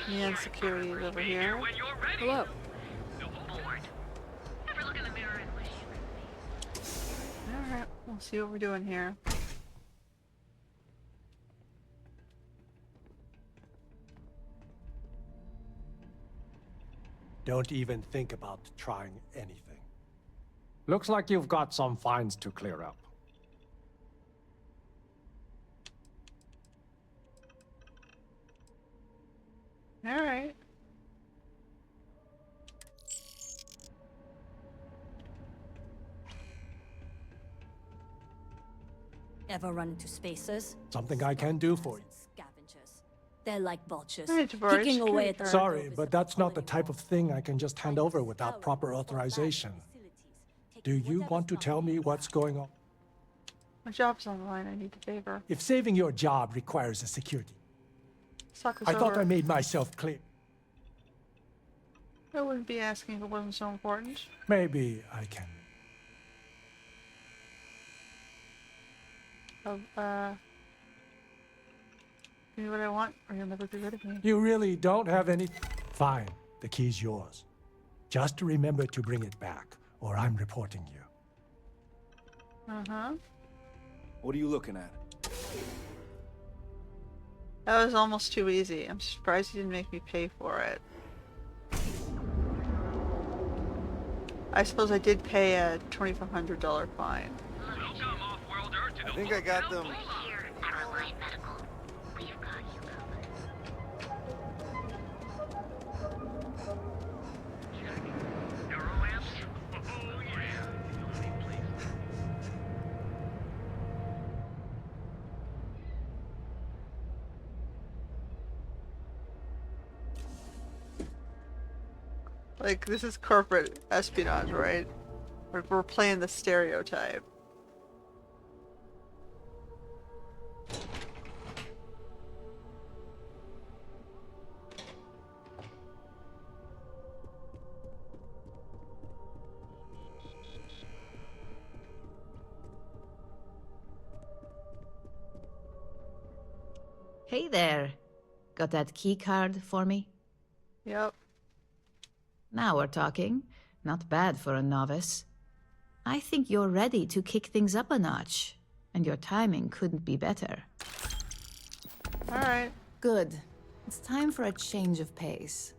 Neon security is over here. Hello. Alright, we'll see what we're doing here. Don't even think about trying anything. Looks like you've got some fines to clear up. Alright. Ever run into spacers? Something I can do for you. Scavengers. They're like vultures, Hey, Tavares, picking away at the Sorry, but that's not the type of thing I can just hand over without proper authorization. Do you want to tell me what's going on? My job's online. I need a favor. If saving your job requires a security, Suck us I thought over. I made myself clear. I wouldn't be asking if it wasn't so important. Maybe I can. Give me what I want, or you'll never be rid of me. You really don't have any... Fine, the key's yours. Just remember to bring it back, or I'm reporting you. Uh-huh. What are you looking at? That was almost too easy. I'm surprised you didn't make me pay for it. I suppose I did pay a $2,500 fine. I think I got them. Here at Reliant Medical, we've got you covered. Oh, yeah. Like, this is corporate espionage, right? We're playing the stereotype. Hey there. Got that key card for me? Yep. Now we're talking. Not bad for a novice. I think you're ready to kick things up a notch, and your timing couldn't be better. Alright. Good. It's time for a change of pace.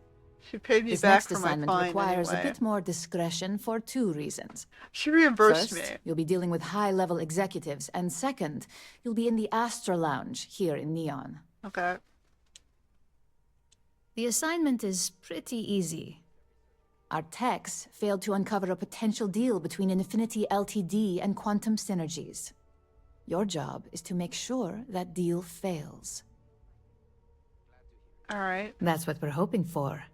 She paid me This back next for my assignment fine requires anyway. a bit more discretion for two reasons. She reimbursed First, me. you'll be dealing with high-level executives, and second, you'll be in the Astra Lounge here in Neon. Okay. The assignment is pretty easy. Our techs failed to uncover a potential deal between Infinity Ltd. And Quantum Synergies. Your job is to make sure that deal fails. Alright. That's what we're hoping for.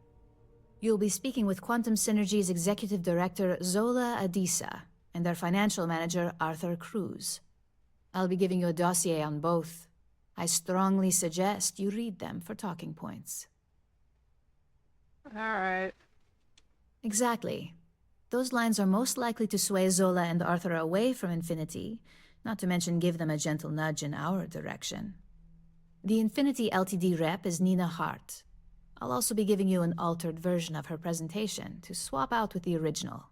You'll be speaking with Quantum Synergy's Executive Director Zola Adisa and their financial manager Arthur Cruz. I'll be giving you a dossier on both. I strongly suggest you read them for talking points. Alright. Exactly. Those lines are most likely to sway Zola and Arthur away from Infinity, not to mention give them a gentle nudge in our direction. The Infinity Ltd. rep is Nina Hart. I'll also be giving you an altered version of her presentation to swap out with the original.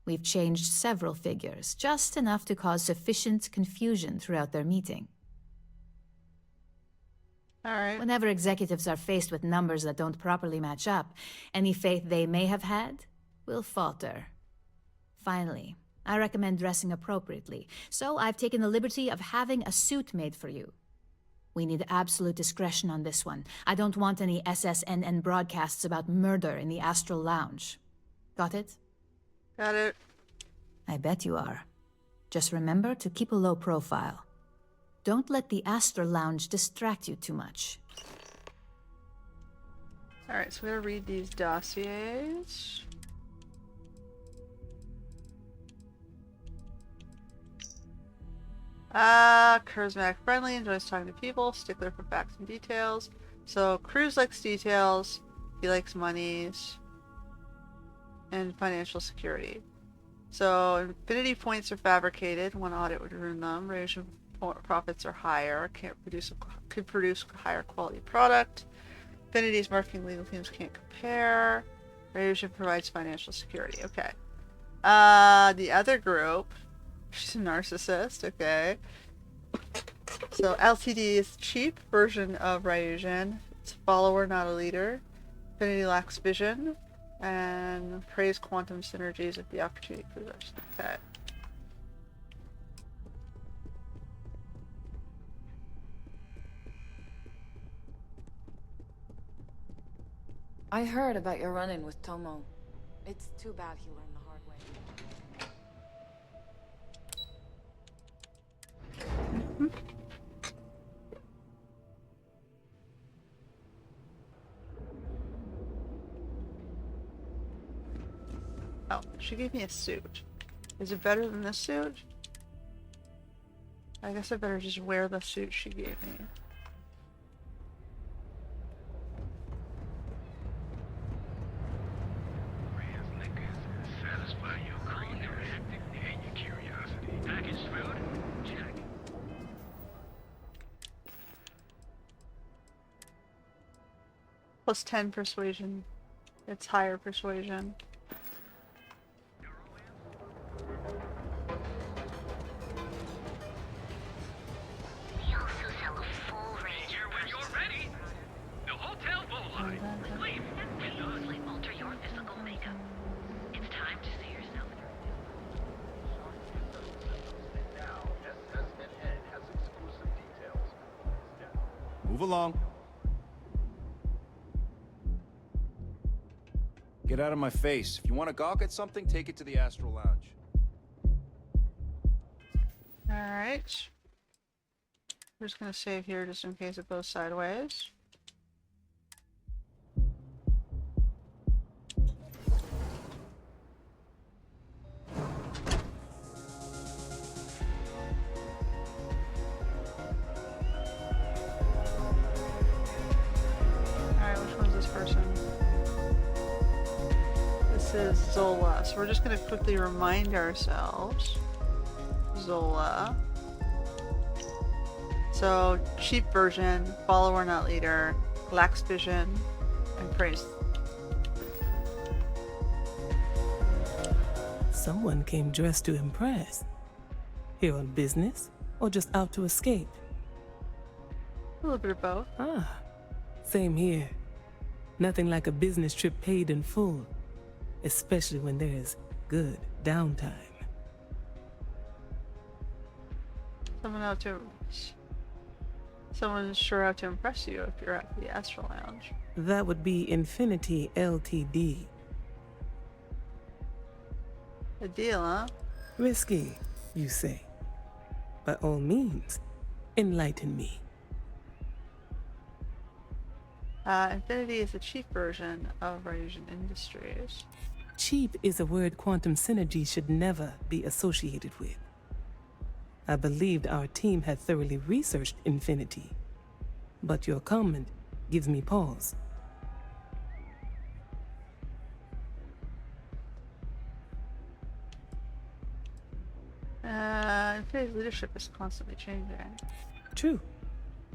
We've changed several figures, just enough to cause sufficient confusion throughout their meeting. Alright. Whenever executives are faced with numbers that don't properly match up, any faith they may have had will falter. Finally, I recommend dressing appropriately, so I've taken the liberty of having a suit made for you. We need absolute discretion on this one. I don't want any SSNN broadcasts about murder in the Astral Lounge. Got it? Got it. I bet you are. Just remember to keep a low profile. Don't let the Astral Lounge distract you too much. Alright, so we gotta read these dossiers. Charismatic, friendly, enjoys talking to people, stickler for facts and details. So Cruz likes details, he likes monies, and financial security. So infinity points are fabricated. One audit would ruin them. Ryujin profits are higher. Could produce higher quality product. Infinity's marketing legal teams can't compare. Ryujin provides financial security. Okay. The other group. She's a narcissist. Okay. So LTD is cheap version of Ryujin. It's a follower, not a leader. Infinity lacks vision. And praise quantum synergies if the opportunity presents. Okay. I heard about your run-in with Tomo. It's too bad he learned the hard way. Oh, she gave me a suit. Is it better than this suit? I guess I better just wear the suit she gave me. Satisfy your creative and your curiosity. Packaged food? Check. Plus 10 persuasion. It's higher persuasion. We also sell a full range Here when you're ready. The hotel phone line. Sleep. continuously alter your physical makeup. It's time to see yourself Move along. Get out of my face. If you want to gawk at something, take it to the Astral Lounge. Alright. We're just gonna save here just in case it goes sideways. Alright, which one's this person? This is Zola, so we're just gonna quickly remind ourselves. Zola. So, cheap version, follower not leader, lacks vision, and praise. Someone came dressed to impress. Here on business, or just out to escape? A little bit of both. Ah, same here. Nothing like a business trip paid in full, especially when there's good downtime. Someone's sure out to impress you if you're at the Astral Lounge. That would be Infinity Ltd. A deal, huh? Risky, you say. By all means, enlighten me. Infinity is the cheap version of Ryujin Industries. Cheap is a word quantum synergy should never be associated with. I believed our team had thoroughly researched Infinity, but your comment gives me pause. Infinity's leadership is constantly changing. True.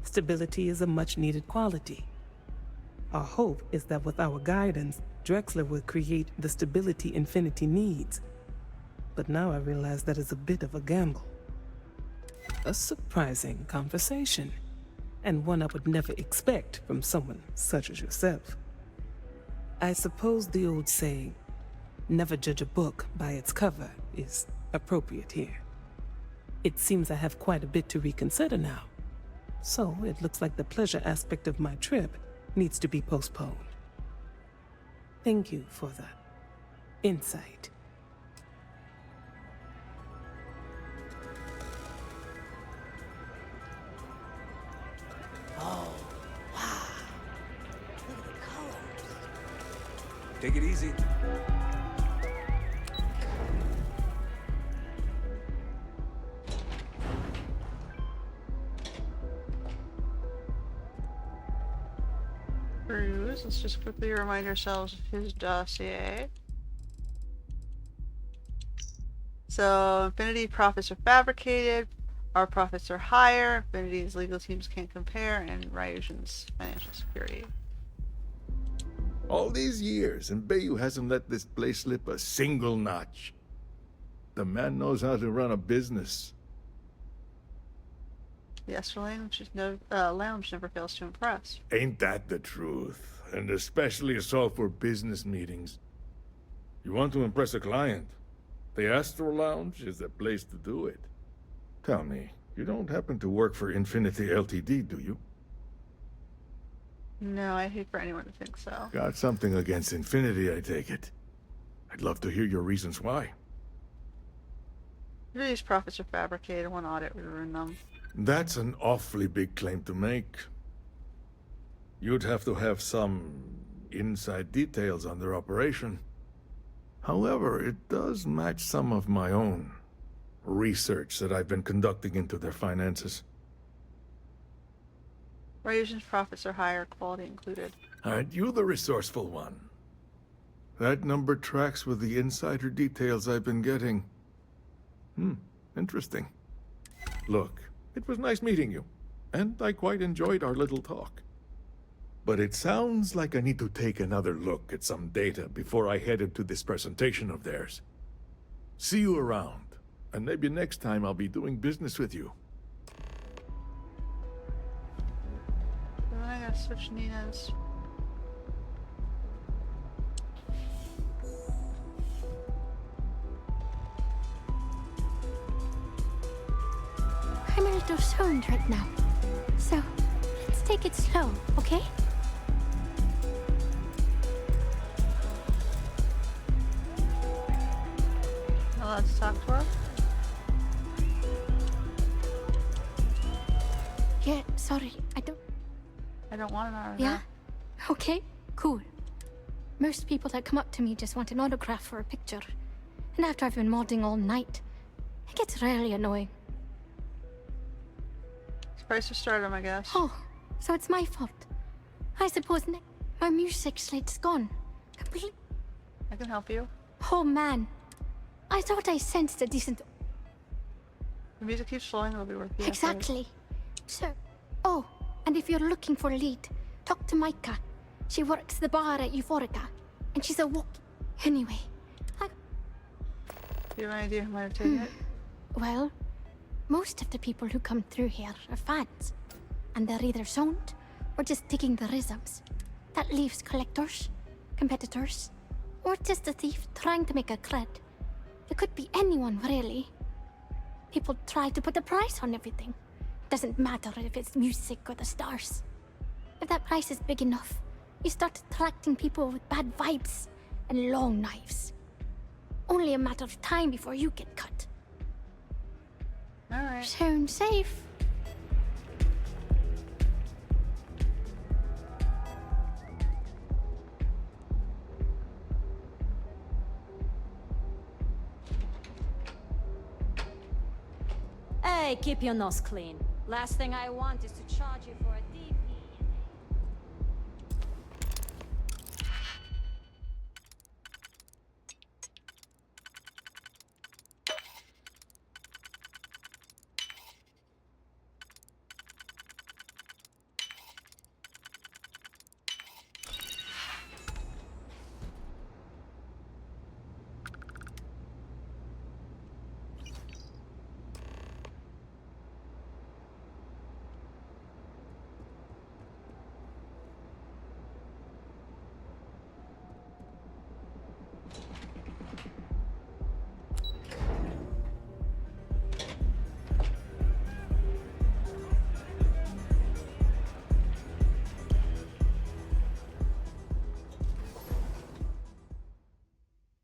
Stability is a much-needed quality. Our hope is that with our guidance, Drexler will create the stability Infinity needs. But now I realize that is a bit of a gamble. A surprising conversation, and one I would never expect from someone such as yourself. I suppose the old saying, never judge a book by its cover, is appropriate here. It seems I have quite a bit to reconsider now, so it looks like the pleasure aspect of my trip needs to be postponed. Thank you for the insight. Oh, wow. Look at the colors. Take it easy. Cruise. Let's just quickly remind ourselves of his dossier. So, Infinity profits are fabricated, our profits are higher, Infinity's legal teams can't compare, and Ryujin's financial security. All these years, and Bayu hasn't let this place slip a single notch. The man knows how to run a business. The Astral Lounge never fails to impress. Ain't that the truth? And especially so for business meetings. You want to impress a client? The Astral Lounge is the place to do it. Tell me, you don't happen to work for Infinity Ltd, do you? No, I hate for anyone to think so. Got something against Infinity, I take it. I'd love to hear your reasons why. These profits are fabricated. One audit would ruin them. That's an awfully big claim to make. You'd have to have some inside details on their operation. However, it does match some of my own research that I've been conducting into their finances. Ryujin's profits are higher, quality included. Aren't you the resourceful one? That number tracks with the insider details I've been getting. Interesting. Look, it was nice meeting you, and I quite enjoyed our little talk. But it sounds like I need to take another look at some data before I head into this presentation of theirs. See you around, and maybe next time I'll be doing business with you. Then I gotta switch Nina's. I'm a little stoned right now, so let's take it slow, okay? Now let's talk to her. Yeah, sorry, I don't want an autograph. Yeah? Okay, cool. Most people that come up to me just want an autograph for a picture. And after I've been modding all night, it gets really annoying. Price of stardom, I guess. Oh, so it's my fault. I suppose my music slate's gone. Completely. I can help you. Oh man. I thought I sensed a decent... The music keeps flowing, it'll be worth it. Exactly. So, oh, and if you're looking for a lead, talk to Micah. She works the bar at Euphorica, and she's a walk... Anyway, Do you have any idea who might have taken it? Well, most of the people who come through here are fans, and they're either zoned or just digging the rhythms. That leaves collectors, competitors, or just a thief trying to make a cred. It could be anyone, really. People try to put a price on everything. Doesn't matter if it's music or the stars. If that price is big enough, you start attracting people with bad vibes and long knives. Only a matter of time before you get cut. Alright. Sound safe. Hey, keep your nose clean. Last thing I want is to charge you for a DP.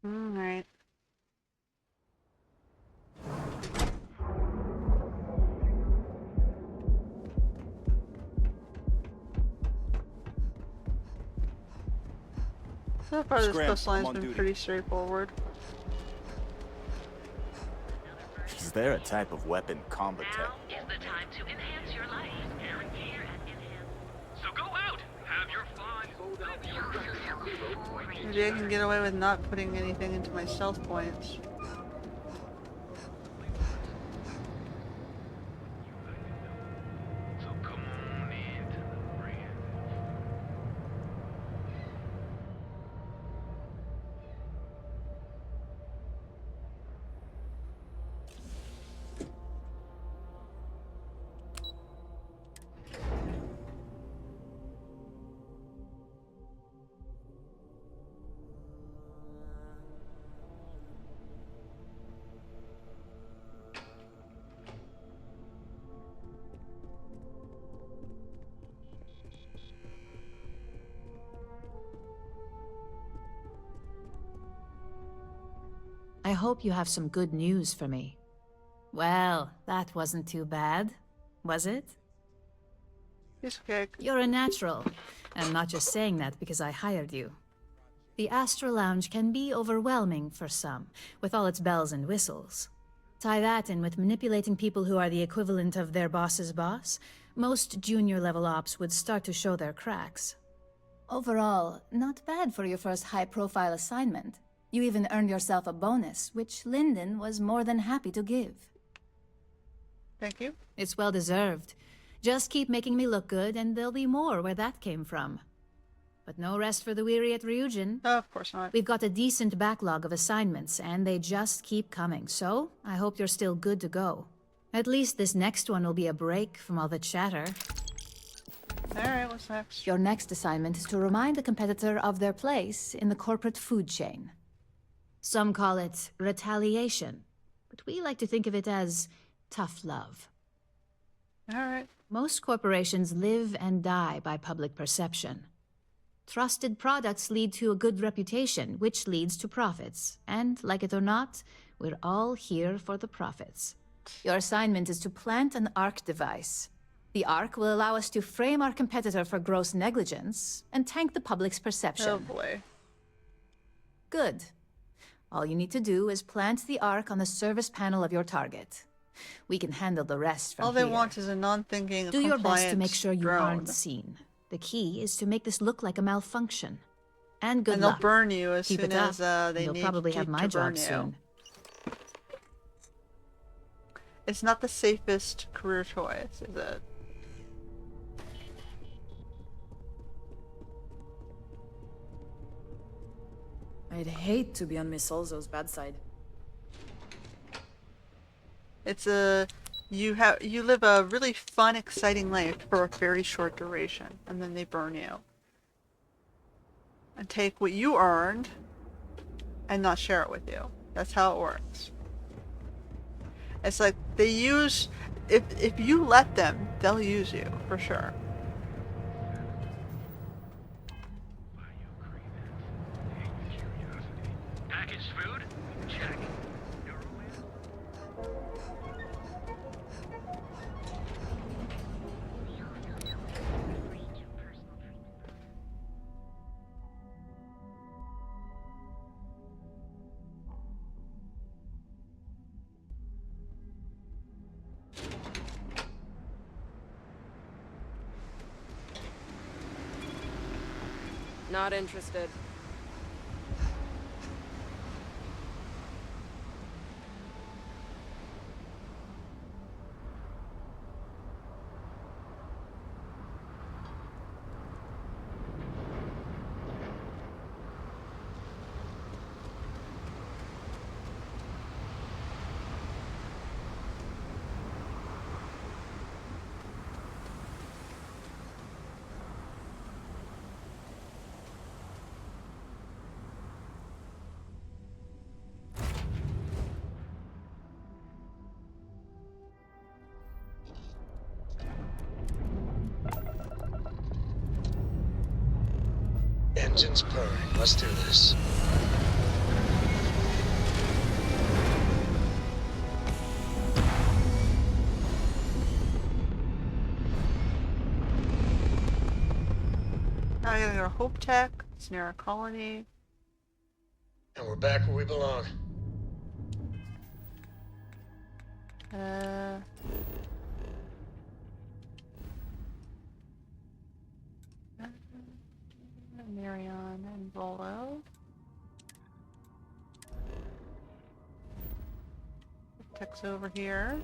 Alright. So far, this quest line's been pretty straightforward. Is there a type of weapon combat tech? Now is the time to enhance your life. Aaron here at Enhance. So go out, have your fun. Maybe I can get away with not putting anything into my stealth points. So come on into the brand. I hope you have some good news for me. Well, that wasn't too bad, was it? Piece of cake. You're a natural. I'm not just saying that because I hired you. The Astral Lounge can be overwhelming for some, with all its bells and whistles. Tie that in with manipulating people who are the equivalent of their boss's boss, most junior-level ops would start to show their cracks. Overall, not bad for your first high-profile assignment. You even earned yourself a bonus, which Lyndon was more than happy to give. Thank you. It's well deserved. Just keep making me look good, and there'll be more where that came from. But no rest for the weary at Ryujin. Oh, of course not. We've got a decent backlog of assignments, and they just keep coming, so I hope you're still good to go. At least this next one will be a break from all the chatter. Alright, what's next? Your next assignment is to remind the competitor of their place in the corporate food chain. Some call it retaliation, but we like to think of it as tough love. Alright. Most corporations live and die by public perception. Trusted products lead to a good reputation, which leads to profits. And, like it or not, we're all here for the profits. Your assignment is to plant an ARC device. The ARC will allow us to frame our competitor for gross negligence and tank the public's perception. Oh boy. Good. All you need to do is plant the ARC on the service panel of your target. We can handle the rest from All here. they want is a non-thinking, Do your best to make sure you drone. aren't seen. The key is to make this look like a malfunction. And good And luck. they'll burn you as Keep soon it up, as and they you'll need probably have to my burn job you. soon. It's not the safest career choice, is it? I'd hate to be on Miss Olzo's bad side. It's you live a really fun, exciting life for a very short duration, and then they burn you. And take what you earned and not share it with you. That's how it works. It's like they use if you let them, they'll use you for sure. Packaged food? Check. Not interested. Engines purring. Let's do this. Now I gotta go to Hope Tech. It's near our colony. And we're back where we belong. Marion and Volo. Tech's over here.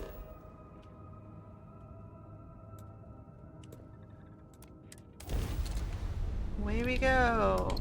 Away we go.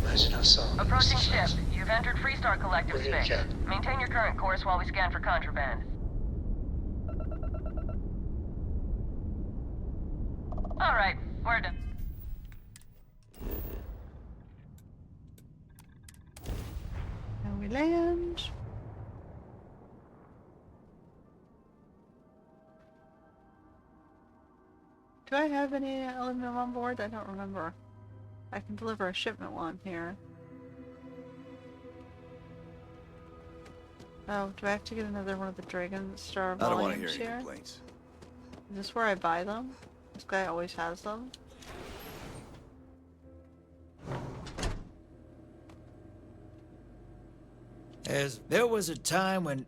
Imagine how solemn. Approaching ship. You've entered Freestar Collective We're here, space. Captain. Maintain your current course while we scan for contraband. All right, we're done. land. Do I have any aluminum on board? I don't remember. I can deliver a shipment while I'm here. Oh, do I have to get another one of the Dragon Star I don't want to hear volumes any here? complaints. Is this where I buy them? This guy always has them. As there was a time when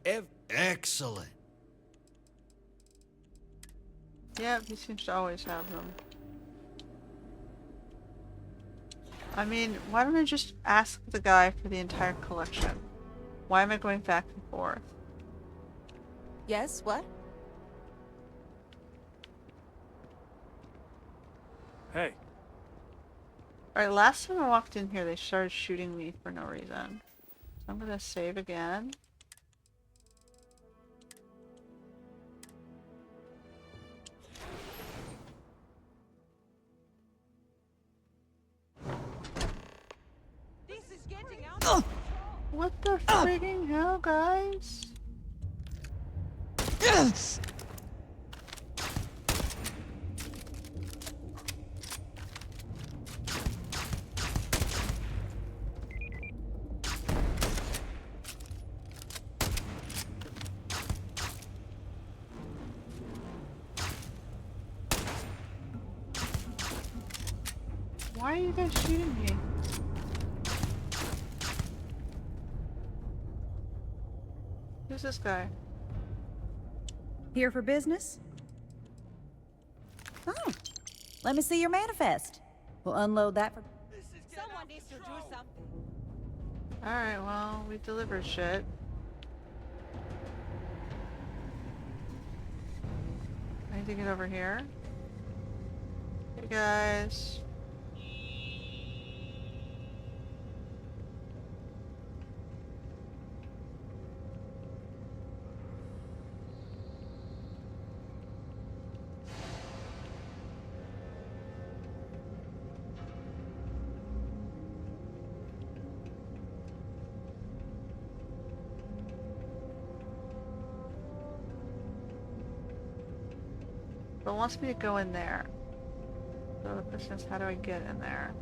excellent. Yeah, he seems to always have them. I mean, why don't I just ask the guy for the entire collection? Why am I going back and forth? Yes, what? Hey. Alright, last time I walked in here, they started shooting me for no reason. So I'm gonna save again. What the frigging hell, guys? Yes! Why are you guys shooting me? Who's this guy? Here for business? Oh, let me see your manifest. We'll unload that for... Someone needs to do something. Alright, well, we delivered shit. I need to get over here. Hey guys. But it wants me to go in there. So the question is, how do I get in there?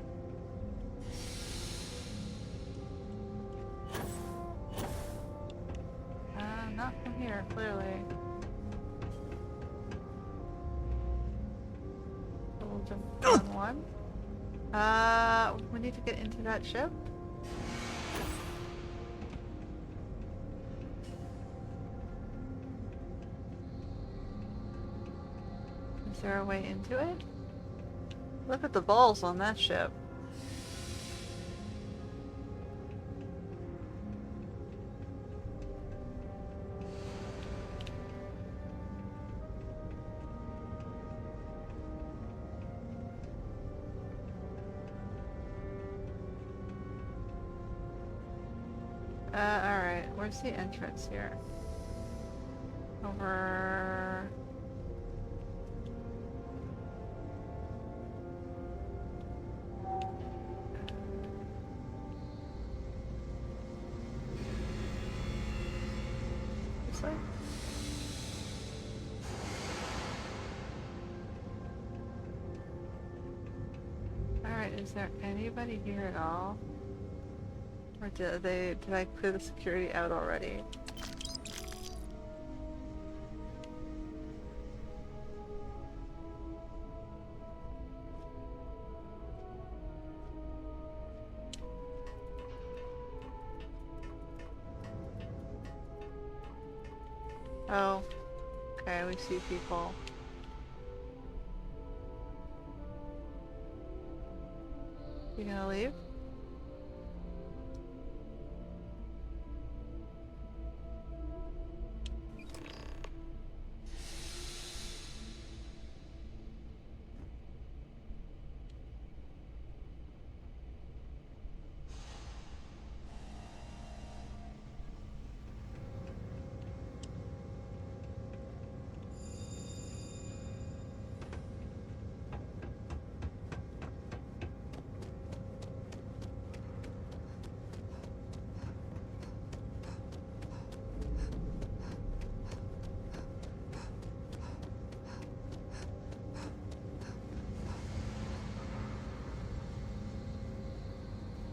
Not from here, clearly. So we'll jump on one. We need to get into that ship. Is there a way into it? Look at the balls on that ship. Alright, where's the entrance here? Over... this way? Alright, is there anybody here at all? Or did I clear the security out already? Oh, okay, we see people. You gonna leave?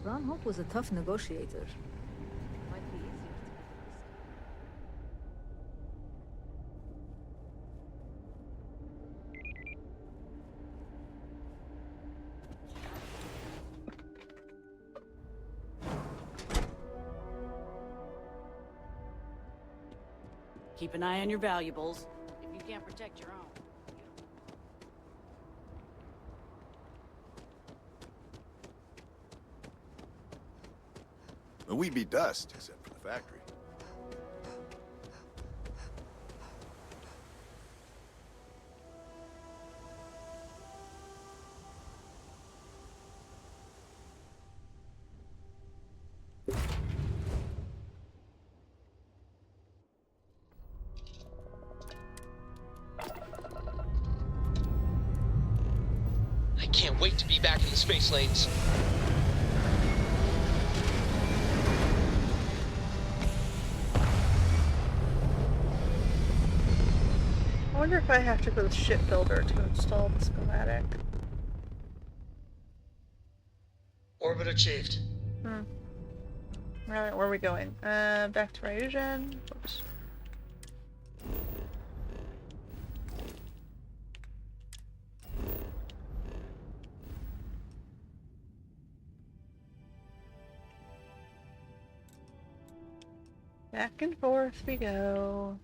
Ron Hope was a tough negotiator. Might be easier to Keep an eye on your valuables. If you can't protect your own. Well, we'd be dust, except for the factory. I can't wait to be back in the space lanes. I wonder if I have to go to the shipbuilder to install the schematic. Orbit achieved. Alright, where are we going? Back to Ryujin. Oops. Back and forth we go.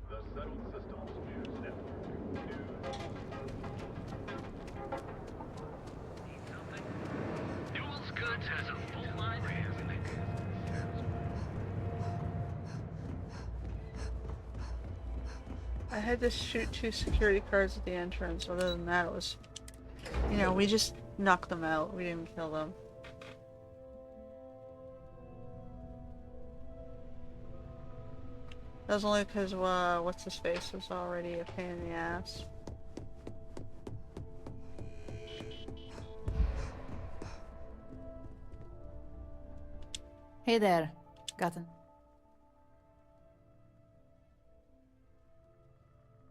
The Settled Systems News Network. Need something? Newell's Goods has a full line of I had to shoot 2 security guards at the entrance. Other than that, it was... You know, we just knocked them out. We didn't kill them. That was only because, what's-his-face was already a pain in the ass. Hey there, Gotten.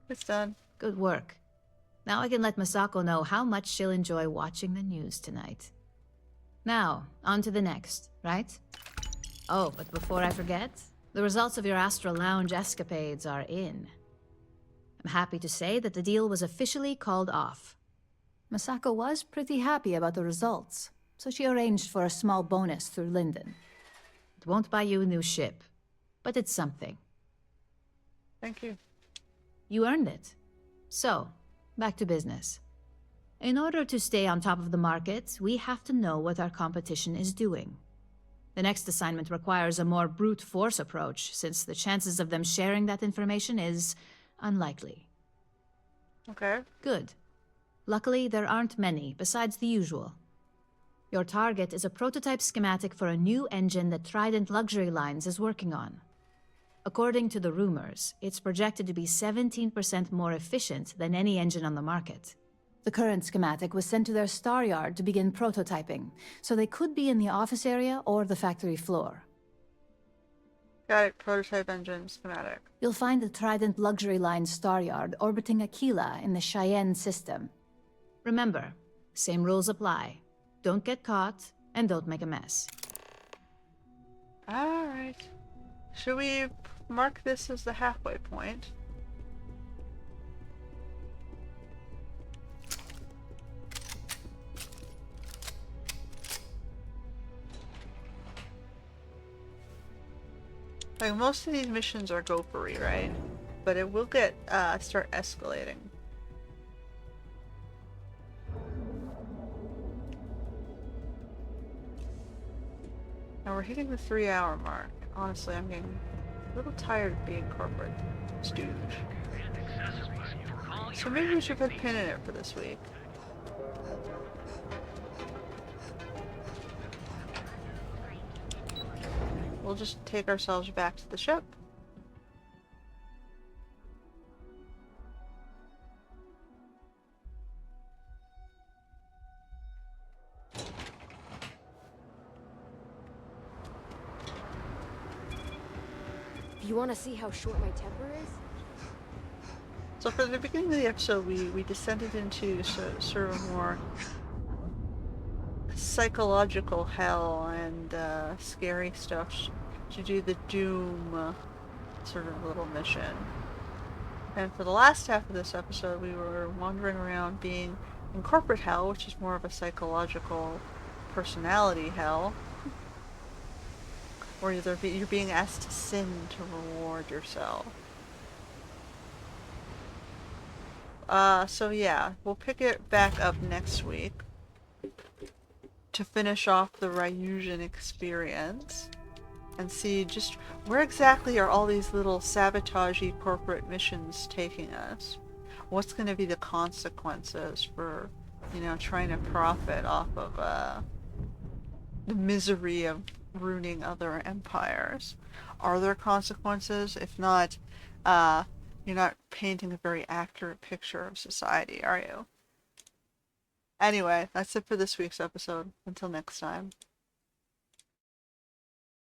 It's done. Good work. Now I can let Masako know how much she'll enjoy watching the news tonight. Now, on to the next, right? Oh, but before I forget, the results of your Astral Lounge escapades are in. I'm happy to say that the deal was officially called off. Masako was pretty happy about the results, so she arranged for a small bonus through Linden. It won't buy you a new ship, but it's something. Thank you. You earned it. So, back to business. In order to stay on top of the market, we have to know what our competition is doing. The next assignment requires a more brute force approach, since the chances of them sharing that information is unlikely. Okay. Good. Luckily, there aren't many, besides the usual. Your target is a prototype schematic for a new engine that Trident Luxury Lines is working on. According to the rumors, it's projected to be 17% more efficient than any engine on the market. The current schematic was sent to their star yard to begin prototyping, so they could be in the office area or the factory floor. Got it. Prototype engine schematic. You'll find the Trident Luxury Line star yard orbiting Aquila in the Cheyenne system. Remember, same rules apply. Don't get caught, and don't make a mess. Alright. Should we mark this as the halfway point? Like, most of these missions are gopher-y, right? But it will get, start escalating. Now we're hitting the 3-hour mark. Honestly, I'm getting a little tired of being corporate stooge. So maybe we should put a pin in it for this week. We'll just take ourselves back to the ship. You want to see how short my temper is? So for the beginning of the episode, we descended into sort of more psychological hell and scary stuff to do the Doom sort of little mission. And for the last half of this episode, we were wandering around being in corporate hell, which is more of a psychological personality hell, where you're being asked to sin to reward yourself. So yeah, we'll pick it back up next week to finish off the Ryujin experience and see just where exactly are all these little sabotage-y corporate missions taking us. What's going to be the consequences for, trying to profit off of the misery of ruining other empires? Are there consequences? If not, you're not painting a very accurate picture of society, are you? Anyway, that's it for this week's episode. Until next time.